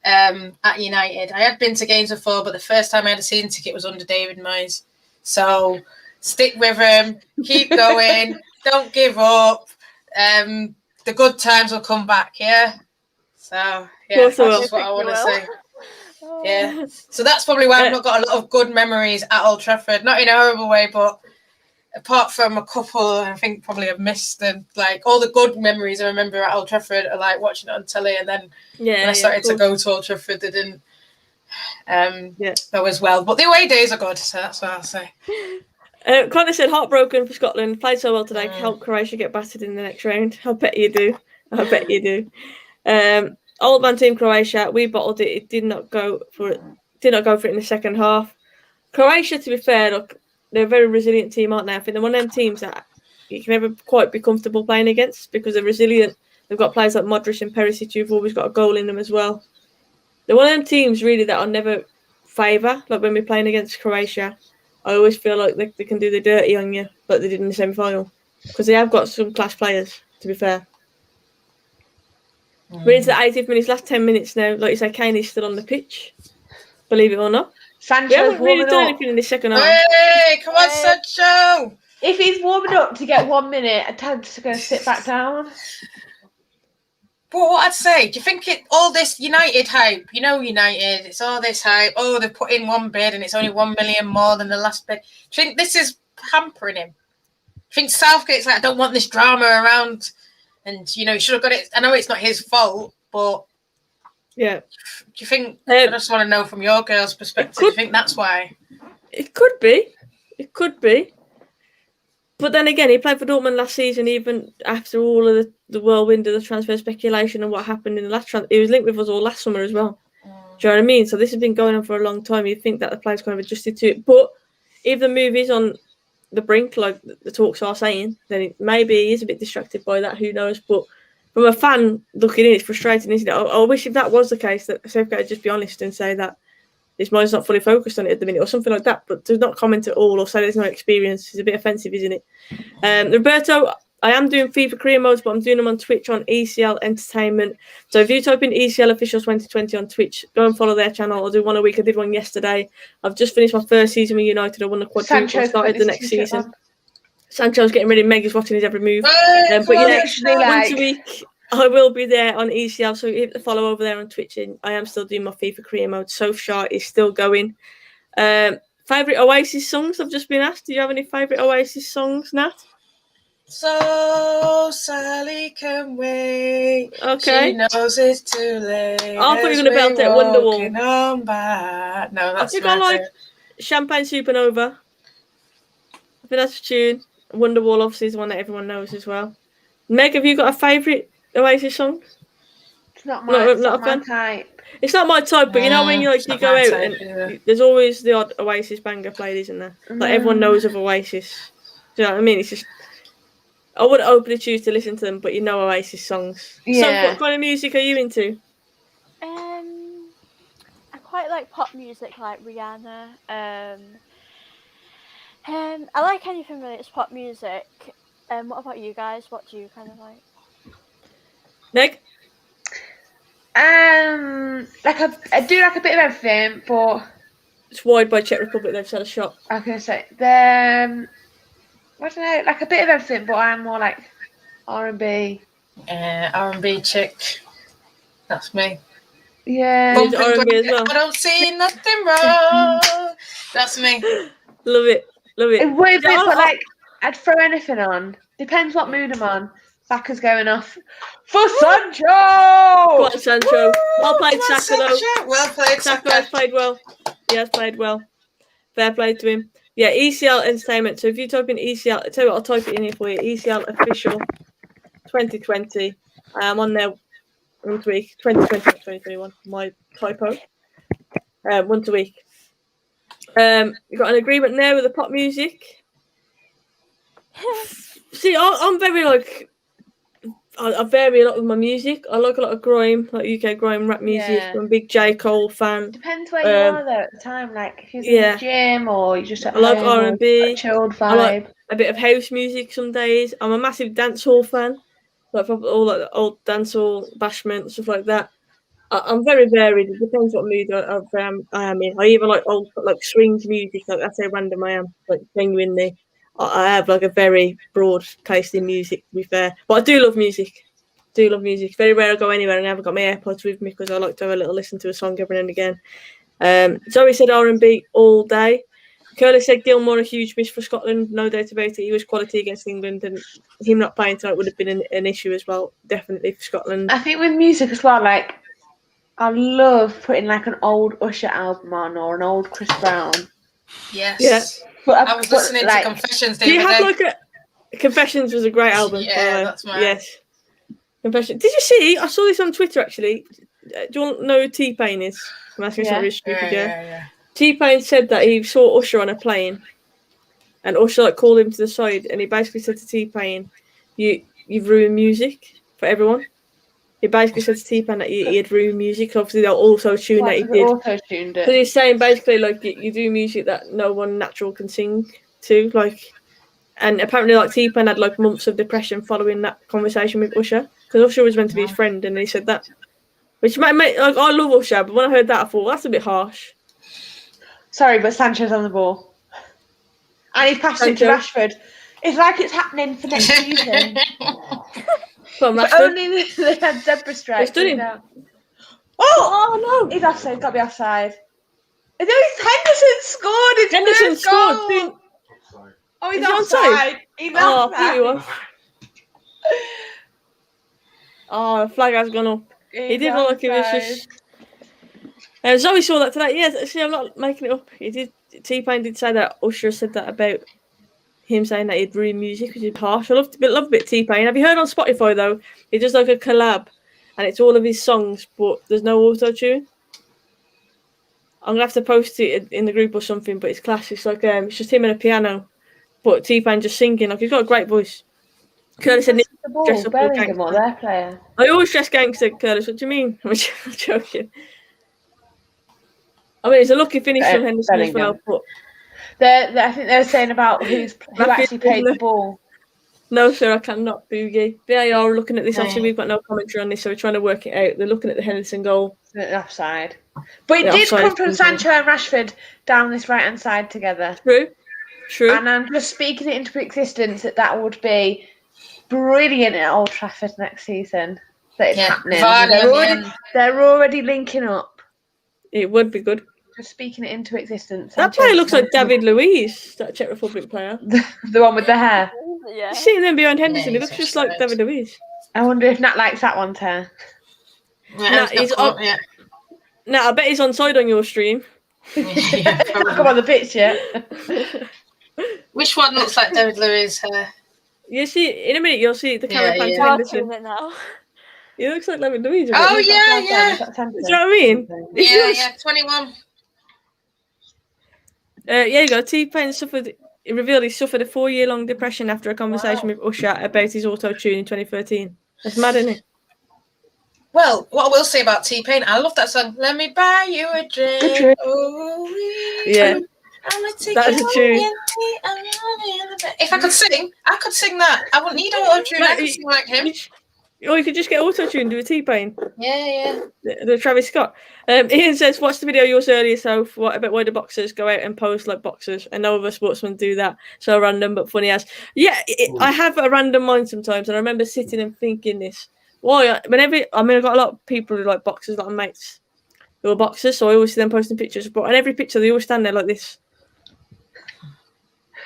at United. I had been to games before, but the first time I had a season ticket was under David Moyes. So stick with him, keep going, don't give up. The good times will come back, yeah. So yeah, that's just what I want to say. Yeah. So that's probably why I've not got a lot of good memories at Old Trafford. Not in a horrible way, but apart from a couple, I think probably I've missed them. Like all the good memories I remember at Old Trafford are like watching it on telly, and then when I started to go to Old Trafford, they didn't go as well. But the away days are good, so that's what I'll say. Connor said heartbroken for Scotland. Played so well today. Help Croatia get battered in the next round. I bet you do. Old man team Croatia. We bottled it. It did not go for it. Did not go for it in the second half. Croatia, to be fair, look, they're a very resilient team, aren't they? I think they're one of them teams that you can never quite be comfortable playing against because they're resilient. They've got players like Modric and Perisic who've always got a goal in them as well. They're one of them teams really that I'll never favour. Like when we're playing against Croatia, I always feel like they can do the dirty on you, like they did in the semi-final, because they have got some class players. To be fair. We're into the 80th minutes, last 10 minutes now. Like you say, Kane is still on the pitch, believe it or not. We Sancho's haven't really warming done up. anything in the second half. Hey, come on, Sancho! If he's warming up to get 1 minute, Tad's going to sit back down. But what I'd say, do you think all this United hype, United, it's all this hype, they've put in one bid and it's only 1 million more than the last bid. Do you think this is hampering him? Do you think Southgate's like, I don't want this drama around and, he should have got it. I know it's not his fault, but Yeah. do you think, I just want to know from your girl's perspective, do you think that's why? It could be. It could be. But then again, he played for Dortmund last season, even after all of the whirlwind of the transfer speculation and what happened in the last transfer. He was linked with us all last summer as well. Do you know what I mean? So this has been going on for a long time. You'd think that the players kind of adjusted to it. But if the move is on the brink, like the talks are saying, then maybe he is a bit distracted by that. Who knows? But from a fan looking in, it's frustrating, isn't it? I wish if that was the case, that Southgate would just be honest and say that his mind's not fully focused on it at the minute or something like that, but to not comment at all or say there's no experience is a bit offensive, isn't it? Roberto, I am doing FIFA career modes, but I'm doing them on Twitch on ECL Entertainment. So if you type in ECL Officials 2020 on Twitch, go and follow their channel. I'll do one a week. I did one yesterday. I've just finished my first season with United. I won the quadruple. I started the next season. Sancho's getting ready. Meg is watching his every move. But yeah, once a week, I will be there on ECL, so hit the follow over there on Twitch. And I am still doing my FIFA career mode. Solskjaer is still going. Favourite Oasis songs? I've just been asked. Do you have any favourite Oasis songs, Nat? So Sally can wait. Okay. She knows it's too late. I thought you were going to belt it Wonderwall. No, that's I think I like Champagne Supernova. I think that's a tune. Wonderwall obviously is one that everyone knows as well. Meg, have you got a favourite Oasis song? It's not my type. It's not my type, but you know when you go out and there's always the odd Oasis banger played, isn't there? Like everyone knows of Oasis. Do you know what I mean? It's just I wouldn't openly choose to listen to them, but you know Oasis songs. Yeah. So what kind of music are you into? I quite like pop music, like Rihanna. I like anything really that's pop music. What about you guys? What do you kind of like? Meg? I do like a bit of everything, but It's wide by Czech Republic. They've set a shop. I was gonna say I don't know, like a bit of everything, but I'm more like R&B. R&B chick. That's me. Yeah. R&B as well. I don't see nothing wrong. That's me. Love it. It would be, but like I'd throw anything on. Depends what mood I'm on. Saka's going off for Sancho. Go on, Sancho. Well played, Saka, though. Well played, Saka Saka. has played well. He has played well. Fair play to him. Yeah, ECL Entertainment. So if you type in ECL, I'll tell you what, I'll type it in here for you. ECL Official 2020. I'm on there once a week. 2020, 2021. My typo. Once a week. You've got an agreement there with the pop music. See, I'm very I vary a lot with my music. I like a lot of grime, like UK grime rap music. Yeah. I'm a big J. Cole fan. Depends where you are though at the time. Like if you're in the gym or you're just at I like home, R&B. a chilled vibe. I like a bit of house music some days. I'm a massive dancehall fan. Like all like the old dancehall, bashment, stuff like that. I'm very varied. It depends what mood I am in. I even like old like swings music. Like that's how random I am. Like genuinely, I have like a very broad taste in music. To be fair, but I do love music. Very rare I go anywhere and I haven't got my AirPods with me because I like to have a little listen to a song every now and again. Zoe said R&B all day. Curly said Gilmore a huge miss for Scotland. No doubt about it. He was quality against England, and him not playing tonight would have been an issue as well. Definitely for Scotland. I think with music as well, like I love putting like an old Usher album on or an old Chris Brown. Yes. Yeah. But I was listening to Confessions the Do you other have day. like a Confessions was a great album. Yeah, that's mine. Yes. Confession. Did you see? I saw this on Twitter actually. Do you want to know who T-Pain is? I'm asking something really stupid. Yeah. T-Pain said that he saw Usher on a plane, and Usher like called him to the side, and he basically said to T-Pain, "You've ruined music for everyone." He basically said to T-Pain that he had ruined music. Obviously, they'll also tune that he did. Auto-tuned it. Because he's saying basically like you do music that no one natural can sing to, like, and apparently like T-Pain had like months of depression following that conversation with Usher because Usher was meant to be his friend, and he said that. Which might make, like, I love Usher, but when I heard that, I thought, that's a bit harsh. Sorry, but Sancho's on the ball. And he's passed it to Rashford. It's like it's happening for next season. Come on, If only they had zebra stripes. Oh, no. He's offside. Got to be offside. Henderson scored his first goal. Oh, he's offside. He's offside. He was. Oh, the flag has gone up. He did look like he was just... Zoe saw that today. Yes, see, I'm not making it up. He did. T-Pain did say that. Usher said that about him saying that he'd ruin music, which is harsh. I love a bit T-Pain. Have you heard on Spotify though? He does like a collab, and it's all of his songs, but there's no auto tune. I'm gonna have to post it in the group or something. But it's class. It's like it's just him and a piano, but T-Pain just singing. Like he's got a great voice. Curly said, the ball, Bellingham or their player. I always dress gangster, Curtis. What do you mean? I'm joking. I mean, it's a lucky finish from Henderson as well. But I think they were saying about who actually played the ball. No, sir, I cannot. Boogie. VAR looking at this. Obviously, we've got no commentary on this, so we're trying to work it out. They're looking at the Henderson goal. Offside. But it did come from Sancho and Rashford down this right-hand side together. True. And I'm just speaking it into existence that would be brilliant at Old Trafford next season. That it's happening. They're already linking up. It would be good. Just speaking it into existence. That player looks like David Luiz, that Czech Republic player. The one with the hair. Yeah. You see him behind Henderson. He looks just like David Luiz. I wonder if Nat likes that one's hair. I bet he's on side on your stream. Come on the picture. Which one looks like David Luiz' hair? You see, in a minute, you'll see the camera pan to Henderson. Now. He looks like David Luiz. Oh, yeah. Do you know what I mean? Yeah, 21. You go. T-Pain revealed he suffered a 4-year-long depression after a conversation with Usher about his auto-tune in 2013. That's mad, isn't it? Well, what I will say about T-Pain, I love that song. Let me buy you a drink. Yeah. That's a tune. If I could sing, I could sing that. I wouldn't need auto-tune. I could sing like him. Or you could just get auto-tune, do a T-Pain. Yeah. The Travis Scott. Ian says, watch the video yours earlier, so what about why the boxers go out and pose like boxers? And no other sportsmen do that. So random but funny as. Yeah, I have a random mind sometimes, and I remember sitting and thinking this. Why? I've got a lot of people who like boxers, a lot of mates who are boxers, so I always see them posting pictures. But in every picture, they always stand there like this.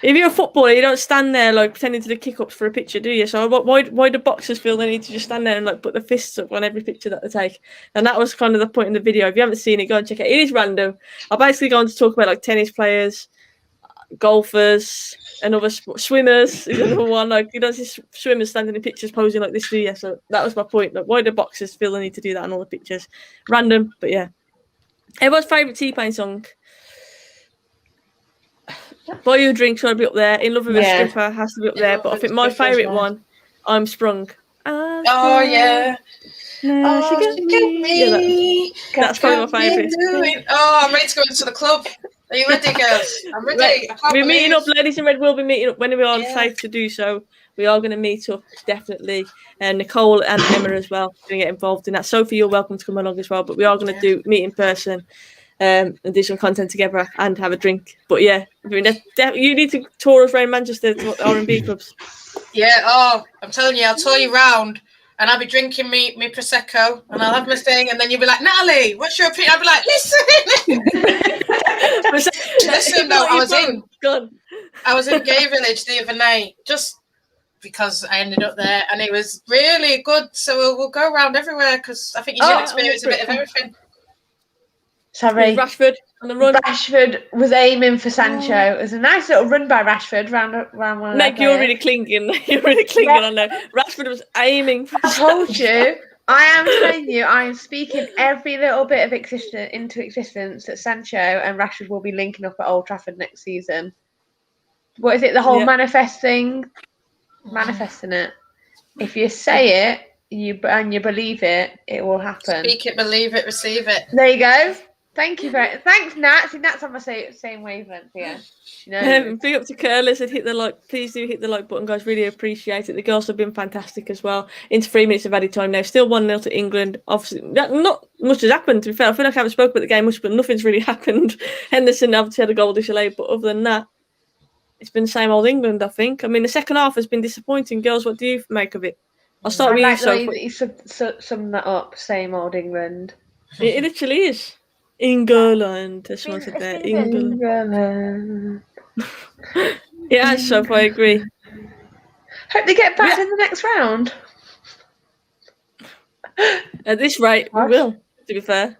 If you're a footballer, you don't stand there like pretending to do kick-ups for a picture, do you? So why do boxers feel they need to just stand there and like put their fists up on every picture that they take? And that was kind of the point in the video. If you haven't seen it, go and check it. It is random. I'll basically go on to talk about like tennis players, golfers, and other swimmers is another one. Like you don't see swimmers standing in pictures posing like this, do you? So that was my point. Like why do boxers feel they need to do that in all the pictures? Random, but yeah. Everyone's favourite T-Pain song. Buy You a Drink's got to be up there. In Love with a Stripper has to be up there. But I think my favourite one, I'm Sprung. Oh, yeah. No, she got me. That's probably my favourite. Oh, I'm ready to go into the club. Are you ready, girls? I'm ready. We're meeting up, ladies in red. We'll be meeting up when we are safe to do so. We are going to meet up, definitely. And Nicole and Emma as well going to get involved in that. Sophie, you're welcome to come along as well. But we are going to meet in person. And do some content together and have a drink. But yeah, I mean, you need to tour us around Manchester to R&B clubs. Yeah, I'm telling you, I'll tour you round and I'll be drinking me Prosecco and I'll have my thing and then you'll be like, Natalie, what's your opinion? I'll be like, listen, though, I was in Gay Village the other night just because I ended up there and it was really good. So we'll go around everywhere because I think you should experience a bit of everything. Sorry. Rashford on the run. Rashford was aiming for Sancho. It was a nice little run by Rashford round one. Meg, you're really clinging. On there. Rashford was aiming for I told you. I am telling you, I am speaking every little bit of into existence that Sancho and Rashford will be linking up at Old Trafford next season. What is it? The whole manifesting it. If you say it, you believe it, it will happen. Speak it, believe it, receive it. There you go. Thank you thanks, Nat. See, Nat's on my same wavelength here. Big up to Curlers and hit the like. Please do hit the like button, guys. Really appreciate it. The girls have been fantastic as well. Into 3 minutes of added time now. Still 1-0 to England. Obviously, not much has happened. To be fair, I feel like I haven't spoken about the game much, but nothing's really happened. Henderson obviously had a goal disallowed, but other than that, it's been the same old England. I think. I mean, the second half has been disappointing. Girls, what do you make of it? I'll start with you. So you summed that up. Same old England. It literally is. England. That's what I said there. England. Yeah, so I agree. Hope they get back in the next round. At this rate, we will, to be fair.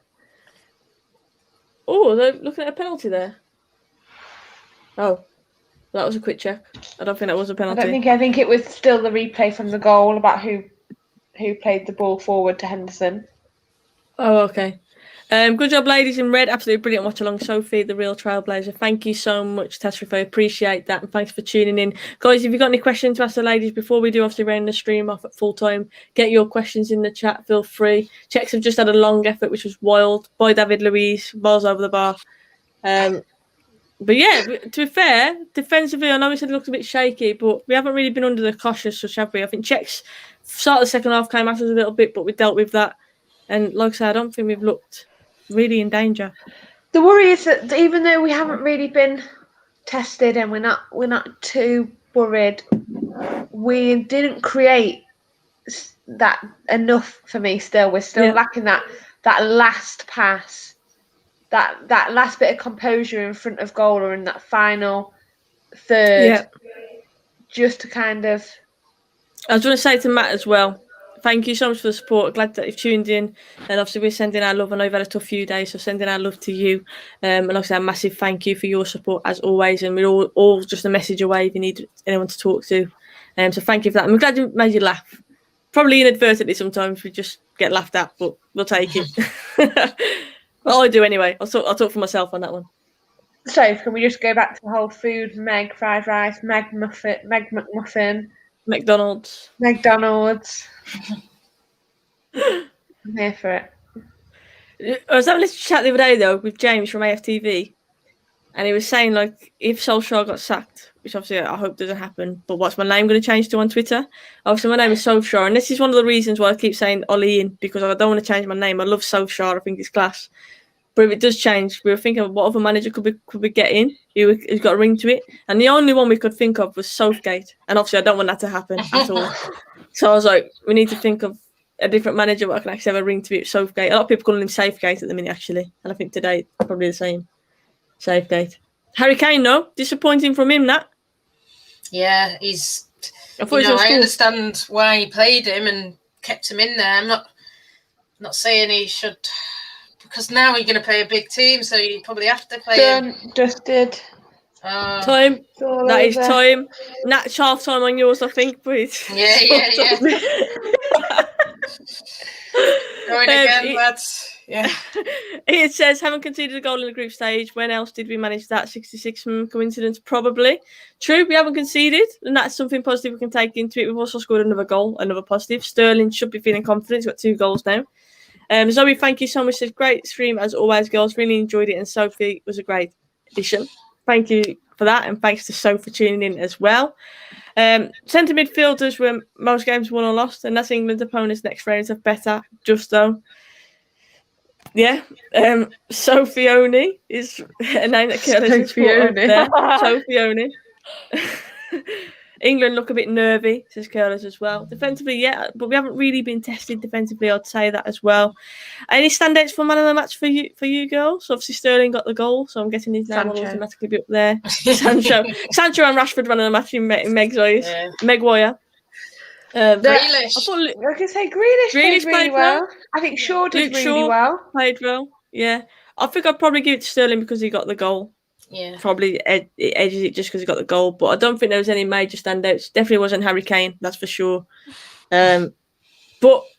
Oh, they're looking at a penalty there. Oh, that was a quick check. I don't think that was a penalty. I think it was still the replay from the goal about who played the ball forward to Henderson. Oh, okay. Good job, ladies in red. Absolutely brilliant watch along. Sophie, the real trailblazer. Thank you so much, Tashrif. I appreciate that. And thanks for tuning in. Guys, if you've got any questions to ask the ladies before we do obviously round the stream off at full time, get your questions in the chat. Feel free. Czechs have just had a long effort, which was wild. By David Luiz. Balls over the bar. But yeah, to be fair, defensively, I know we said it looked a bit shaky, but we haven't really been under the cautious, have we? I think Czechs start of the second half came at us a little bit, but we dealt with that. And like I said, I don't think we've looked really in danger. The worry is that even though we haven't really been tested and we're not too worried, we didn't create that enough for me. Still, we're still lacking that last pass, that last bit of composure in front of goal or in that final third, just to kind of. I was going to say to Matt as well. Thank you so much for the support. Glad that you've tuned in. And obviously, we're sending our love. I know you've had a tough few days, so sending our love to you. And like I said, a massive thank you for your support as always. And we're all just a message away if you need anyone to talk to. So thank you for that. And we're glad you made you laugh. Probably inadvertently sometimes we just get laughed at, but we'll take it. Well, I do anyway. I'll talk for myself on that one. So can we just go back to the whole food? Meg fried rice, Meg McMuffin. McDonald's. I'm here for it. I was having a chat the other day though with James from AFTV, and he was saying like if Solskjaer got sacked, which obviously I hope doesn't happen, but what's my name going to change to on Twitter? Obviously my name is Solskjaer, and this is one of the reasons why I keep saying Ollie in, because I don't want to change my name. I love Solskjaer. I think it's class. But if it does change, we were thinking of what other manager could we get in who's got a ring to it. And the only one we could think of was Southgate. And obviously I don't want that to happen at all. So I was like, we need to think of a different manager that can actually have a ring to it. Southgate. A lot of people calling him Safegate at the minute, actually. And I think today probably the same. Safegate. Harry Kane, no? Disappointing from him, that. Yeah, he's... I I understand why he played him and kept him in there. I'm not saying he should... Because now you're going to play a big team, so you probably have to play him. Dusted. Time. That is time. Nat's half time on yours, I think. But Yeah. Going again, lads. Yeah. It says, haven't conceded a goal in the group stage. When else did we manage that? 66 coincidence, probably. True, we haven't conceded, and that's something positive we can take into it. We've also scored another goal, another positive. Sterling should be feeling confident. He's got 2 goals now. Zoe, thank you so much. It's a great stream as always, girls. Really enjoyed it, and Sophie was a great addition. Thank you for that, and thanks to Sophie for tuning in as well. Centre midfielders were most games won or lost, and that's England's opponents next round of better. Just though, yeah. Sophione is a name that Curtis put up there. Sophione. England look a bit nervy, says Curtis as well. Defensively, yeah, but we haven't really been tested defensively. I'd say that as well. Any standouts for man of the match for you girls? Obviously, Sterling got the goal, so I'm guessing his name will automatically be up there. Sancho and Rashford ran the match in Meg's eyes. Yeah. Maguire. Grealish. I can say Grealish played really well. I think Shaw did really well. Played well. Yeah, I think I'd probably give it to Sterling because he got the goal. Yeah, probably it edges it just because he got the goal, but I don't think there was any major standouts. Definitely wasn't Harry Kane, that's for sure. But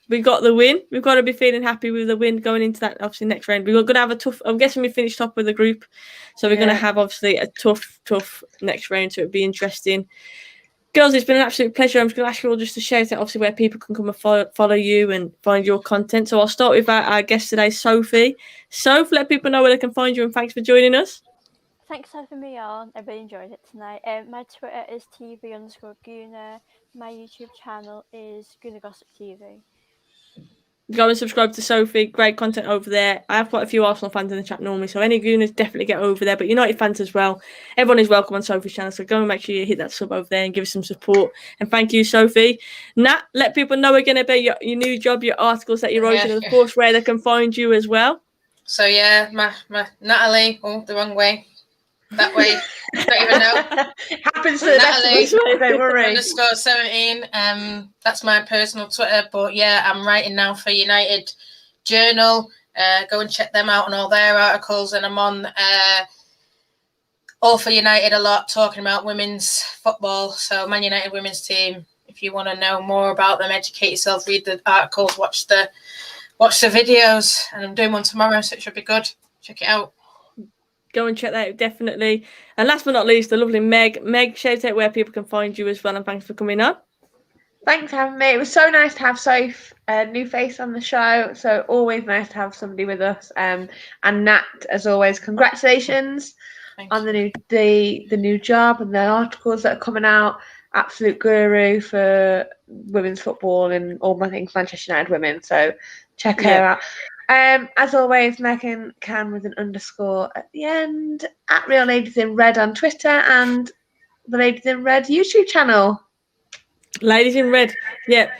we got the win. We've got to be feeling happy with the win going into that obviously next round. We're going to have a tough. I'm guessing we finished top with the group, so we're going to have obviously a tough next round. So it'll be interesting. Girls, it's been an absolute pleasure. I'm just going to ask you all just to shout out, obviously, where people can come and follow you and find your content. So I'll start with our guest today, Sophie. Soph, let people know where they can find you, and thanks for joining us. Thanks for having me on. I really enjoyed it tonight. My Twitter is TV_Guna. My YouTube channel is Guna Gossip TV. Go and subscribe to Sophie. Great content over there. I have quite a few Arsenal fans in the chat normally, so any Gooners definitely get over there. But United fans as well. Everyone is welcome on Sophie's channel, so go and make sure you hit that sub over there and give us some support. And thank you, Sophie. Nat, let people know again about your new job, your articles that you're writing, and of course where they can find you as well. So yeah, my Natalie. Oh, the wrong way. That way. Don't even know. Happens to the best of us, don't worry. _17. That's my personal Twitter. But yeah, I'm writing now for United Journal. Go and check them out and all their articles. And I'm on All for United a lot, talking about women's football. So Man United women's team. If you want to know more about them, educate yourself, read the articles, watch the videos. And I'm doing one tomorrow, so it should be good. Check it out. Go and check that out, definitely. And last but not least, the lovely Meg. Meg, shout out where people can find you as well, and thanks for coming on. Thanks for having me. It was so nice to have Soph, a new face on the show. So always nice to have somebody with us. And Nat, as always, congratulations on the new job and the articles that are coming out. Absolute guru for women's football and all my things Manchester United women. So check her out. As always, Megan Can with an _ at the end, at Real Ladies in Red on Twitter, and the Ladies in Red YouTube channel. Ladies in Red, yeah.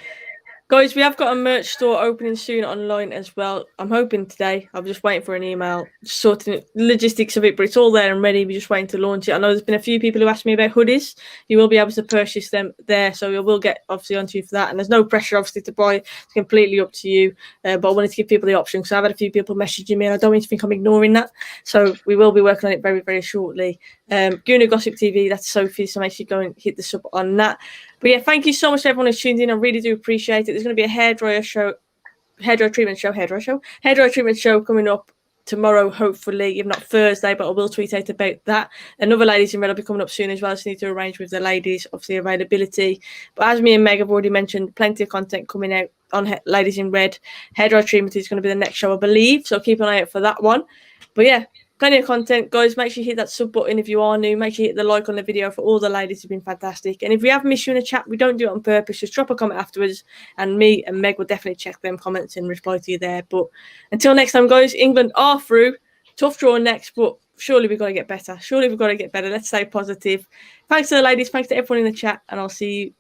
Guys, we have got a merch store opening soon online as well. I'm hoping today. I'm just waiting for an email, sorting logistics of it, but it's all there and ready. We're just waiting to launch it. I know there's been a few people who asked me about hoodies. You will be able to purchase them there, so we will get obviously onto you for that. And there's no pressure, obviously, to buy. It's completely up to you. But I wanted to give people the option because I've had a few people messaging me, and I don't want you to think I'm ignoring that. So we will be working on it very, very shortly. Guna Gossip TV, that's Sophie, so make sure you go and hit the sub on that. But yeah, thank you so much to everyone who's tuned in. I really do appreciate it. There's going to be a hairdryer treatment show coming up tomorrow, hopefully, if not Thursday, but I will tweet out about that. Another Ladies in Red will be coming up soon as well. I just need to arrange with the ladies, obviously, availability. But as me and Meg have already mentioned, plenty of content coming out on Ladies in Red. Hairdryer treatment is going to be the next show, I believe, so keep an eye out for that one. But yeah, plenty of content, guys. Make sure you hit that sub button if you are new. Make sure you hit the like on the video for all the ladies who've been fantastic. And if we have missed you in a chat, we don't do it on purpose. Just drop a comment afterwards, and me and Meg will definitely check them comments and reply to you there. But until next time, guys, England are through. Tough draw next, but surely we've got to get better. Let's stay positive. Thanks to the ladies. Thanks to everyone in the chat, and I'll see you